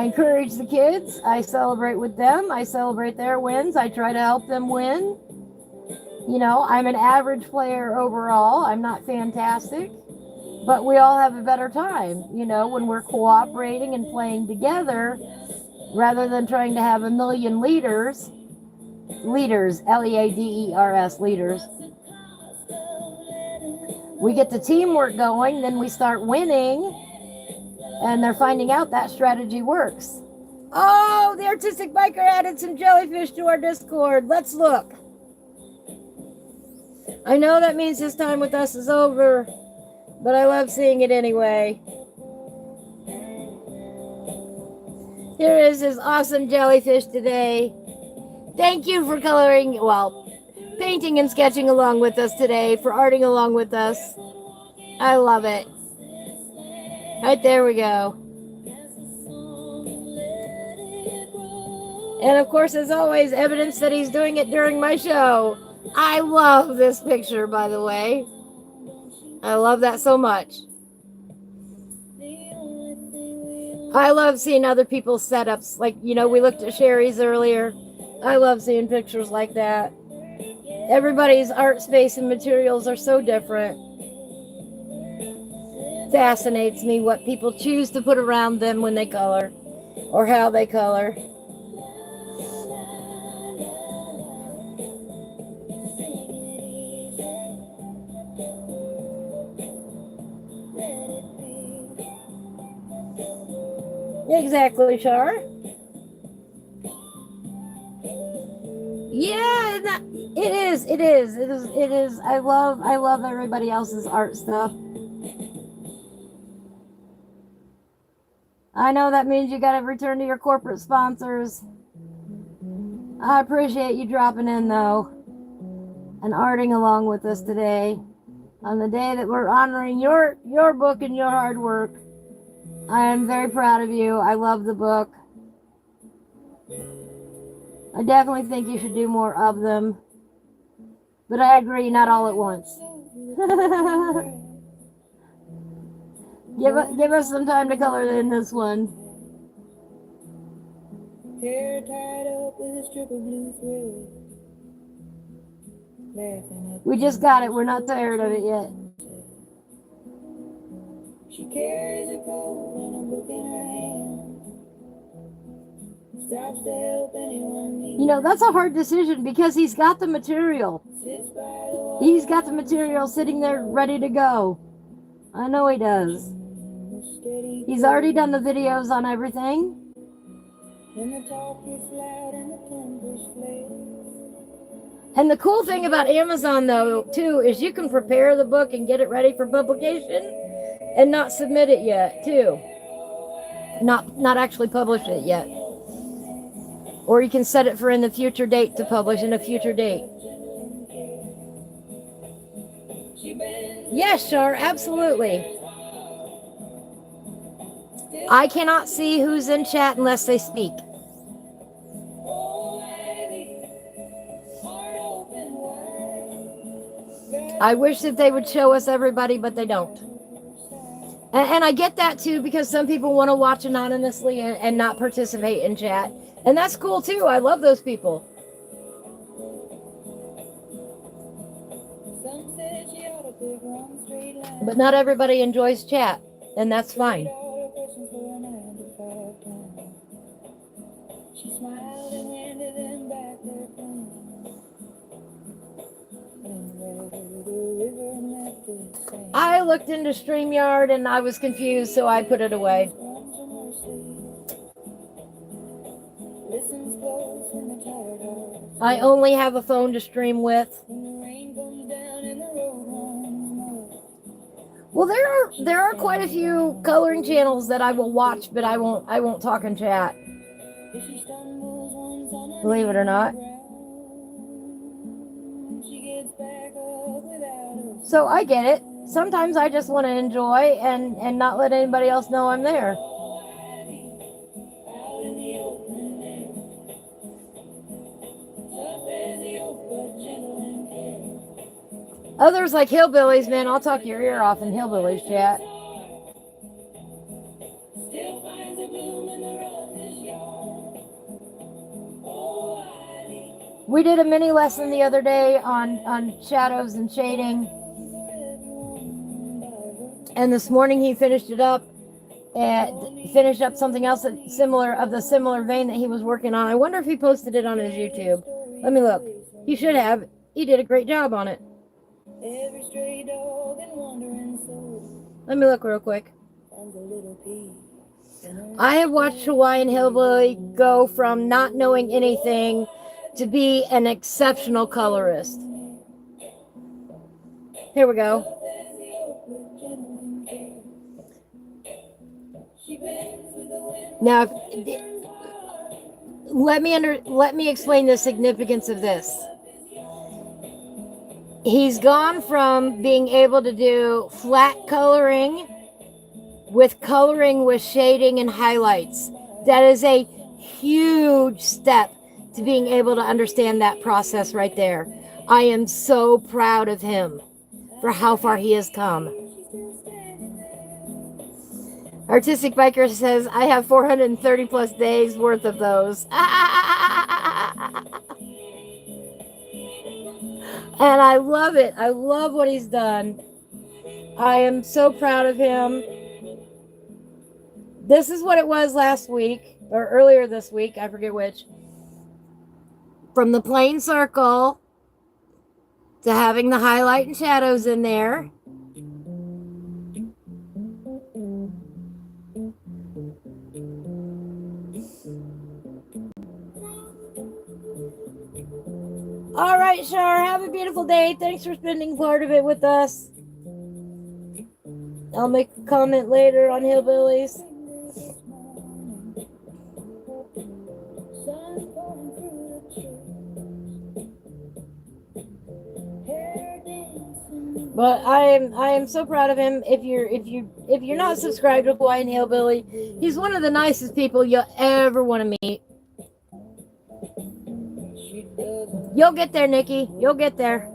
encourage the kids. I celebrate with them. I celebrate their wins. I try to help them win. You know, I'm an average player overall. I'm not fantastic. But we all have a better time, you know, when we're cooperating and playing together rather than trying to have a million leaders leaders, Leaders, leaders. We get the teamwork going, then we start winning, and they're finding out that strategy works. Oh, the Artistic Biker added some jellyfish to our Discord. Let's look. I know that means his time with us is over, but I love seeing it anyway. Here is his awesome jellyfish today. Thank you for coloring, painting and sketching along with us today, for arting along with us. I love it. Right there we go. And of course, as always, evidence that he's doing it during my show. I love this picture, by the way. I love that so much. I love seeing other people's setups. Like, we looked at Sherry's earlier. I love seeing pictures like that. Everybody's art space and materials are so different. Fascinates me what people choose to put around them when they color, or how they color. Exactly, Char. Yeah, it is. I love everybody else's art stuff. I know that means you gotta return to your corporate sponsors. I appreciate you dropping in though, and arting along with us today on the day that we're honoring your book and your hard work. I am very proud of you. I love the book. I definitely think you should do more of them. But I agree, not all at once. Give us some time to color in this one. Hair tied up with a strip of blue thread. We just got it. We're not tired of it yet. She carries a coat and a book in her hand. Stops to help anyone need. That's a hard decision because he's got the material. He's got the material sitting there ready to go. I know he does. He's already done the videos on everything. When the talk gets loud and the tempers flare. And the cool thing about Amazon, though, too, is you can prepare the book and get it ready for publication and not submit it yet, too. Not actually publish it yet. Or you can set it for in the future date to publish in a future date. Yes, Char, absolutely. I cannot see who's in chat unless they speak. I wish that they would show us everybody, but they don't. And I get that too, because some people want to watch anonymously and not participate in chat. And that's cool too. I love those people. But not everybody enjoys chat, and that's fine. She smiled and handed them back their plane. I looked into StreamYard and I was confused, so I put it away. I only have a phone to stream with. Well, there are quite a few coloring channels that I will watch, but I won't talk in chat. Believe it or not. So I get it. Sometimes I just want to enjoy and not let anybody else know I'm there. Others like hillbillies, man, I'll talk your ear off in hillbillies chat. We did a mini lesson the other day on shadows and shading. And this morning he finished it up and finished up something else of the similar vein that he was working on. I wonder if he posted it on his YouTube. Let me look. He should have. He did a great job on it. Every stray dog and wandering soul Let me look real quick. finds a little peace. I have watched Hawaiian Hillbilly go from not knowing anything to be an exceptional colorist. Here we go. Now, let me explain the significance of this. He's gone from being able to do flat coloring with shading and highlights. That is a huge step to being able to understand that process right there. I am so proud of him for how far he has come. Artistic Biker says, I have 430 plus days worth of those. And I love it. I love what he's done. I am so proud of him. This is what it was last week, or earlier this week, I forget which. From the plain circle to having the highlight and shadows in there. All right, Shar, have a beautiful day. Thanks for spending part of it with us. I'll make a comment later on Hillbillies. But I am so proud of him. If you're not subscribed to Hawaiian Hillbilly, he's one of the nicest people you'll ever want to meet. You'll get there, Nikki. You'll get there.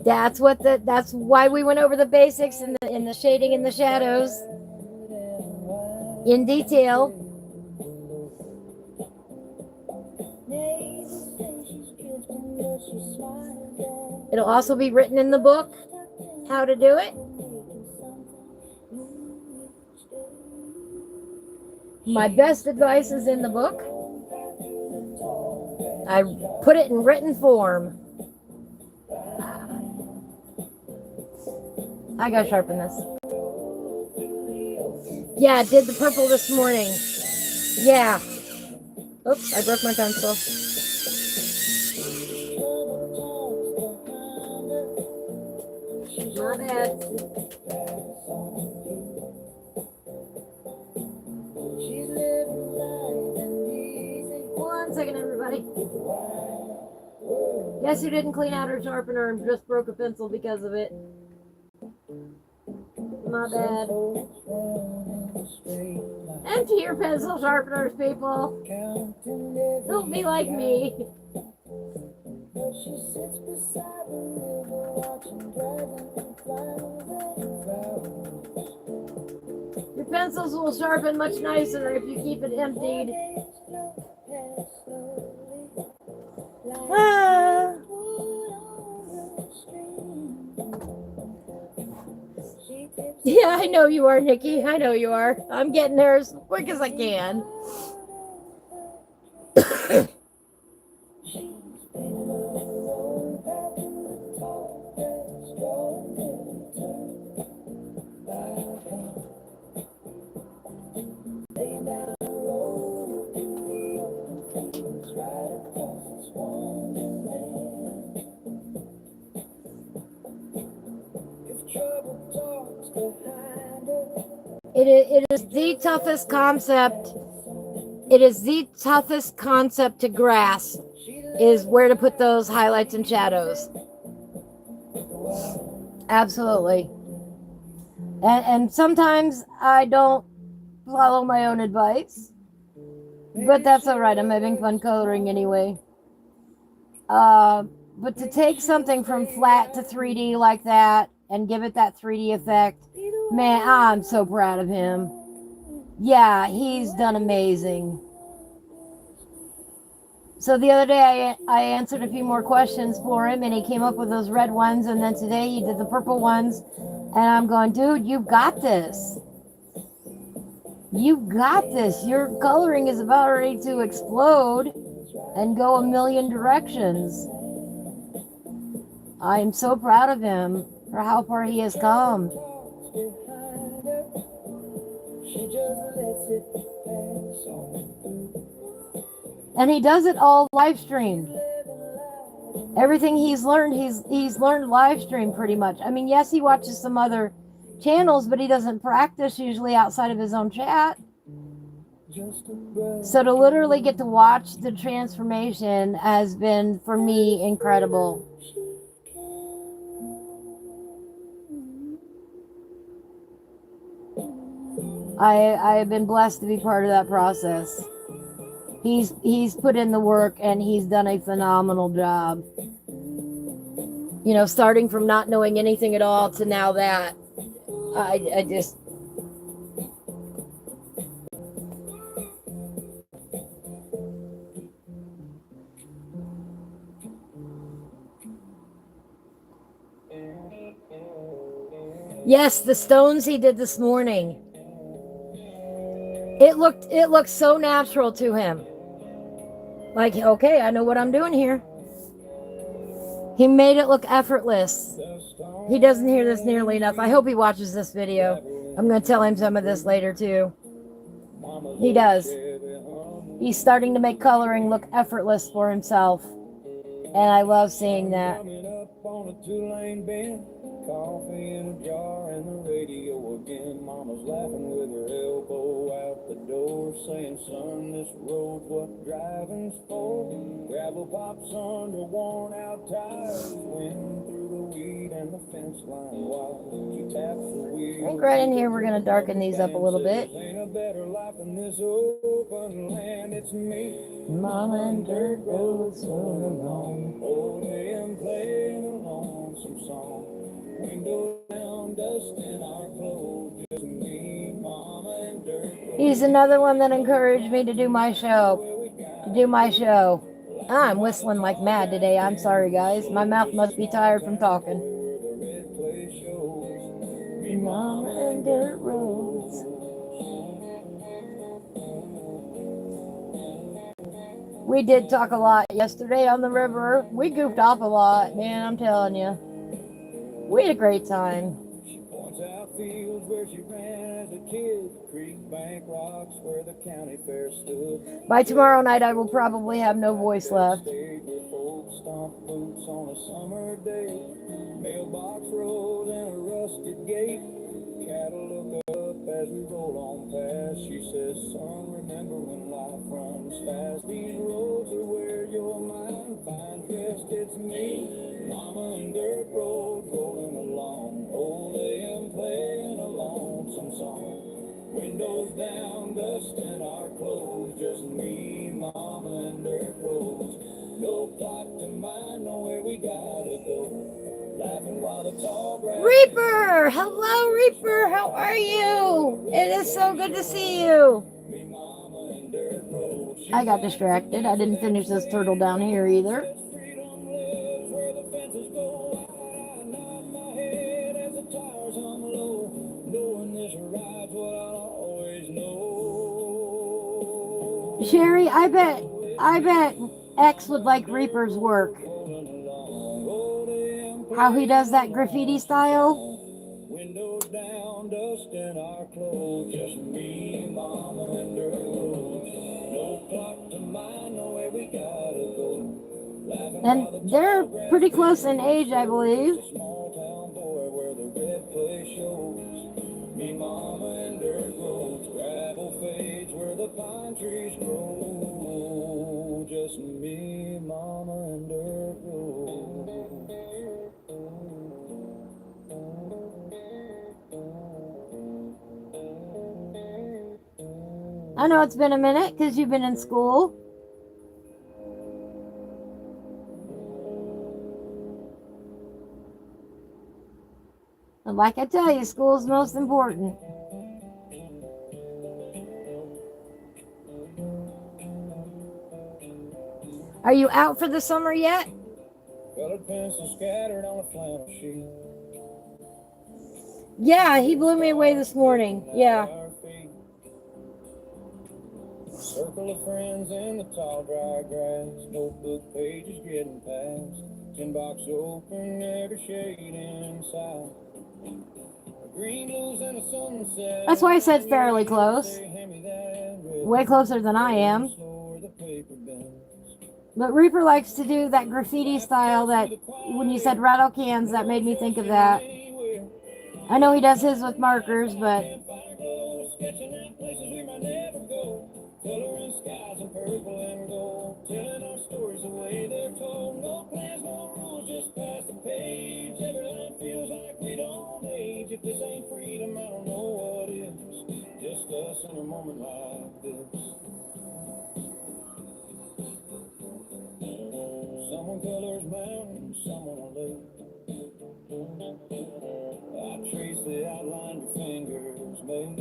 That's why we went over the basics in the shading and the shadows in detail. It'll also be written in the book how to do it. My best advice is in the book. I put it in written form. I gotta sharpen this. Yeah, I did the purple this morning. Yeah. Oops, I broke my pencil. My bad. One second, everybody. Guess who didn't clean out her sharpener and just broke a pencil because of it? My bad. Empty your pencil sharpeners, people. Don't be like me. Your pencils will sharpen much nicer if you keep it emptied. Ah. Yeah, I know you are, Nikki. I know you are. I'm getting there as quick as I can. It is the toughest concept. It is the toughest concept to grasp, is where to put those highlights and shadows. Absolutely. And sometimes I don't follow my own advice, but that's all right. I'm having fun coloring anyway. But to take something from flat to 3D like that and give it that 3D effect, man, I'm so proud of him. Yeah, he's done amazing. So the other day I answered a few more questions for him and he came up with those red ones, and then today he did the purple ones, and I'm going, dude, you got this. You got this. Your coloring is about ready to explode and go a million directions. I am so proud of him for how far he has come. And he does it all live streamed. Everything he's learned live stream pretty much. I mean, yes, he watches some other channels, but he doesn't practice usually outside of his own chat. So to literally get to watch the transformation has been, for me, incredible. I have been blessed to be part of that process. He's put in the work and he's done a phenomenal job. You know, starting from not knowing anything at all to now that. I just... Yes, the stones he did this morning. It looked so natural to him. Like, okay, I know what I'm doing here. He made it look effortless. He doesn't hear this nearly enough. I hope he watches this video. I'm going to tell him some of this later too. He does. He's starting to make coloring look effortless for himself. And I love seeing that. Coffee in a jar and the radio again. Mama's laughing with her elbow out the door, saying, son, this road's what driving's for. Gravel pops under worn out tires, wind through the weed and the fence line wire. She taps the wheel. I think right in here we're going to darken these up a little bit. Ain't a better life than this open land. It's me, Mama, and dirt roads so long. Old man playing a lonesome song. Windows down, dust in our clothes, just me, Mama, and dirt. He's another one that encouraged me to do my show. I'm whistling like mad today. I'm sorry, guys. My mouth must be tired from talking. Mama and dirt roads. We did talk a lot yesterday on the river. We goofed off a lot, man, I'm telling you. We had a great time. She points out fields where she ran as a kid, creek bank rocks where the county fair stood. By tomorrow night, I will probably have no voice left. Folks stomp boots on a summer day, mailbox road and a rusted gate. Cattle look up as we roll on past. She says, son, remember when life runs fast. These roads are where your mind finds rest. It's me, Mama, and dirt road rolling along. Old AM playing a lonesome song. Windows down, dust in our clothes. Just me, Mama, and dirt roads. No clock to mind, know where we gotta go. Reaper! Hello, Reaper! How are you? It is so good to see you. I got distracted. I didn't finish this turtle down here either. Sherry, I bet X would like Reaper's work. How he does that graffiti style. Windows down, dust in our clothes. Just me, Mama, and dirt roads. No clock to mind, know where we gotta go. And they're pretty close in age, I believe. Small town boy where the red clay shows. Me, Mama, and dirt roads. Gravel fades where the pine trees grow. Just me, Mama, and dirt roads. I know it's been a minute because you've been in school. And like I tell you, school's most important. Are you out for the summer yet? Colored pencils scattered on a flannel sheet. Yeah, he blew me away this morning. Yeah. Circle of friends in the tall dry grass, notebook pages getting past, tin box open, every shade inside. Green blues and a sunset. That's why I said fairly close. Way closer than I am. But Reaper likes to do that graffiti style that when you said rattle cans, that made me think of that. I know he does his with markers, but Coloring skies in purple and gold, telling our stories the way they're told. No plans, no rules, just pass the page. Every line feels like we don't age. If this ain't freedom, I don't know what is. Just us in a moment like this. Someone colors mountains, someone a lake. I trace the outline your fingers make.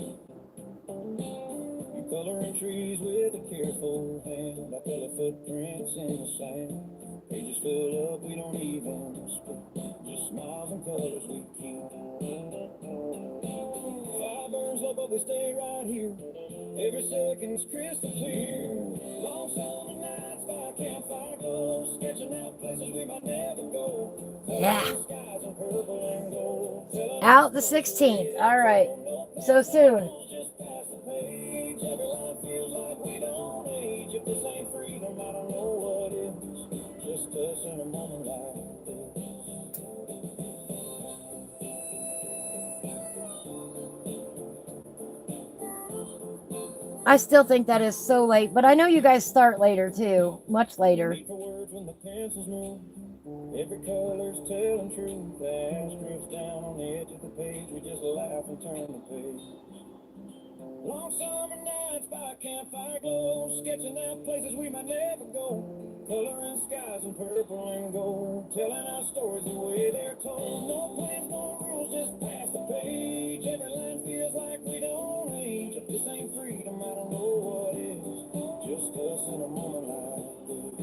You coloring trees with a careful hand. I color footprints in the sand. Pages fill up, we don't even speak. Just smiles and colors we keep. Fire burns up, but we stay right here. Every second's crystal clear. Long summer nights by campfire glow, sketching out places we might never go. yeah. Skies in purple and gold. Out the 16th. All right. So soon. Just pass the page. Every line feels like we don't age. If this ain't freedom, I don't know what is. Just us in a moment like this. I still think that is so late, but I know you guys start later too, much later. Wait for words when the pencils move. Every color's telling truth. The ash drifts down on the edge of the page. We just laugh and turn the page. Long summer nights by campfire glow, sketching out places we might never go. Coloring skies in purple and gold, telling our stories the way they're told. No plans, no rules, just pass the page. Every line feels like we don't age. If this ain't freedom, I don't know what is. Just us in a moment like this.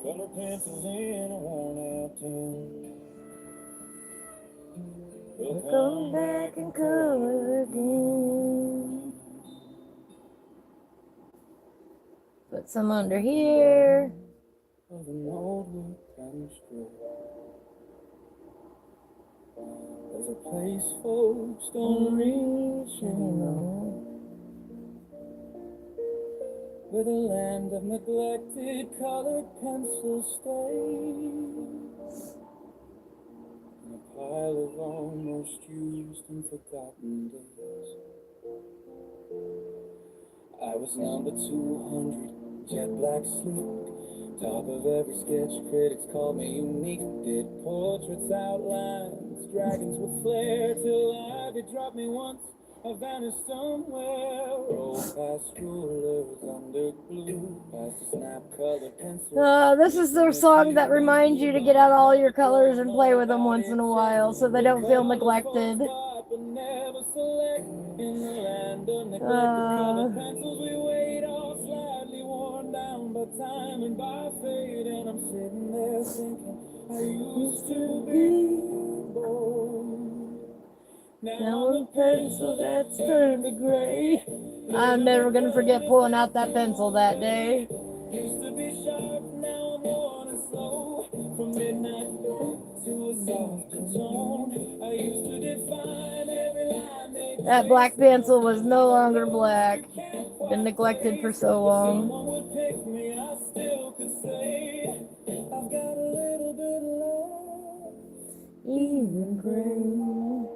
Color pencils in a worn-out tin. We'll Come back and color again. Put some under here. of an old wood and straw. There's a place folks don't reach anymore, where the land of neglected colored pencils stays, in a pile of almost used and forgotten days. I was number 200, jet black sleek, top of every sketch, critics called me unique. Did portraits, outlines, dragons with flair, till ivy dropped me once. I vanished somewhere. Roll past rulers under blue, past a snap colored pencil. This is the song that reminds you to get out all your colors and play with them once in a while so they don't feel neglected. In the land of neglected colored pencils, we wait all slightly worn down by time and by fate. And I'm sitting there thinking, I used to be bold. Now the pencil that's turned to gray. I'm never gonna forget pulling out that pencil that day. Used to be sharp, now I'm worn and slow. From midnight to a softer tone. I used to define every line. That black pencil was no longer black. Been neglected for so long. Someone would pick me, I still could say, I've got a little bit of love, even gray.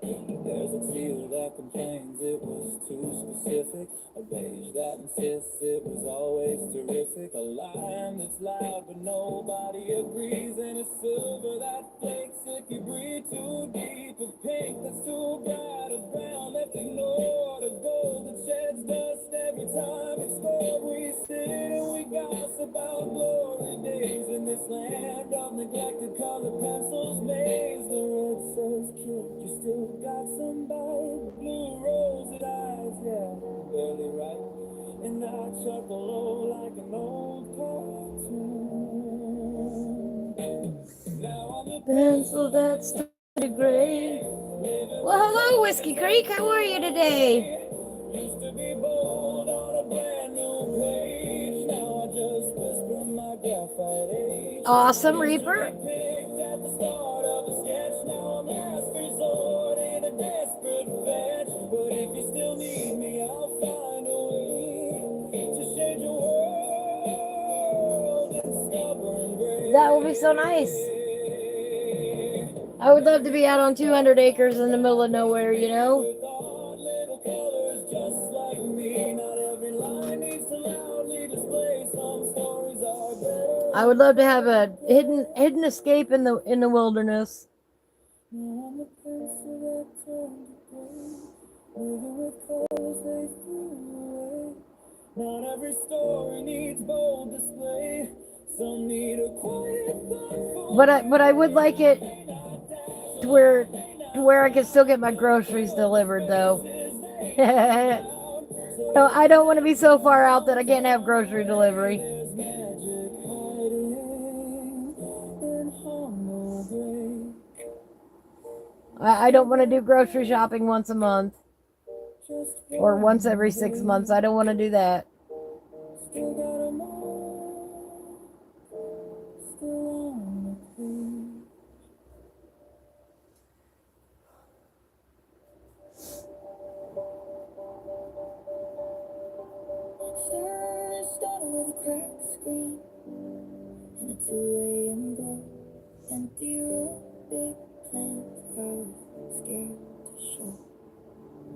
There's a teal that complains it was too specific, a beige that insists it was always terrific, a line that's loud but nobody agrees, and a silver that flakes if you breathe too deep, a pink that's too bright, a brown left ignored, a gold that sheds dust every time it's scored. We sit and we gossip about glory days in this land of neglected colored pencils maze. The red says kid, you still got somebody, blue rosy eyes, yeah, barely right, and I chuckle low like an old cartoon. Now I'm the Pencil that's turned to gray. Well, hello, Whiskey Creek. How are you today? Awesome, Reaper. That will be so nice. I would love to be out on 200 acres in the middle of nowhere, you know? I would love to have a hidden escape in the wilderness. Not every story needs bold display. Some need a quiet. But I would like it to where I can still get my groceries delivered though. So I don't want to be so far out that I can't have grocery delivery. I don't want to do grocery shopping once a month or once every 6 months. I don't want to do that. Started with a cracked screen and a 2 a.m. glow. Empty room, big plans, I was scared to show.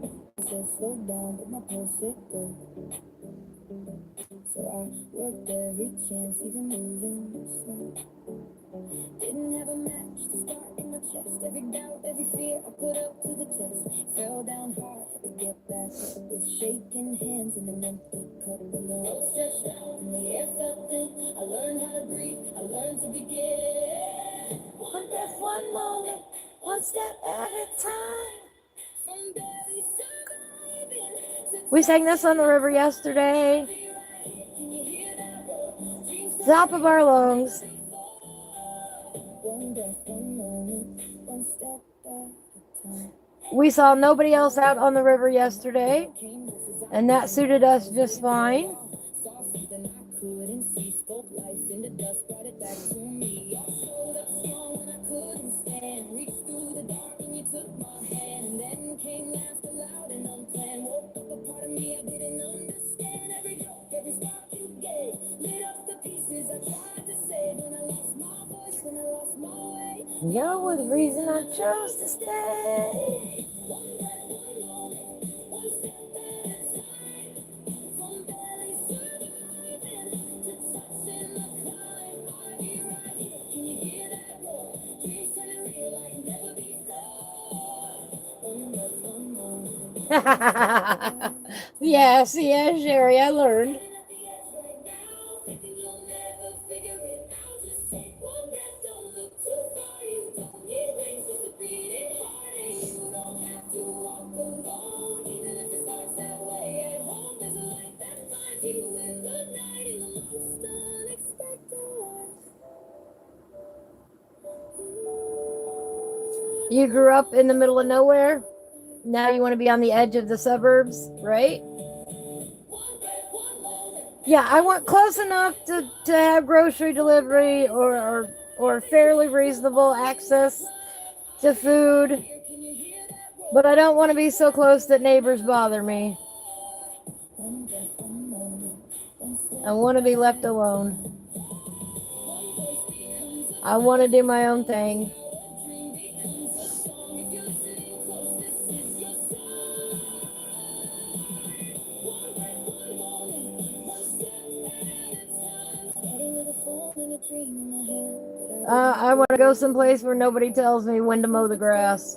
I said slow down, but my pulse said go. So I worked every chance, even moving slow. Didn't have a match to start in my chest. Every doubt, every fear I put up to the test. Fell down hard, had to get back up with shaking hands and an empty cup. And the road stretched out and the air felt thin. I learned how to breathe, I learned to begin. One breath, one moment, one step at a time. From barely surviving. We sang this on the river yesterday. Top of our lungs. We saw nobody else out on the river yesterday, and that suited us just fine. You were the reason I chose to stay. Yes, Sherry, I learned. You grew up in the middle of nowhere. Now you want to be on the edge of the suburbs, right? Yeah, I want close enough to have grocery delivery or fairly reasonable access to food. But I don't want to be so close that neighbors bother me. I want to be left alone. I want to do my own thing. I want to go someplace where nobody tells me when to mow the grass.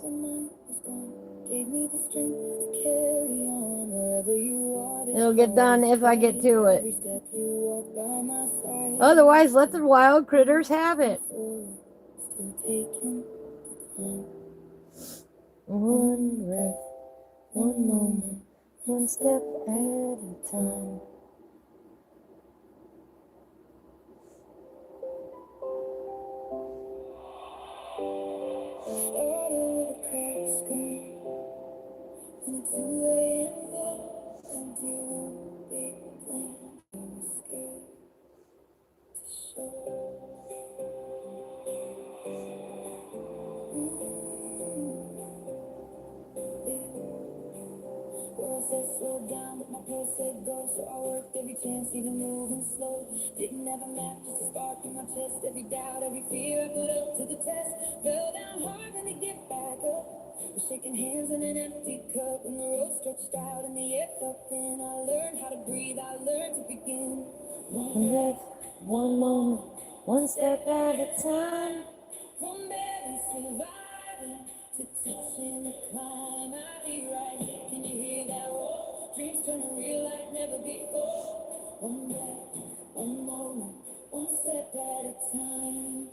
It'll get done if I get to it. Otherwise, let the wild critters have it. One breath, one moment, one step at a time. said slow down, but my pulse said go. So I worked every chance, even moving slow. Didn't have a map, just a spark in my chest. Every doubt, every fear I put up to the test. Fell down hard, then to get back up. We're shaking hands in an empty cup. When the road stretched out and the air felt thin, I learned how to breathe, I learned to begin. One breath, one moment, one step at a time. From barely surviving to touching the climb, I'll be right here. Can you hear that roar? Dreams turning real like never before. One breath, one moment, one step at a time.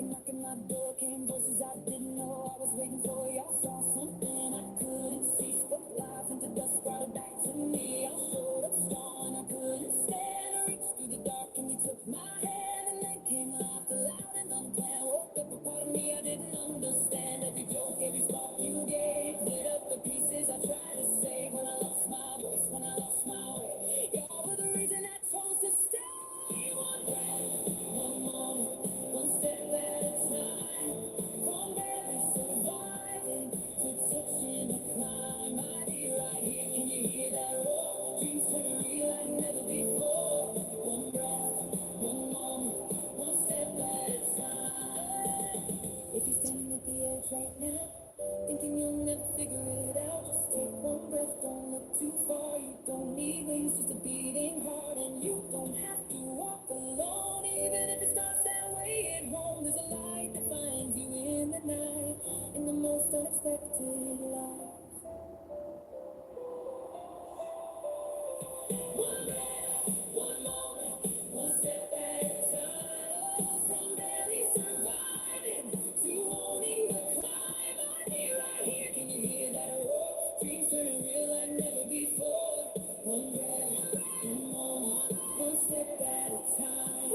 Knocking my door, came voices I didn't know I was waiting for. Y'all saw something I couldn't see, spoke life into dust, brought it back to me. I showed up strong, I couldn't stand. I reached through the dark and you took my hand, and then came laughter loud and unplanned. Woke up a part of me I didn't understand. Every joke, every spark you gave, lit up the pieces I tried to save. When I lost my voice, when I lost my way, y'all were the reason I chose to stay. One breath, one moment, one step at a time. From barely surviving to touching the climb, I'll be right here. Can you hear that roar? Dreams turning real like never before. One breath, one moment, one step at a time. If you're standing at the edge right now, thinking you'll never figure it out, just take one breath, don't look too far. You don't need wings, just a beating heart, and you don't have to walk alone. Even if it starts that way at home, there's a light that finds you in the night, in the most unexpected light. One breath, one moment, one step at a time. From barely surviving to owning the climb, I'll be right here. Can you hear that roar? Dreams turning real like never before. One breath, one moment, one step at a time.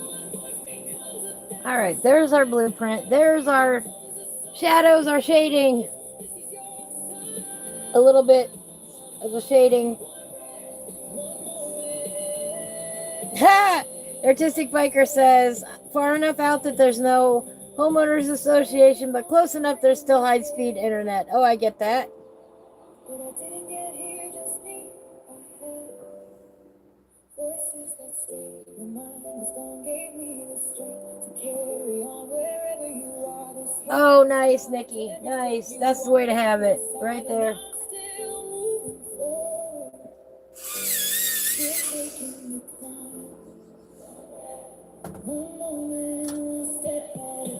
One voice becomes a All right, there's our blueprint. There's our shadows, our shading. A little bit of the shading. Ha! Artistic Biker says, far enough out that there's no homeowners association, but close enough there's still high-speed internet. Oh, I get that. But I didn't get here just me. I had voices that stayed. Your mind was gone, gave me the strength to carry on wherever you are. This Oh, nice, Nikki. Nice. That's the way to have it. Right there. still moving forward, still taking the climb. One moment, one step at a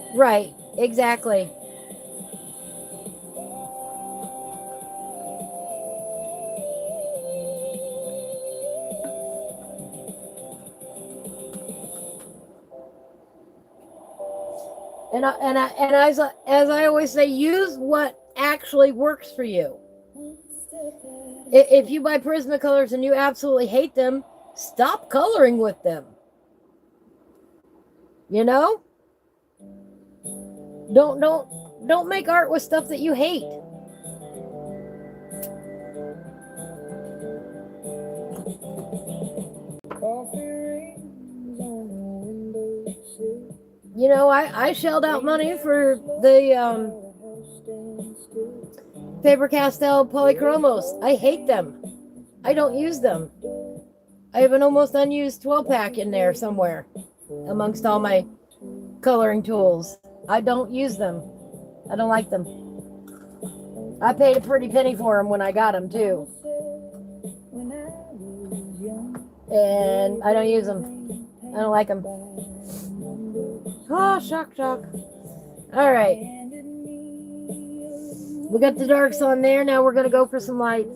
time. Right. Exactly. And as I always say, use what actually works for you. If you buy Prismacolors and you absolutely hate them, stop coloring with them. You know? Don't make art with stuff that you hate. You know, I shelled out money for the Faber-Castell polychromos. I hate them. I don't use them. I have an almost unused 12-pack in there somewhere amongst all my coloring tools. I don't use them. I don't like them. I paid a pretty penny for them when I got them, too. And I don't use them. I don't like them. Oh, shock. All right. We got the darks on there. Now we're going to go for some lights.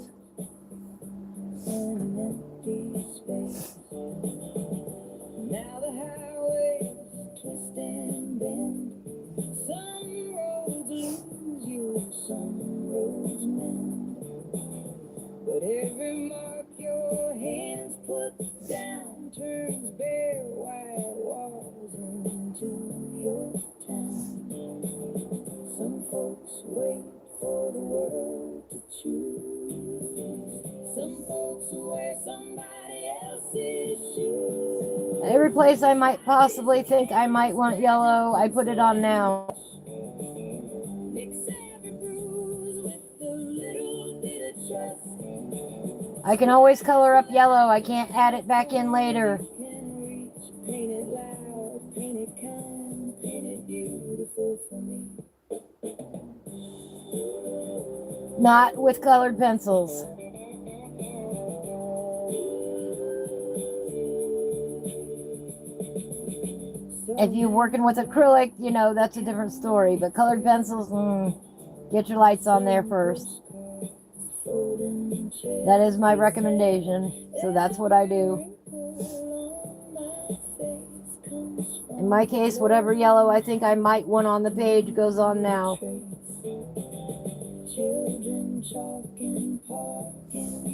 Now the highways twist and bend. Some roads lose you, some roads mend. But every mark your hands put down turns bare white walls into your town. Some folks wait Every place I might possibly think I might want yellow, I put it on now. I can always color up yellow. I can't add it back in later. Not with colored pencils. If you're working with acrylic, you know, that's a different story. But colored pencils, get your lights on there first. That is my recommendation. So that's what I do. In my case, whatever yellow I think I might want on the page goes on now.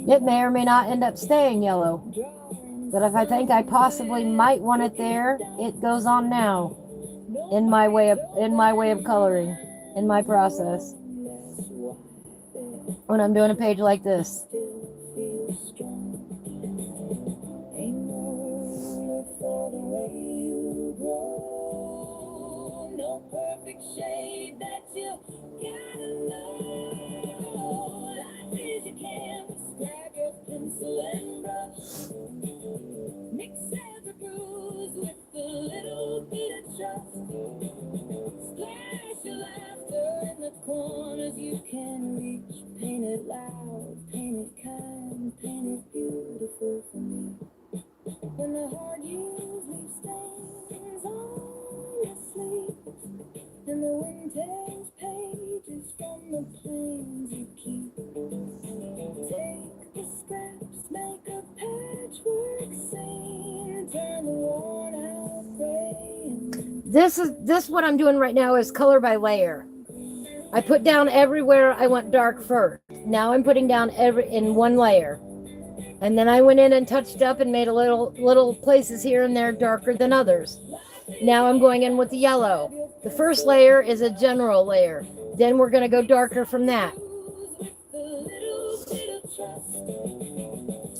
It may or may not end up staying yellow. But if I think I possibly might want it there, it goes on now. In my way of coloring, in my process. When I'm doing a page like this. Corners you can reach, paint it loud, paint it kind, paint it beautiful for me. When the hard years leave stains on your sleeve, and the wind tears pages from the plains you keep, take the scraps, make a patchwork scene, turn the worn out gray. This what I'm doing right now is color by layer. I put down everywhere I want dark first. Now I'm putting down in one layer. And then I went in and touched up and made a little places here and there darker than others. Now I'm going in with the yellow. The first layer is a general layer. Then we're going to go darker from that.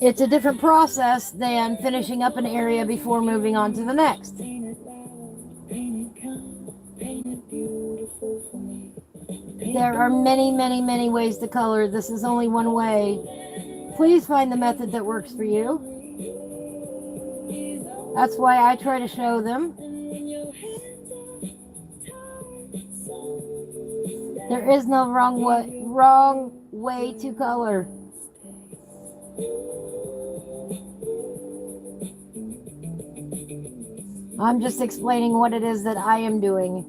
It's a different process than finishing up an area before moving on to the next. There are many, many, many ways to color. This is only one way. Please find the method that works for you. That's why I try to show them. There is no wrong way to color. I'm just explaining what it is that I am doing.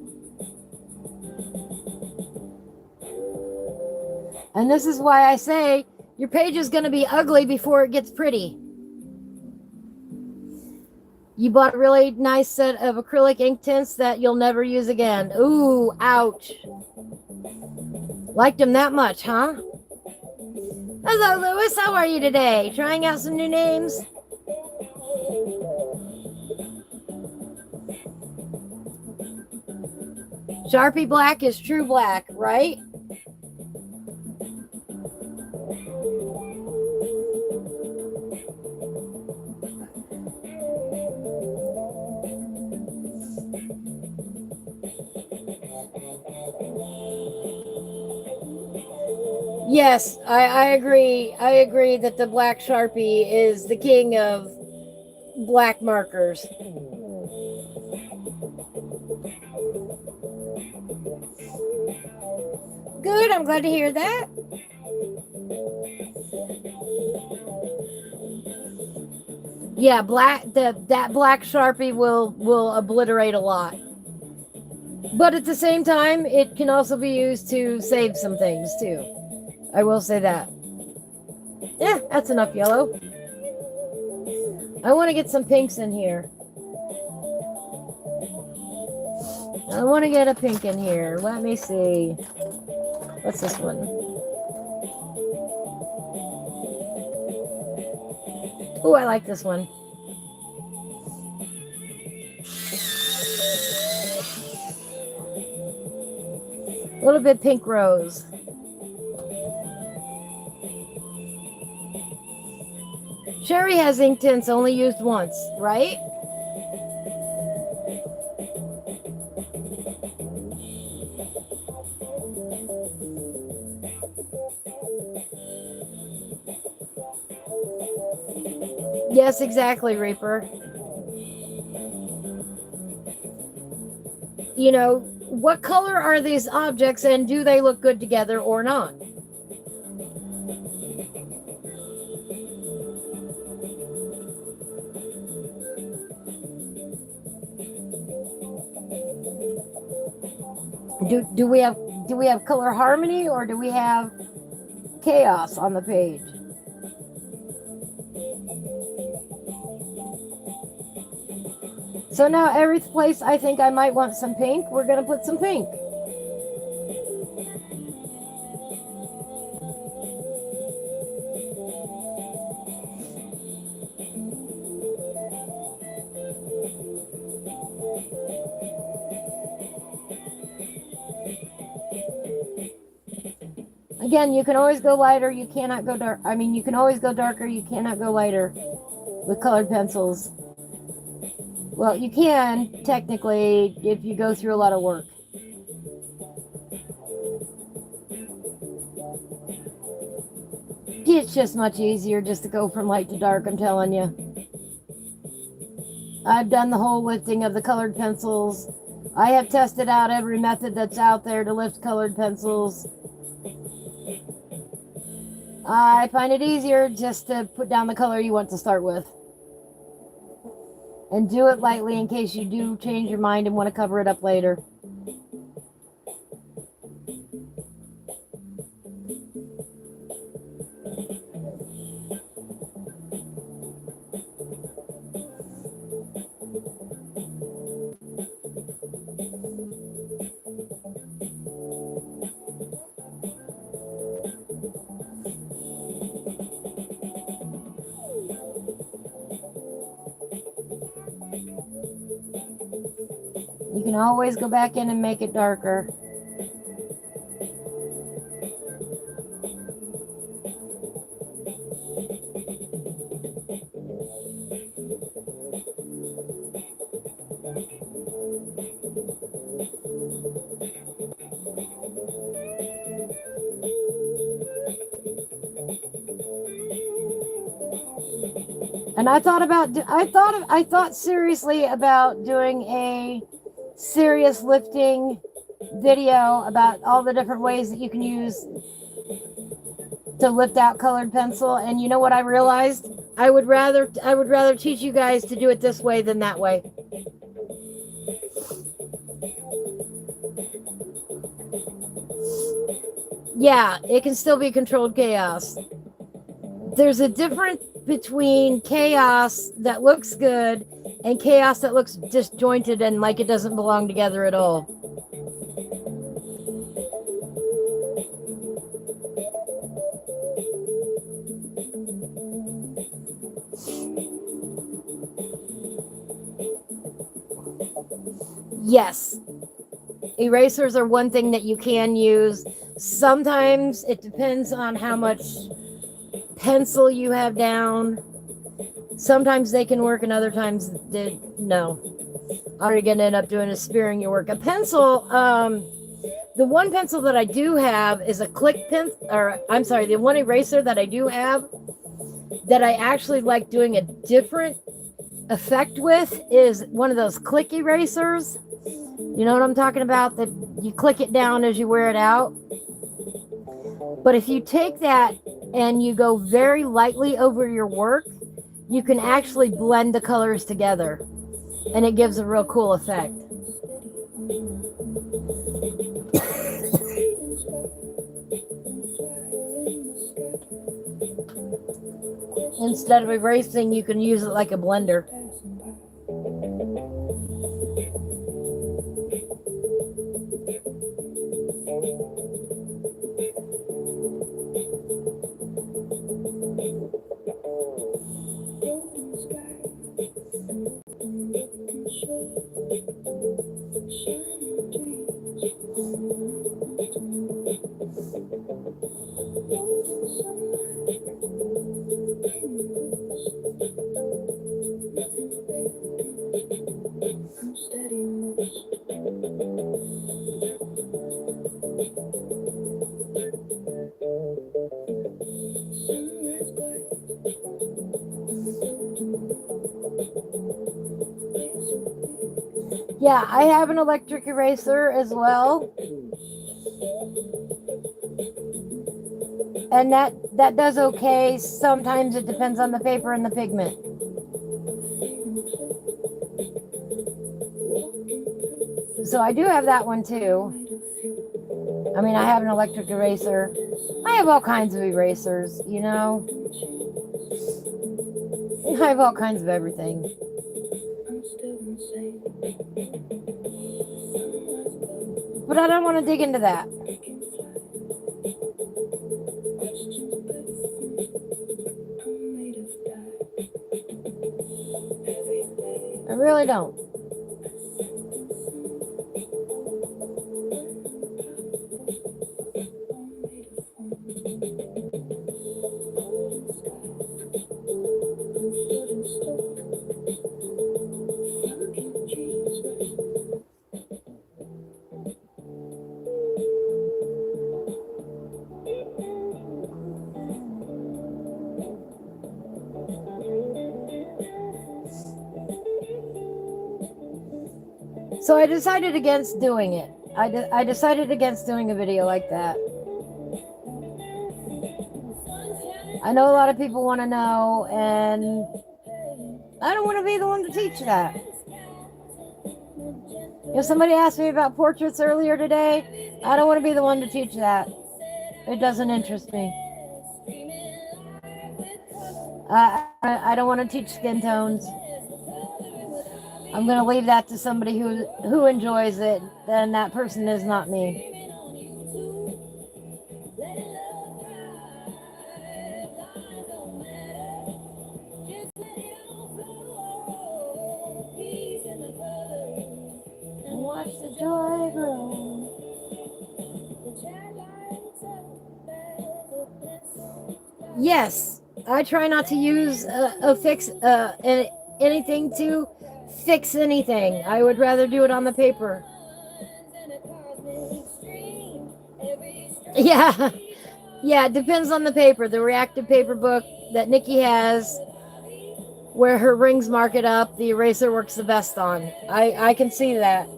And this is why I say your page is going to be ugly before it gets pretty. You bought a really nice set of acrylic ink tints that you'll never use again. Ooh, ouch. Liked them that much, huh? Hello, Lewis. How are you today? Trying out some new names? Sharpie black is true black, right? Yes, I agree. I agree that the black Sharpie is the king of black markers. Good, I'm glad to hear that. Yeah, that black Sharpie will obliterate a lot. But at the same time, it can also be used to save some things too. I will say that. Yeah, that's enough yellow. I want to get some pinks in here. I want to get a pink in here. Let me see. What's this one? Oh, I like this one. A little bit pink rose. Sherry has ink tints only used once, right? Yes, exactly, Reaper. You know, what color are these objects and do they look good together or not? Do we have color harmony or do we have chaos on the page? So now every place I think I might want some pink, we're going to put some pink. Again, you can always go lighter, you cannot go dark. I mean, you can always go darker, you cannot go lighter with colored pencils. Well, you can, technically, if you go through a lot of work. It's just much easier just to go from light to dark, I'm telling you. I've done the whole lifting of the colored pencils. I have tested out every method that's out there to lift colored pencils. I find it easier just to put down the color you want to start with. And do it lightly in case you do change your mind and want to cover it up later. You can always go back in and make it darker. And I thought seriously about doing a serious lifting video about all the different ways that you can use to lift out colored pencil. And you know what I realized? I would rather teach you guys to do it this way than that way. Yeah, it can still be controlled chaos. There's a difference between chaos that looks good and chaos that looks disjointed and like it doesn't belong together at all. Yes, erasers are one thing that you can use. Sometimes it depends on how much pencil you have down. Sometimes they can work and other times they no. All you're going to end up doing is spearing your work. A pencil, the one pencil that I do have is a click pen, or I'm sorry, the one eraser that I do have that I actually like doing a different effect with is one of those click erasers. You know what I'm talking about? That you click it down as you wear it out. But if you take that and you go very lightly over your work, you can actually blend the colors together. And it gives a real cool effect. Instead of erasing, you can use it like a blender. Yeah, I have an electric eraser as well. And that does okay. Sometimes it depends on the paper and the pigment. So I do have that one too. I mean, I have an electric eraser. I have all kinds of erasers, you know. I have all kinds of everything. But I don't want to dig into that. I really don't. So I decided against doing it. I decided against doing a video like that. I know a lot of people want to know, and I don't want to be the one to teach that. If somebody asked me about portraits earlier today, I don't want to be the one to teach that. It doesn't interest me. I don't want to teach skin tones. I'm going to leave that to somebody who enjoys it, then that person is not me. Watch the joy grow. Yes, I try not to use anything to fix anything. I would rather do it on the paper. Yeah, yeah, it depends on the paper. The reactive paper book that Nikki has, where her rings mark it up, the eraser works the best on. I can see that.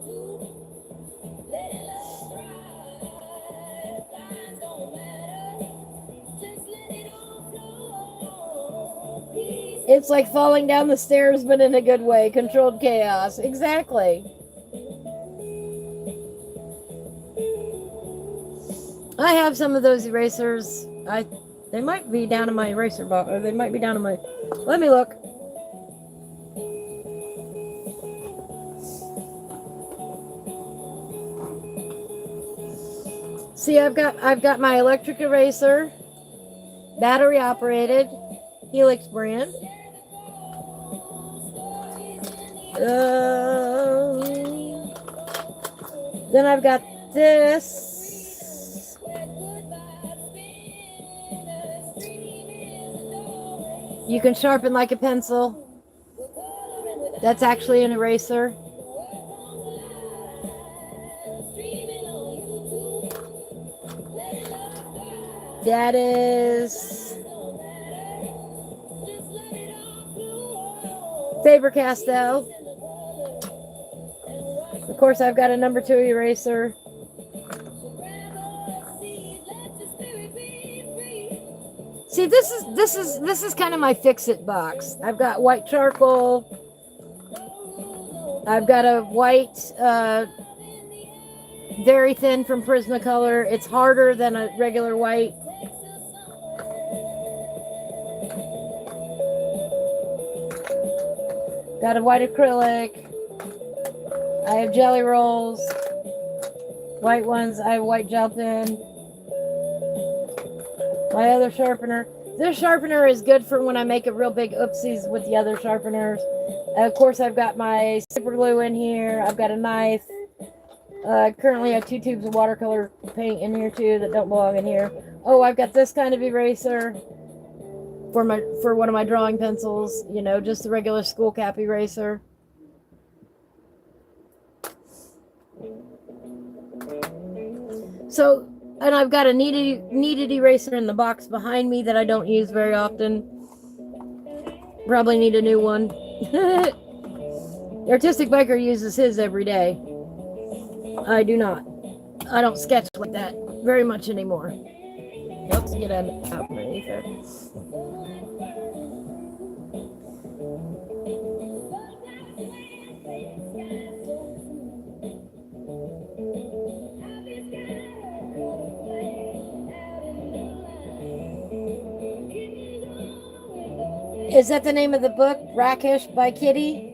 It's like falling down the stairs, but in a good way. Controlled chaos. Exactly. I have some of those erasers. They might be down in my eraser box, or they might be down in my... Let me look. See, I've got my electric eraser, battery operated, Helix brand. Then I've got this. You can sharpen like a pencil. That's actually an eraser. That is Faber-Castell. Of course, I've got a number 2 eraser. See, this is kind of my fix-it box. I've got white charcoal. I've got a white, very thin from Prismacolor. It's harder than a regular white. Got a white acrylic. I have jelly rolls. White ones. I have white gel pen. My other sharpener. This sharpener is good for when I make a real big oopsies with the other sharpeners. And of course, I've got my super glue in here. I've got a knife. Currently, I have 2 tubes of watercolor paint in here too that don't belong in here. Oh, I've got this kind of eraser for one of my drawing pencils. You know, just the regular school cap eraser. So, and I've got a kneaded eraser in the box behind me that I don't use very often. Probably need a new one. Artistic Biker uses his every day. I do not. I don't sketch like that very much anymore. Oops, get out underneath there. Is that the name of the book, Brackish by Kitty?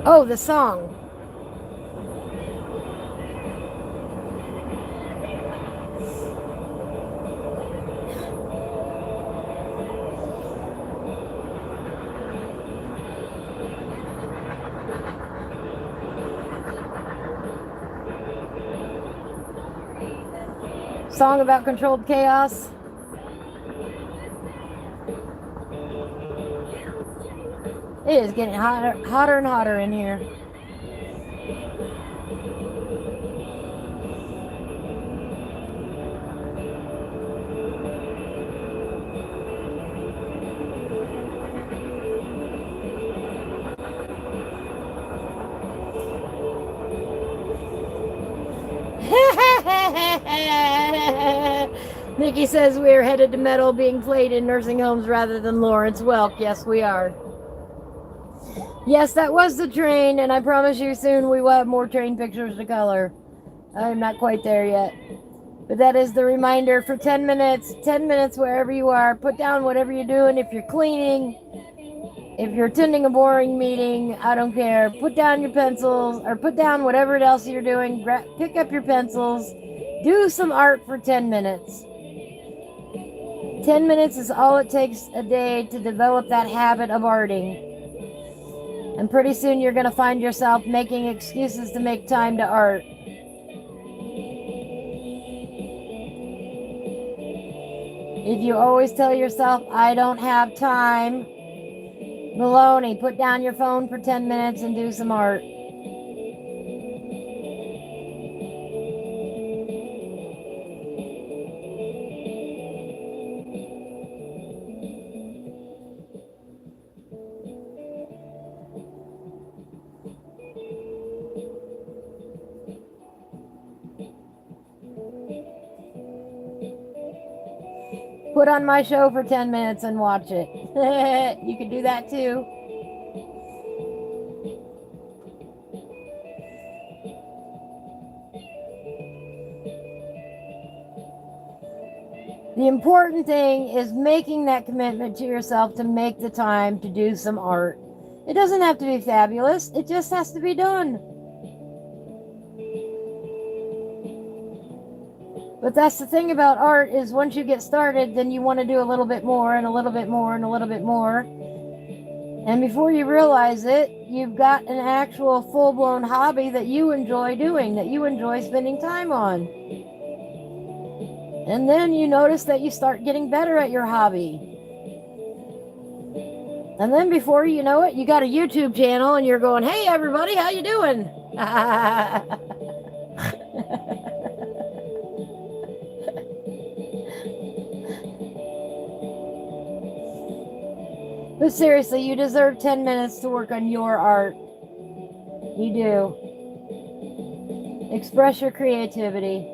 Oh, the song. Song about controlled chaos. It is getting hotter and hotter in here. Nikki says we are headed to metal being played in nursing homes rather than Lawrence Welk. Yes, we are. Yes, that was the train, and I promise you soon we will have more train pictures to color. I'm not quite there yet. But that is the reminder for 10 minutes. 10 minutes wherever you are. Put down whatever you're doing. If you're cleaning, if you're attending a boring meeting, I don't care. Put down your pencils, or put down whatever else you're doing. Pick up your pencils. Do some art for 10 minutes. 10 minutes is all it takes a day to develop that habit of arting. And pretty soon you're going to find yourself making excuses to make time to art. If you always tell yourself, I don't have time, baloney, put down your phone for 10 minutes and do some art. Put on my show for 10 minutes and watch it. You can do that too. The important thing is making that commitment to yourself to make the time to do some art. It doesn't have to be fabulous. It just has to be done. But that's the thing about art is once you get started, then you want to do a little bit more and a little bit more and a little bit more. And before you realize it, you've got an actual full-blown hobby that you enjoy doing, that you enjoy spending time on. And then you notice that you start getting better at your hobby. And then before you know it, you got a YouTube channel and you're going, hey everybody, how you doing? But seriously, you deserve 10 minutes to work on your art. You do. Express your creativity.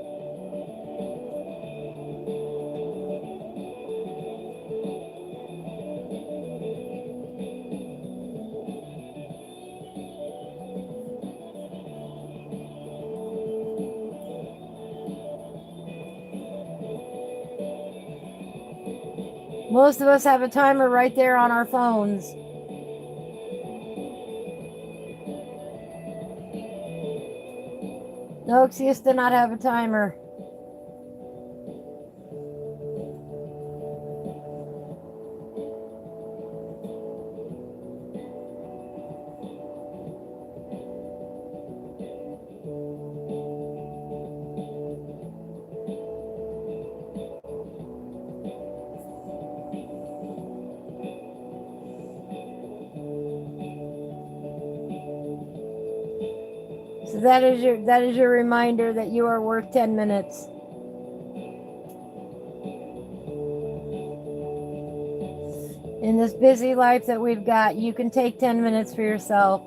Most of us have a timer right there on our phones. No excuse to not have a timer. So that is your reminder that you are worth 10 minutes. In this busy life that we've got, you can take 10 minutes for yourself.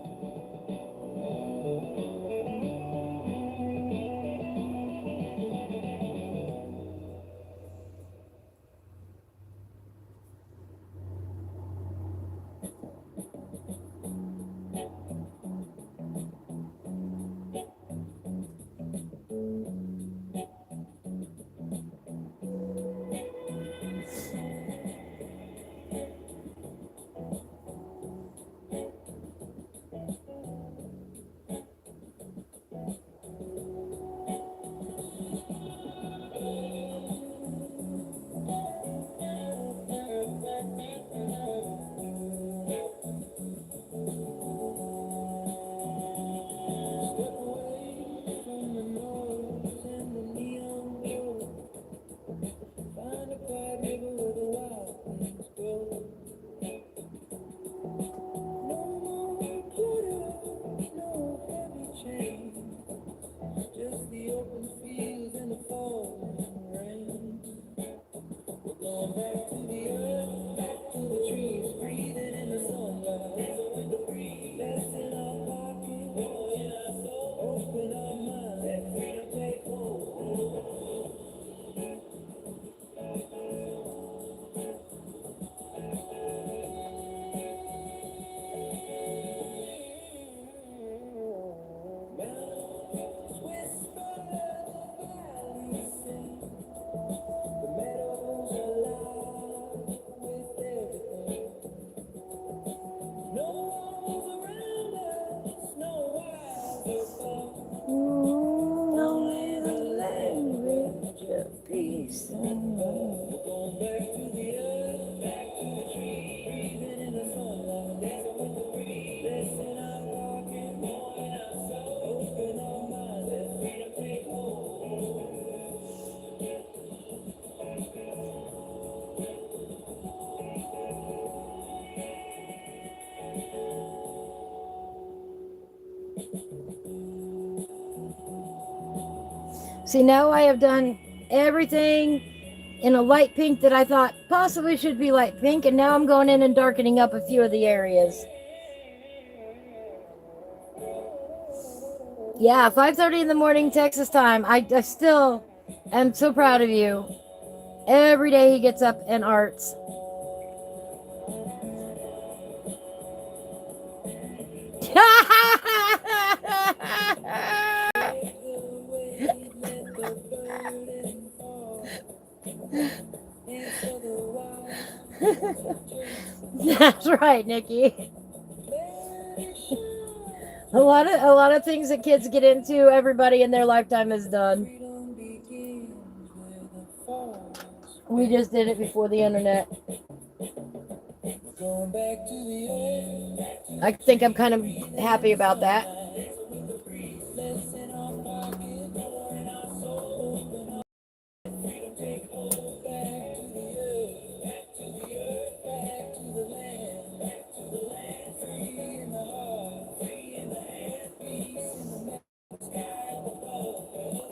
Only the language of peace and love. See, now I have done everything in a light pink that I thought possibly should be light pink, and now I'm going in and darkening up a few of the areas. Yeah, 5:30 in the morning Texas time. I still am so proud of you. Every day he gets up and arts. That's right, Nikki. A lot of things that kids get into, everybody in their lifetime has done. We just did it before the internet. I think I'm kind of happy about that.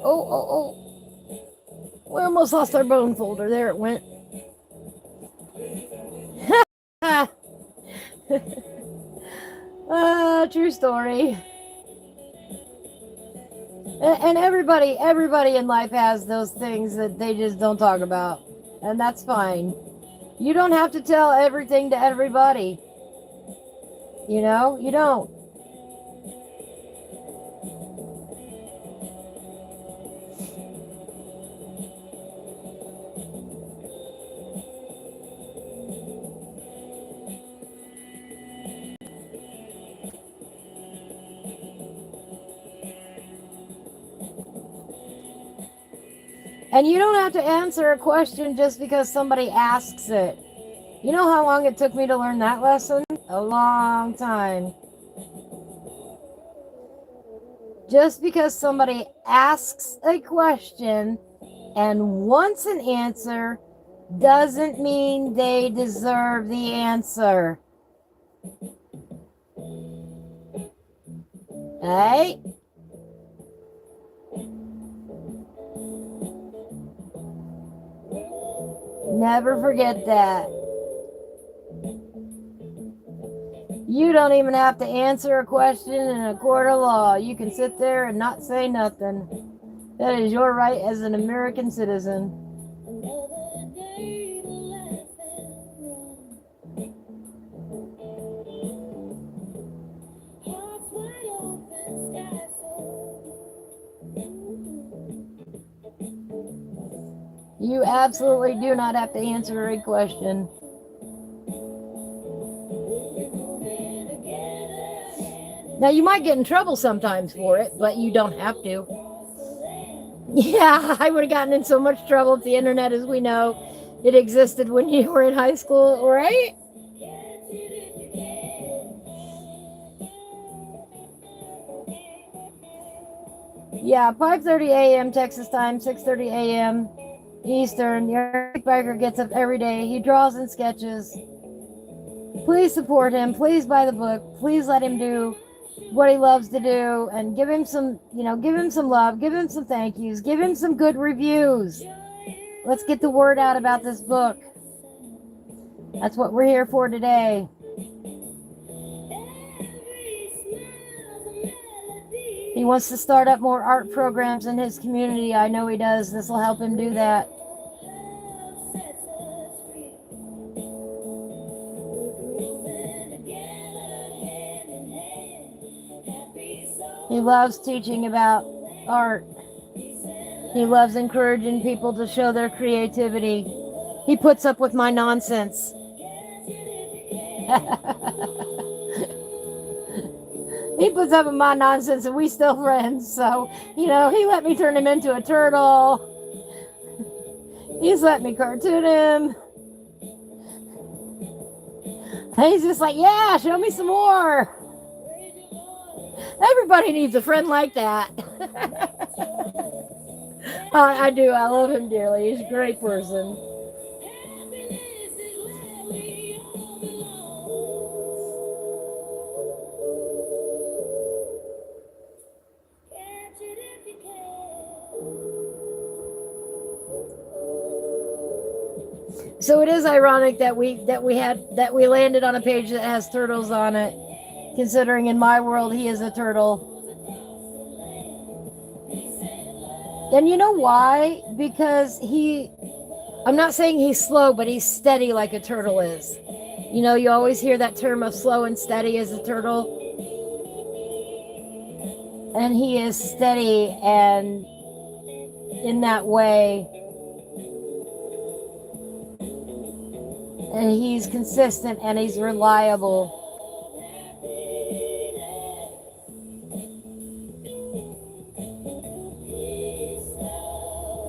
Oh. We almost lost our bone folder. There it went. True story. And everybody in life has those things that they just don't talk about. And that's fine. You don't have to tell everything to everybody. You know, you don't. And you don't have to answer a question just because somebody asks it. You know how long it took me to learn that lesson? A long time. Just because somebody asks a question and wants an answer doesn't mean they deserve the answer. Right? Never forget that. You don't even have to answer a question in a court of law. You can sit there and not say nothing. That is your right as an American citizen. You absolutely do not have to answer a question. Now, you might get in trouble sometimes for it, but you don't have to. Yeah, I would have gotten in so much trouble with the internet as we know it existed when you were in high school, right? Yeah, 5:30 a.m. Texas time, 6:30 a.m. Eastern. The ArtisticBiker gets up every day. He draws and sketches. Please support him. Please buy the book. Please let him do what he loves to do, and give him some, give him some love, give him some thank yous, give him some good reviews. Let's get the word out about this book. That's what we're here for today. He wants to start up more art programs in his community. I know he does. This will help him do that. He loves teaching about art. He loves encouraging people to show their creativity. He puts up with my nonsense. He puts up with my nonsense and we still friends. So, he let me turn him into a turtle. He's let me cartoon him. And he's just like, yeah, show me some more. Everybody needs a friend like that. I do. I love him dearly. He's a great person. So it is ironic that we landed on a page that has turtles on it, considering in my world he is a turtle. And you know why? Because I'm not saying he's slow, but he's steady like a turtle is. You always hear that term of slow and steady as a turtle. And he is steady and in that way. And he's consistent and he's reliable.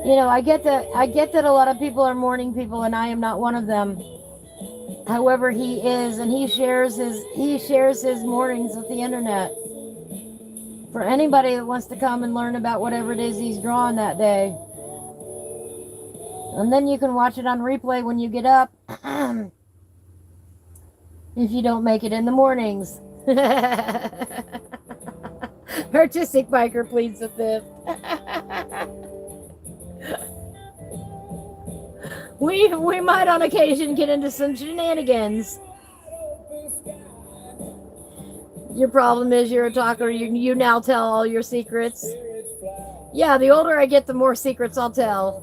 I get that a lot of people are morning people and I am not one of them. However, he is, and he shares his mornings with the internet. For anybody that wants to come and learn about whatever it is he's drawing that day. And then you can watch it on replay when you get up. If you don't make it in the mornings. ArtisticBiker pleads the fifth. We might on occasion get into some shenanigans. Your problem is you're a talker. You now tell all your secrets. Yeah, the older I get, the more secrets I'll tell.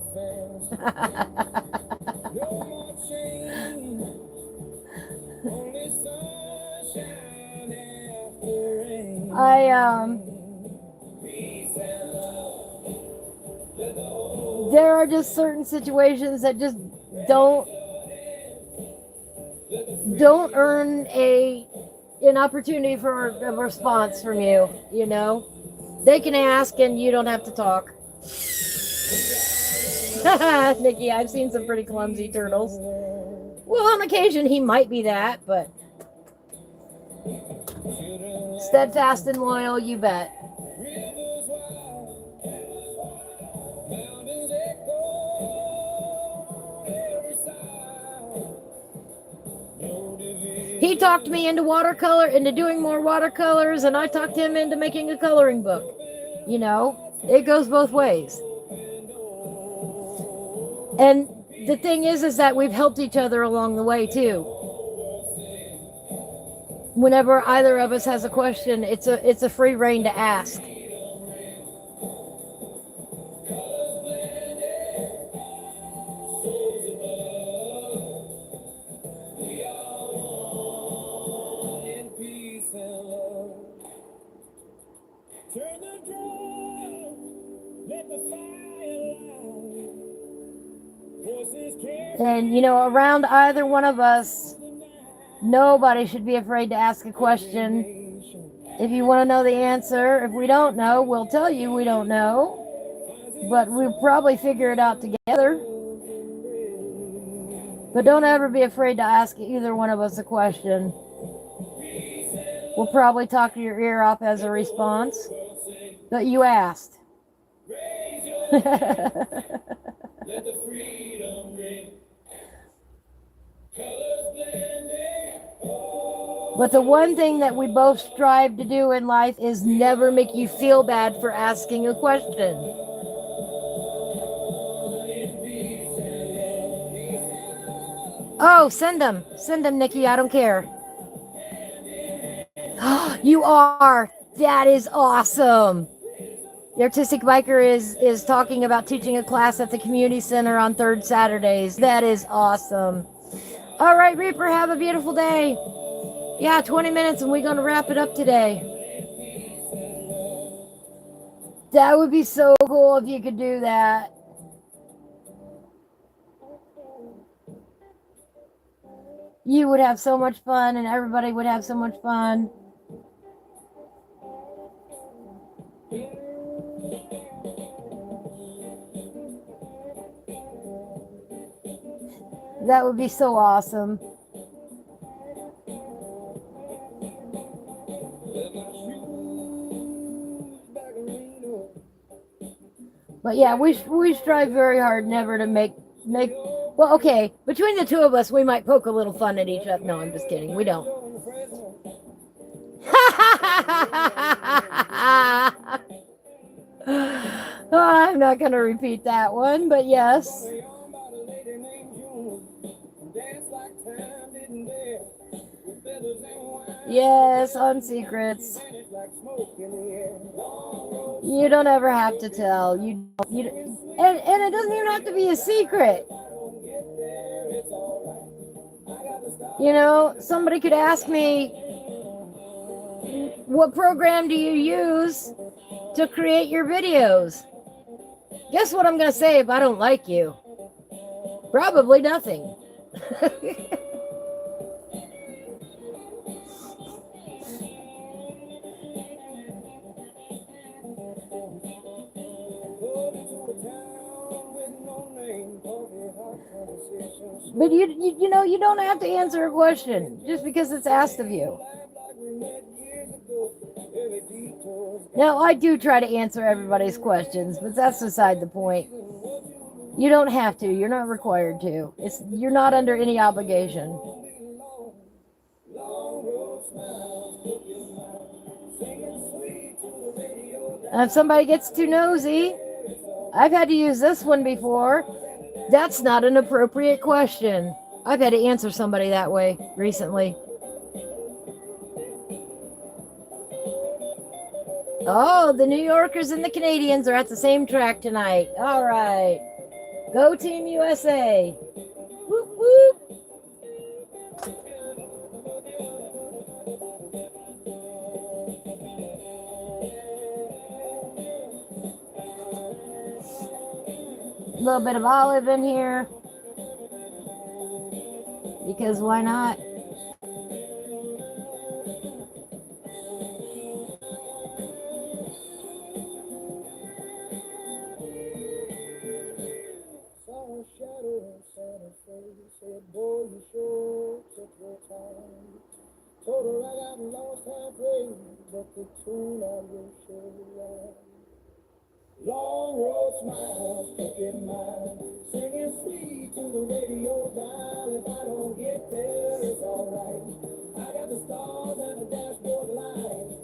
There are just certain situations that just don't earn an opportunity for a response from you. They can ask and you don't have to talk. Nikki, I've seen some pretty clumsy turtles. Well, on occasion he might be that, but steadfast and loyal, you bet. He talked me into doing more watercolors, and I talked him into making a coloring book. You know, it goes both ways. And the thing is that we've helped each other along the way too. Whenever either of us has a question, it's a free rein to ask. And you know, around either one of us, nobody should be afraid to ask a question. If you want to know the answer, if we don't know, we'll tell you we don't know. But we'll probably figure it out together. But don't ever be afraid to ask either one of us a question. We'll probably talk your ear off as a response. But you asked. But the one thing that we both strive to do in life is never make you feel bad for asking a question. Oh, send them. Send them, Nikki. I don't care. You are. That is awesome. The Artistic Biker is talking about teaching a class at the community center on third Saturdays. That is awesome. All right, Reaper, have a beautiful day. Yeah, 20 minutes and we're going to wrap it up today. That would be so cool if you could do that. You would have so much fun and everybody would have so much fun. That would be so awesome. But yeah, we strive very hard never to make well, okay, between the two of us we might poke a little fun at each other. No, I'm just kidding. We don't. Oh, I'm not going to repeat that one, but yes. Yes, on secrets. You don't ever have to tell. And it doesn't even have to be a secret. You know, somebody could ask me, what program do you use to create your videos? Guess what I'm going to say if I don't like you? Probably nothing. But you know, you don't have to answer a question just because it's asked of you. Now, I do try to answer everybody's questions, but that's beside the point. You don't have to. You're not required to. You're not under any obligation. And if somebody gets too nosy, I've had to use this one before. That's not an appropriate question. I've had to answer somebody that way recently. Oh, the New Yorkers and the Canadians are at the same track tonight. All right. Go Team USA. Whoop, whoop. A little bit of olive in here. Because why not? Told her I got lost halfway, but the tune I will show right. Long road smiles, crooked mile, singing sweet to the radio dial. If I don't get there, it's alright. I got the stars and the dashboard light.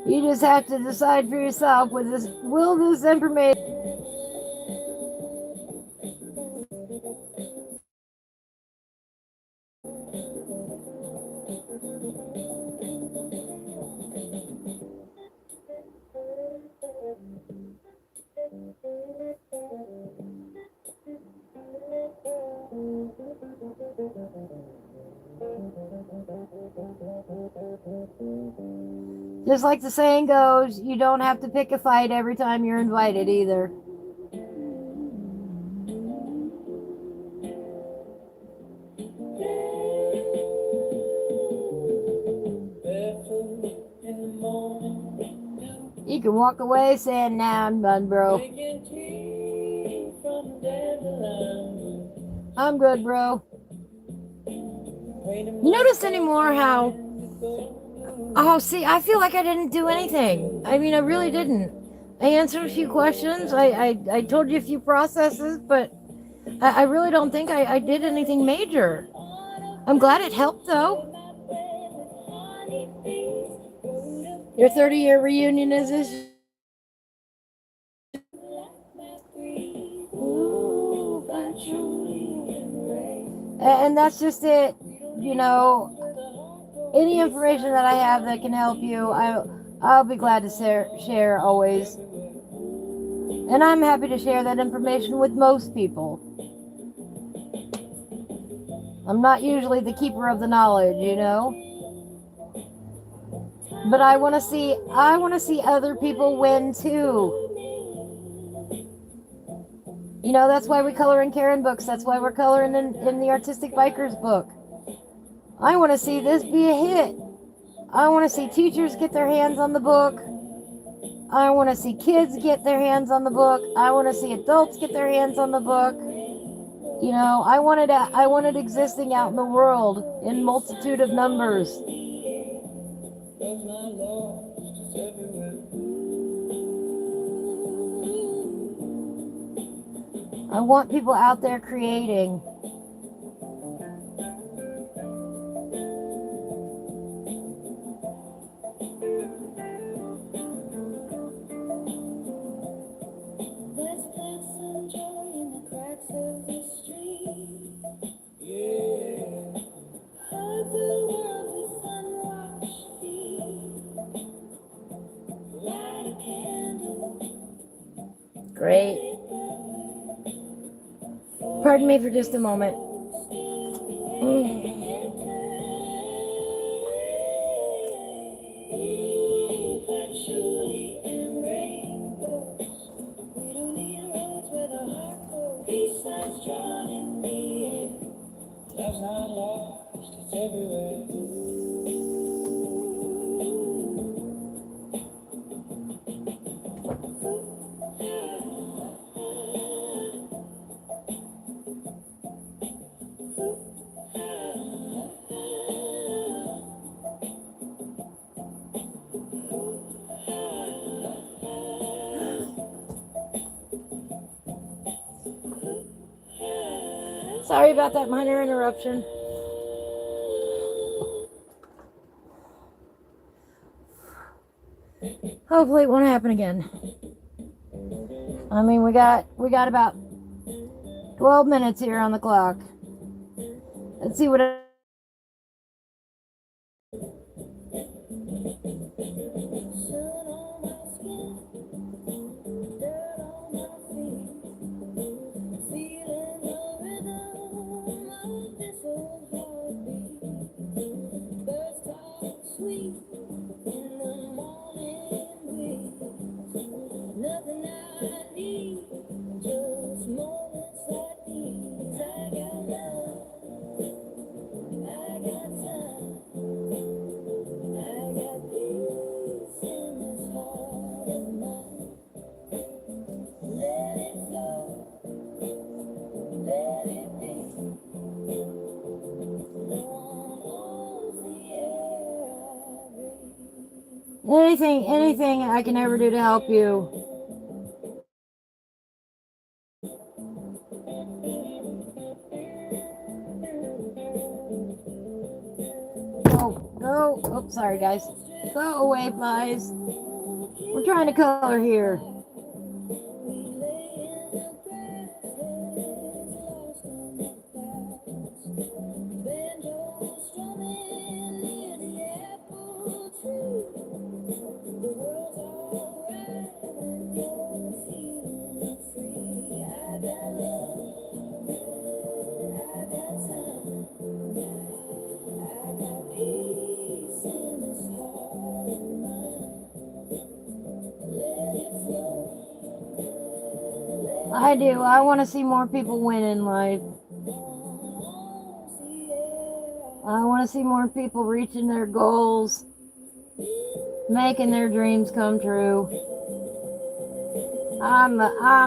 You just have to decide for yourself with this. Will this information? Just like the saying goes, you don't have to pick a fight every time you're invited either. You can walk away saying, nah, I'm done, bro. I'm good, bro. You notice anymore how, oh, see, I feel like I didn't do anything. I mean, I really didn't. I answered a few questions. I told you a few processes, but I really don't think I did anything major. I'm glad it helped, though. Your 30-year reunion is this. And that's just it. You know, any information that I have that can help you, I'll be glad to share always. And I'm happy to share that information with most people. I'm not usually the keeper of the knowledge, you know. But I want to see other people win too. You know, that's why we color in Karen books. That's why we're coloring in the Artistic Bikers book. I want to see this be a hit. I want to see teachers get their hands on the book. I want to see kids get their hands on the book. I want to see adults get their hands on the book. You know, I want it existing out in the world in multitude of numbers. I want people out there creating. Let's plant some joy in the cracks of the street. Yeah. Hug the world with sunwashed feet. Light a candle. Great. Pardon me for just a moment. Love's not lost, it's everywhere. Sorry about that minor interruption. Hopefully it won't happen again. I mean, we got about 12 minutes here on the clock. Let's see what anything I can ever do to help you. Go. Oh, sorry, guys. Go away, flies. We're trying to color here. I do. I want to see more people win in life. I want to see more people reaching their goals, making their dreams come true. I'm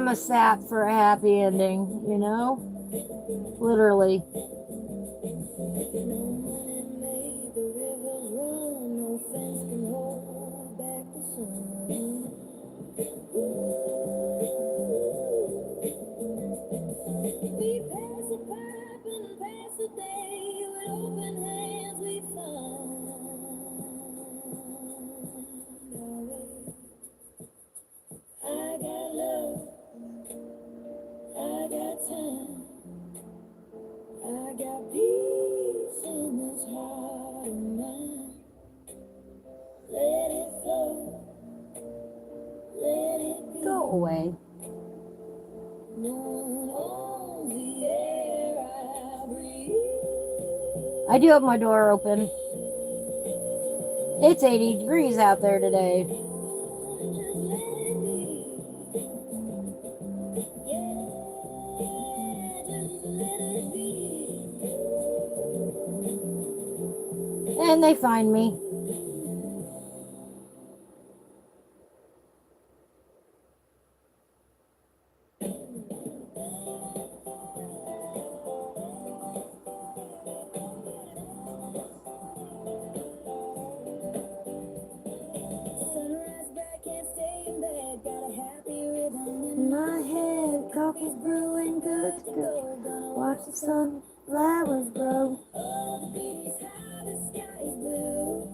a sap for a happy ending, you know? Literally. We pass the pipe and pass the day with open hands we find our way. I got love, I got time, I got peace in this heart of mine. Let it flow, let it be. Go away. None on the air I breathe. I do have my door open. It's 80 degrees out there today. Just let it be. Yeah, just let it be. And they find me. Sunrise back, can't stay in bed. Got a happy rhythm in My head, coffee's brewing, good to go. Watch the sunflowers grow. Oh, the beat is high, the sky is blue.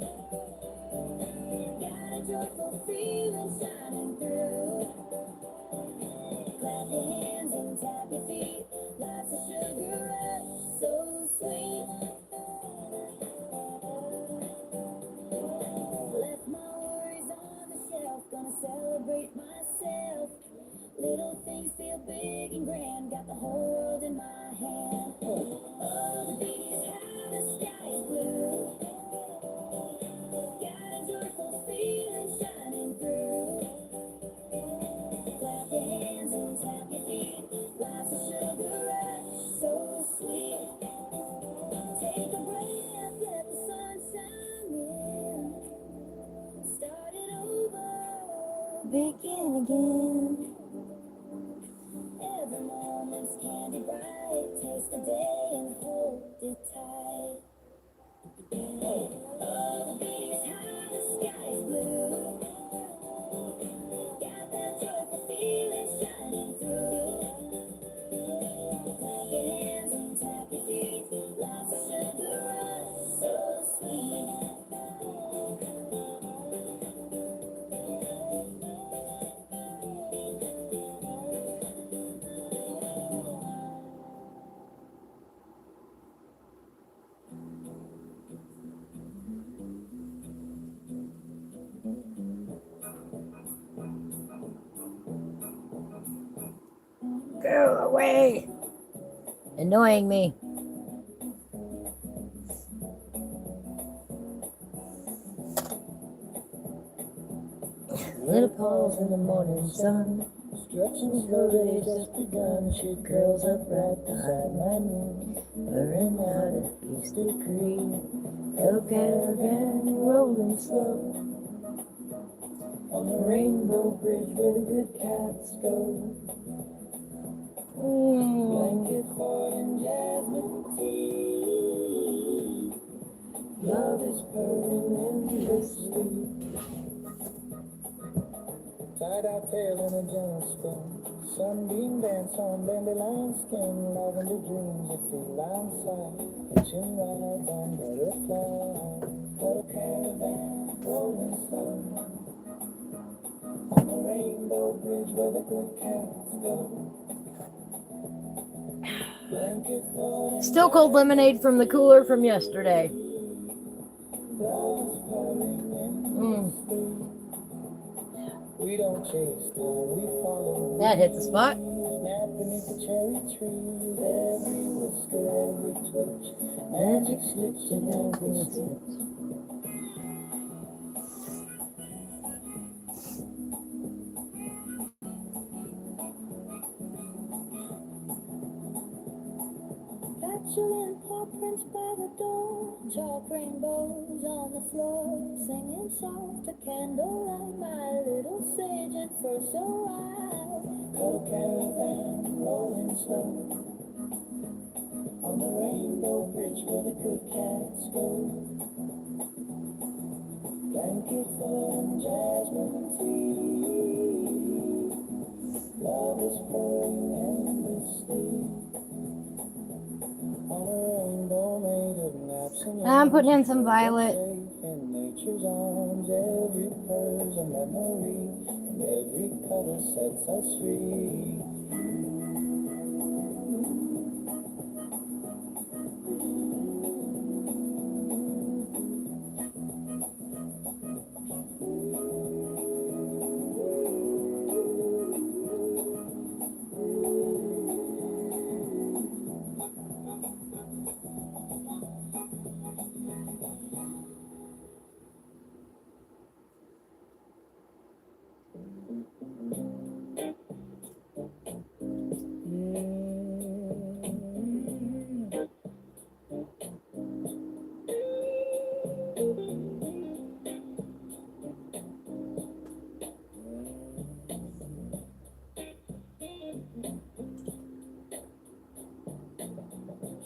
Got a joyful feeling shining through. Clap your hands and tap your feet. Life's a sugar rush, so sweet. Left my worries on the shelf, gonna celebrate myself. Little things feel big and grand, got the whole world in my hand. Oh, the beat is high, the sky is blue. Got a joyful feeling shining through. Clap your hands and tap your feet. Life's a sugar rush, so sweet. Take a breath, let the sun shine in. Start it over, Begin again. every moment's candy bright. Taste the day and hold it tight. Oh, the beat is high, the sky is blue. Got that joyful feeling shining through. Clap your hands and tap your feet. Life's a sugar rush, so sweet. Go away. Annoying me. Little paws in the morning sun, stretching slowly, just begun. She curls up right beside my knee, purring out a peace decree. The caravan rolling slow on the rainbow bridge where the good cats go. Blanket fort and jasmine tea. Love is purring endlessly. Tie-dye tail in a gentle spin. Sunbeam dance on dandelion skin. Lavender dreams of feline sight. Hitching ride on butterfly. Little caravan rolling slow. On the rainbow bridge where the good cats go. Blanket for Still cold lemonade from the cooler from yesterday. love's purring in sleep. We don't chase time, we follow. That hit the spot. Nap beneath the cherry trees, every whisker, every twitch, magic stitch in every stitch. Petulant paw prints by the door, chalk rainbows on the floor, singing soft to candlelight, my little sage at first so wild. Cold caravan rolling slow on the rainbow bridge where the good cats go. Blanket full and jasmine tea, love is pouring endlessly. On a rainbow made of naps and I'm putting in some violet. in nature's arms, every purr's a memory, and every cuddle sets us free.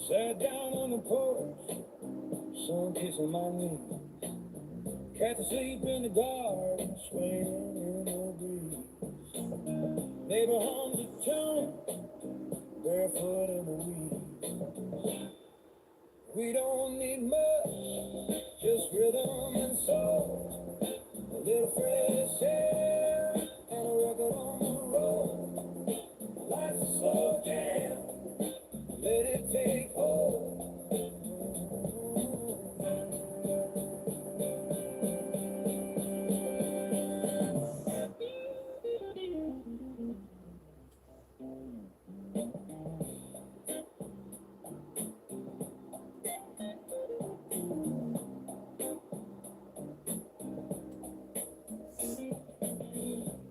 Sat down on the porch, sun kissing my knee. Cats asleep in the garden, swaying in the breeze. Neighbor hums a tune, barefoot in the weeds. We don't need much, just rhythm and soul. A little fresh air and a record on the road. Life's a slow jam, let it take hold.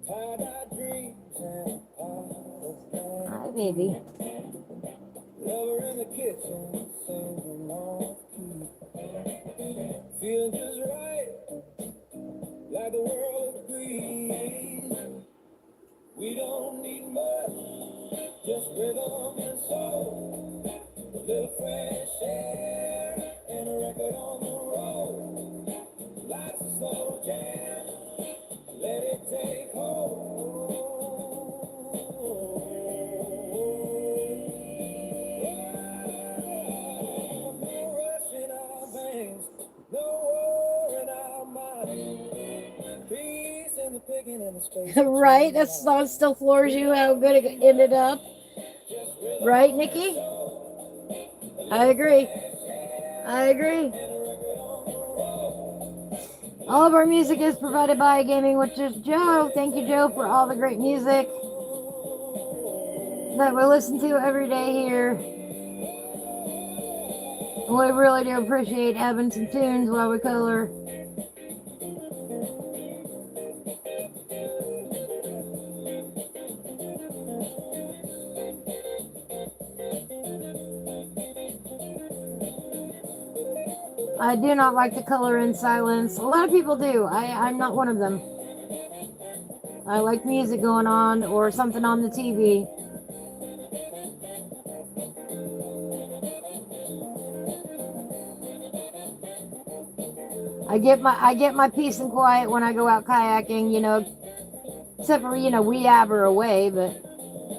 Tie-dye dreams and a pot of wine. Hi, baby. Lover in the kitchen, singing off key. Feeling just right, like the world agrees. We don't need much, just rhythm and soul. A little fresh air and a record on the road. Life's a slow jam, let it take hold. No rush in our veins, no war in our minds. Peace in the picking and the space. Right? That song still floors you how good it ended up. Right, Nikki? I agree. I agree. All of our music is provided by Gaming, which is Joe. Thank you, Joe, for all the great music that we listen to every day here. And we really do appreciate having some tunes while we color. I do not like to color in silence. A lot of people do. I'm not one of them. I like music going on or something on the TV. I get my peace and quiet when I go out kayaking, you know. Except for, you know, we have her away, but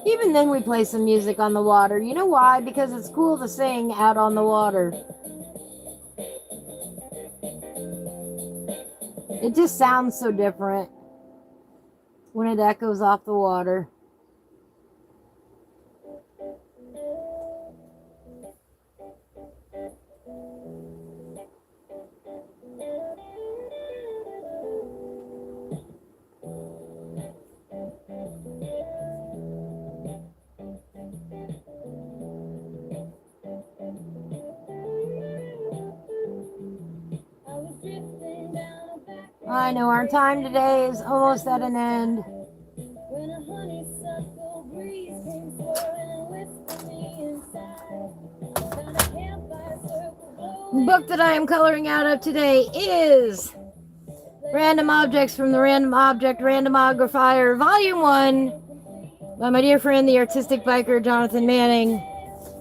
even then we play some music on the water. You know why? Because it's cool to sing out on the water. It just sounds so different when it echoes off the water. I know our time today is almost at an end. The book that I am coloring out of today is Random Objects from the Random Object Randomogrifier, Volume 1, by my dear friend, the Artistic Biker, Jonathan Manning.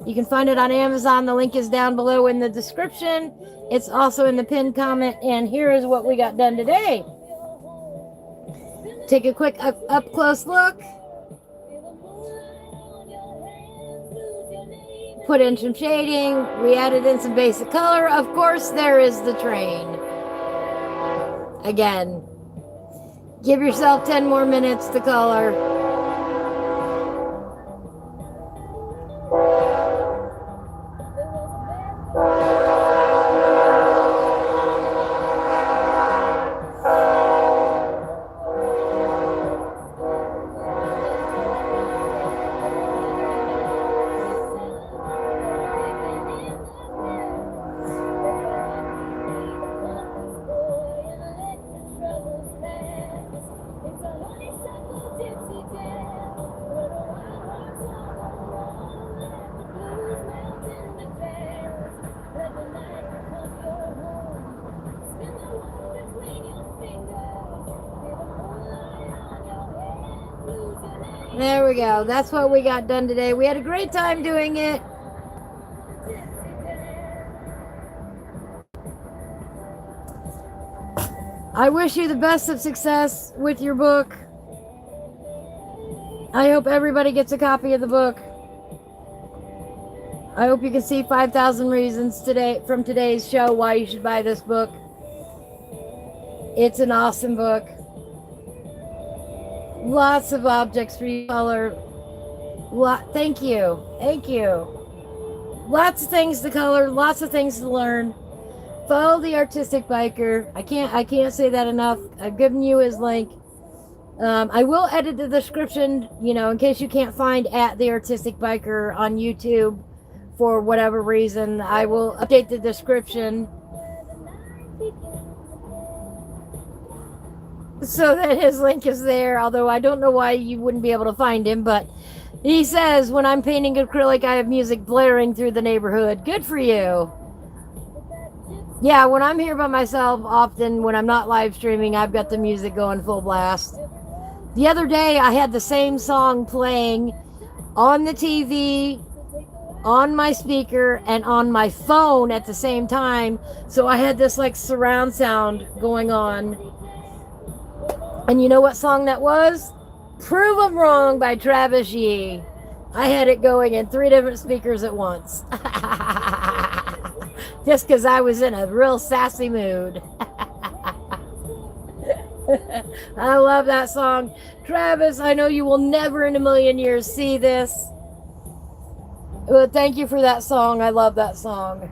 You can find it on Amazon. The link is down below in the description. It's also in the pinned comment. And here is what we got done today. Take a quick up close look. Put in some shading. We added in some basic color. Of course, there is the train. Again, give yourself 10 more minutes to color. There we go. That's what we got done today. We had a great time doing it. I wish you the best of success with your book. I hope everybody gets a copy of the book. I hope you can see 5,000 reasons today from today's show why you should buy this book. It's an awesome book. Lots of objects for you to color. Thank you. Thank you. Lots of things to color, lots of things to learn. Follow the Artistic Biker. I can't say that enough. I've given you his link. I will edit the description, you know, in case you can't find at the Artistic Biker on YouTube for whatever reason. I will update the description so that his link is there, although I don't know why you wouldn't be able to find him, but he says, when I'm painting acrylic, I have music blaring through the neighborhood. Good for you. Yeah, when I'm here by myself, often when I'm not live streaming, I've got the music going full blast. The other day, I had the same song playing on the TV, on my speaker, and on my phone at the same time. So I had this like surround sound going on. And you know what song that was? Prove 'Em Wrong by Travis Yee. I had it going in 3 different speakers at once. Just because I was in a real sassy mood. I love that song. Travis, I know you will never in a million years see this. Well, thank you for that song. I love that song.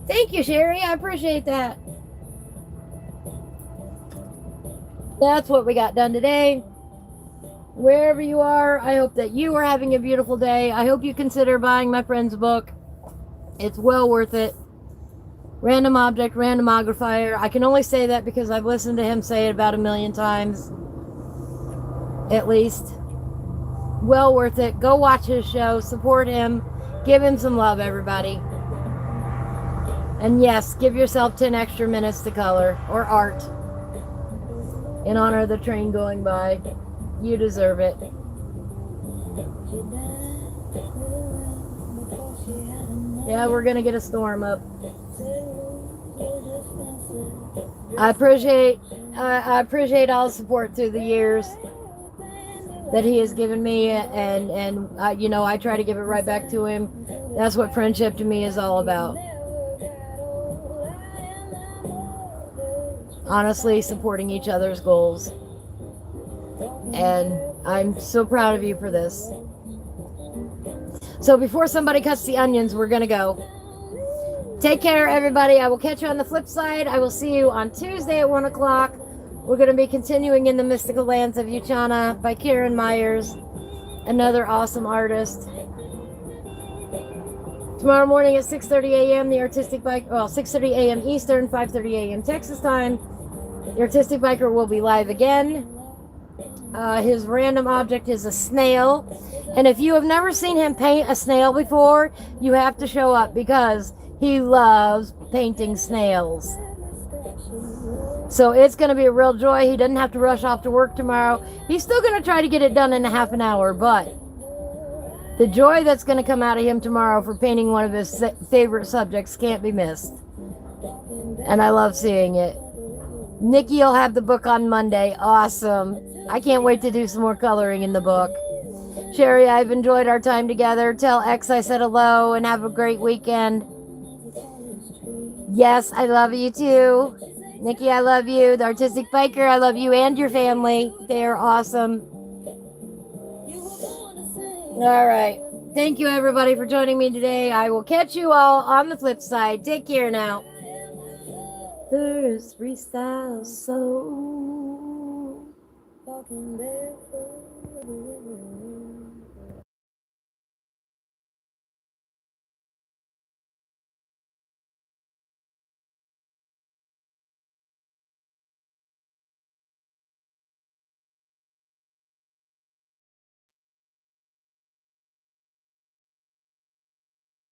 Thank you, Sherry. I appreciate that. That's what we got done today. Wherever you are, I hope that you are having a beautiful day. I hope you consider buying my friend's book. It's well worth it. Random Object Randomogrifier. I can only say that because I've listened to him say it about 1 million times. At least. Well worth it. Go watch his show. Support him. Give him some love, everybody. And yes, give yourself 10 extra minutes to color or art in honor of the train going by. You deserve it. Yeah, we're gonna get a storm up. I appreciate all the support through the years that he has given me, and you know, I try to give it right back to him. That's what friendship to me is all about. Honestly, supporting each other's goals. And I'm so proud of you for this. So before somebody cuts the onions, we're gonna go. Take care, everybody. I will catch you on the flip side. I will see you on Tuesday at 1 o'clock. We're going to be continuing in the mystical lands of Uchana by Karen Myers, another awesome artist. Tomorrow morning at 6:30 a.m. the Artistic Biker, well, 6:30 a.m. Eastern, 5:30 a.m. Texas time. The Artistic Biker will be live again. His random object is a snail, and if you have never seen him paint a snail before, you have to show up because he loves painting snails. So it's going to be a real joy. He doesn't have to rush off to work tomorrow. He's still going to try to get it done in a half an hour, but the joy that's going to come out of him tomorrow for painting one of his favorite subjects can't be missed. And I love seeing it. Nikki will have the book on Monday. Awesome. I can't wait to do some more coloring in the book. Sherry, I've enjoyed our time together. Tell X I said hello and have a great weekend. Yes, I love you too. Nikki, I love you. The Artistic Biker, I love you and your family. They are awesome. All right. Thank you, everybody, for joining me today. I will catch you all on the flip side. Take care now. There's freestyle soul. Walking barefoot.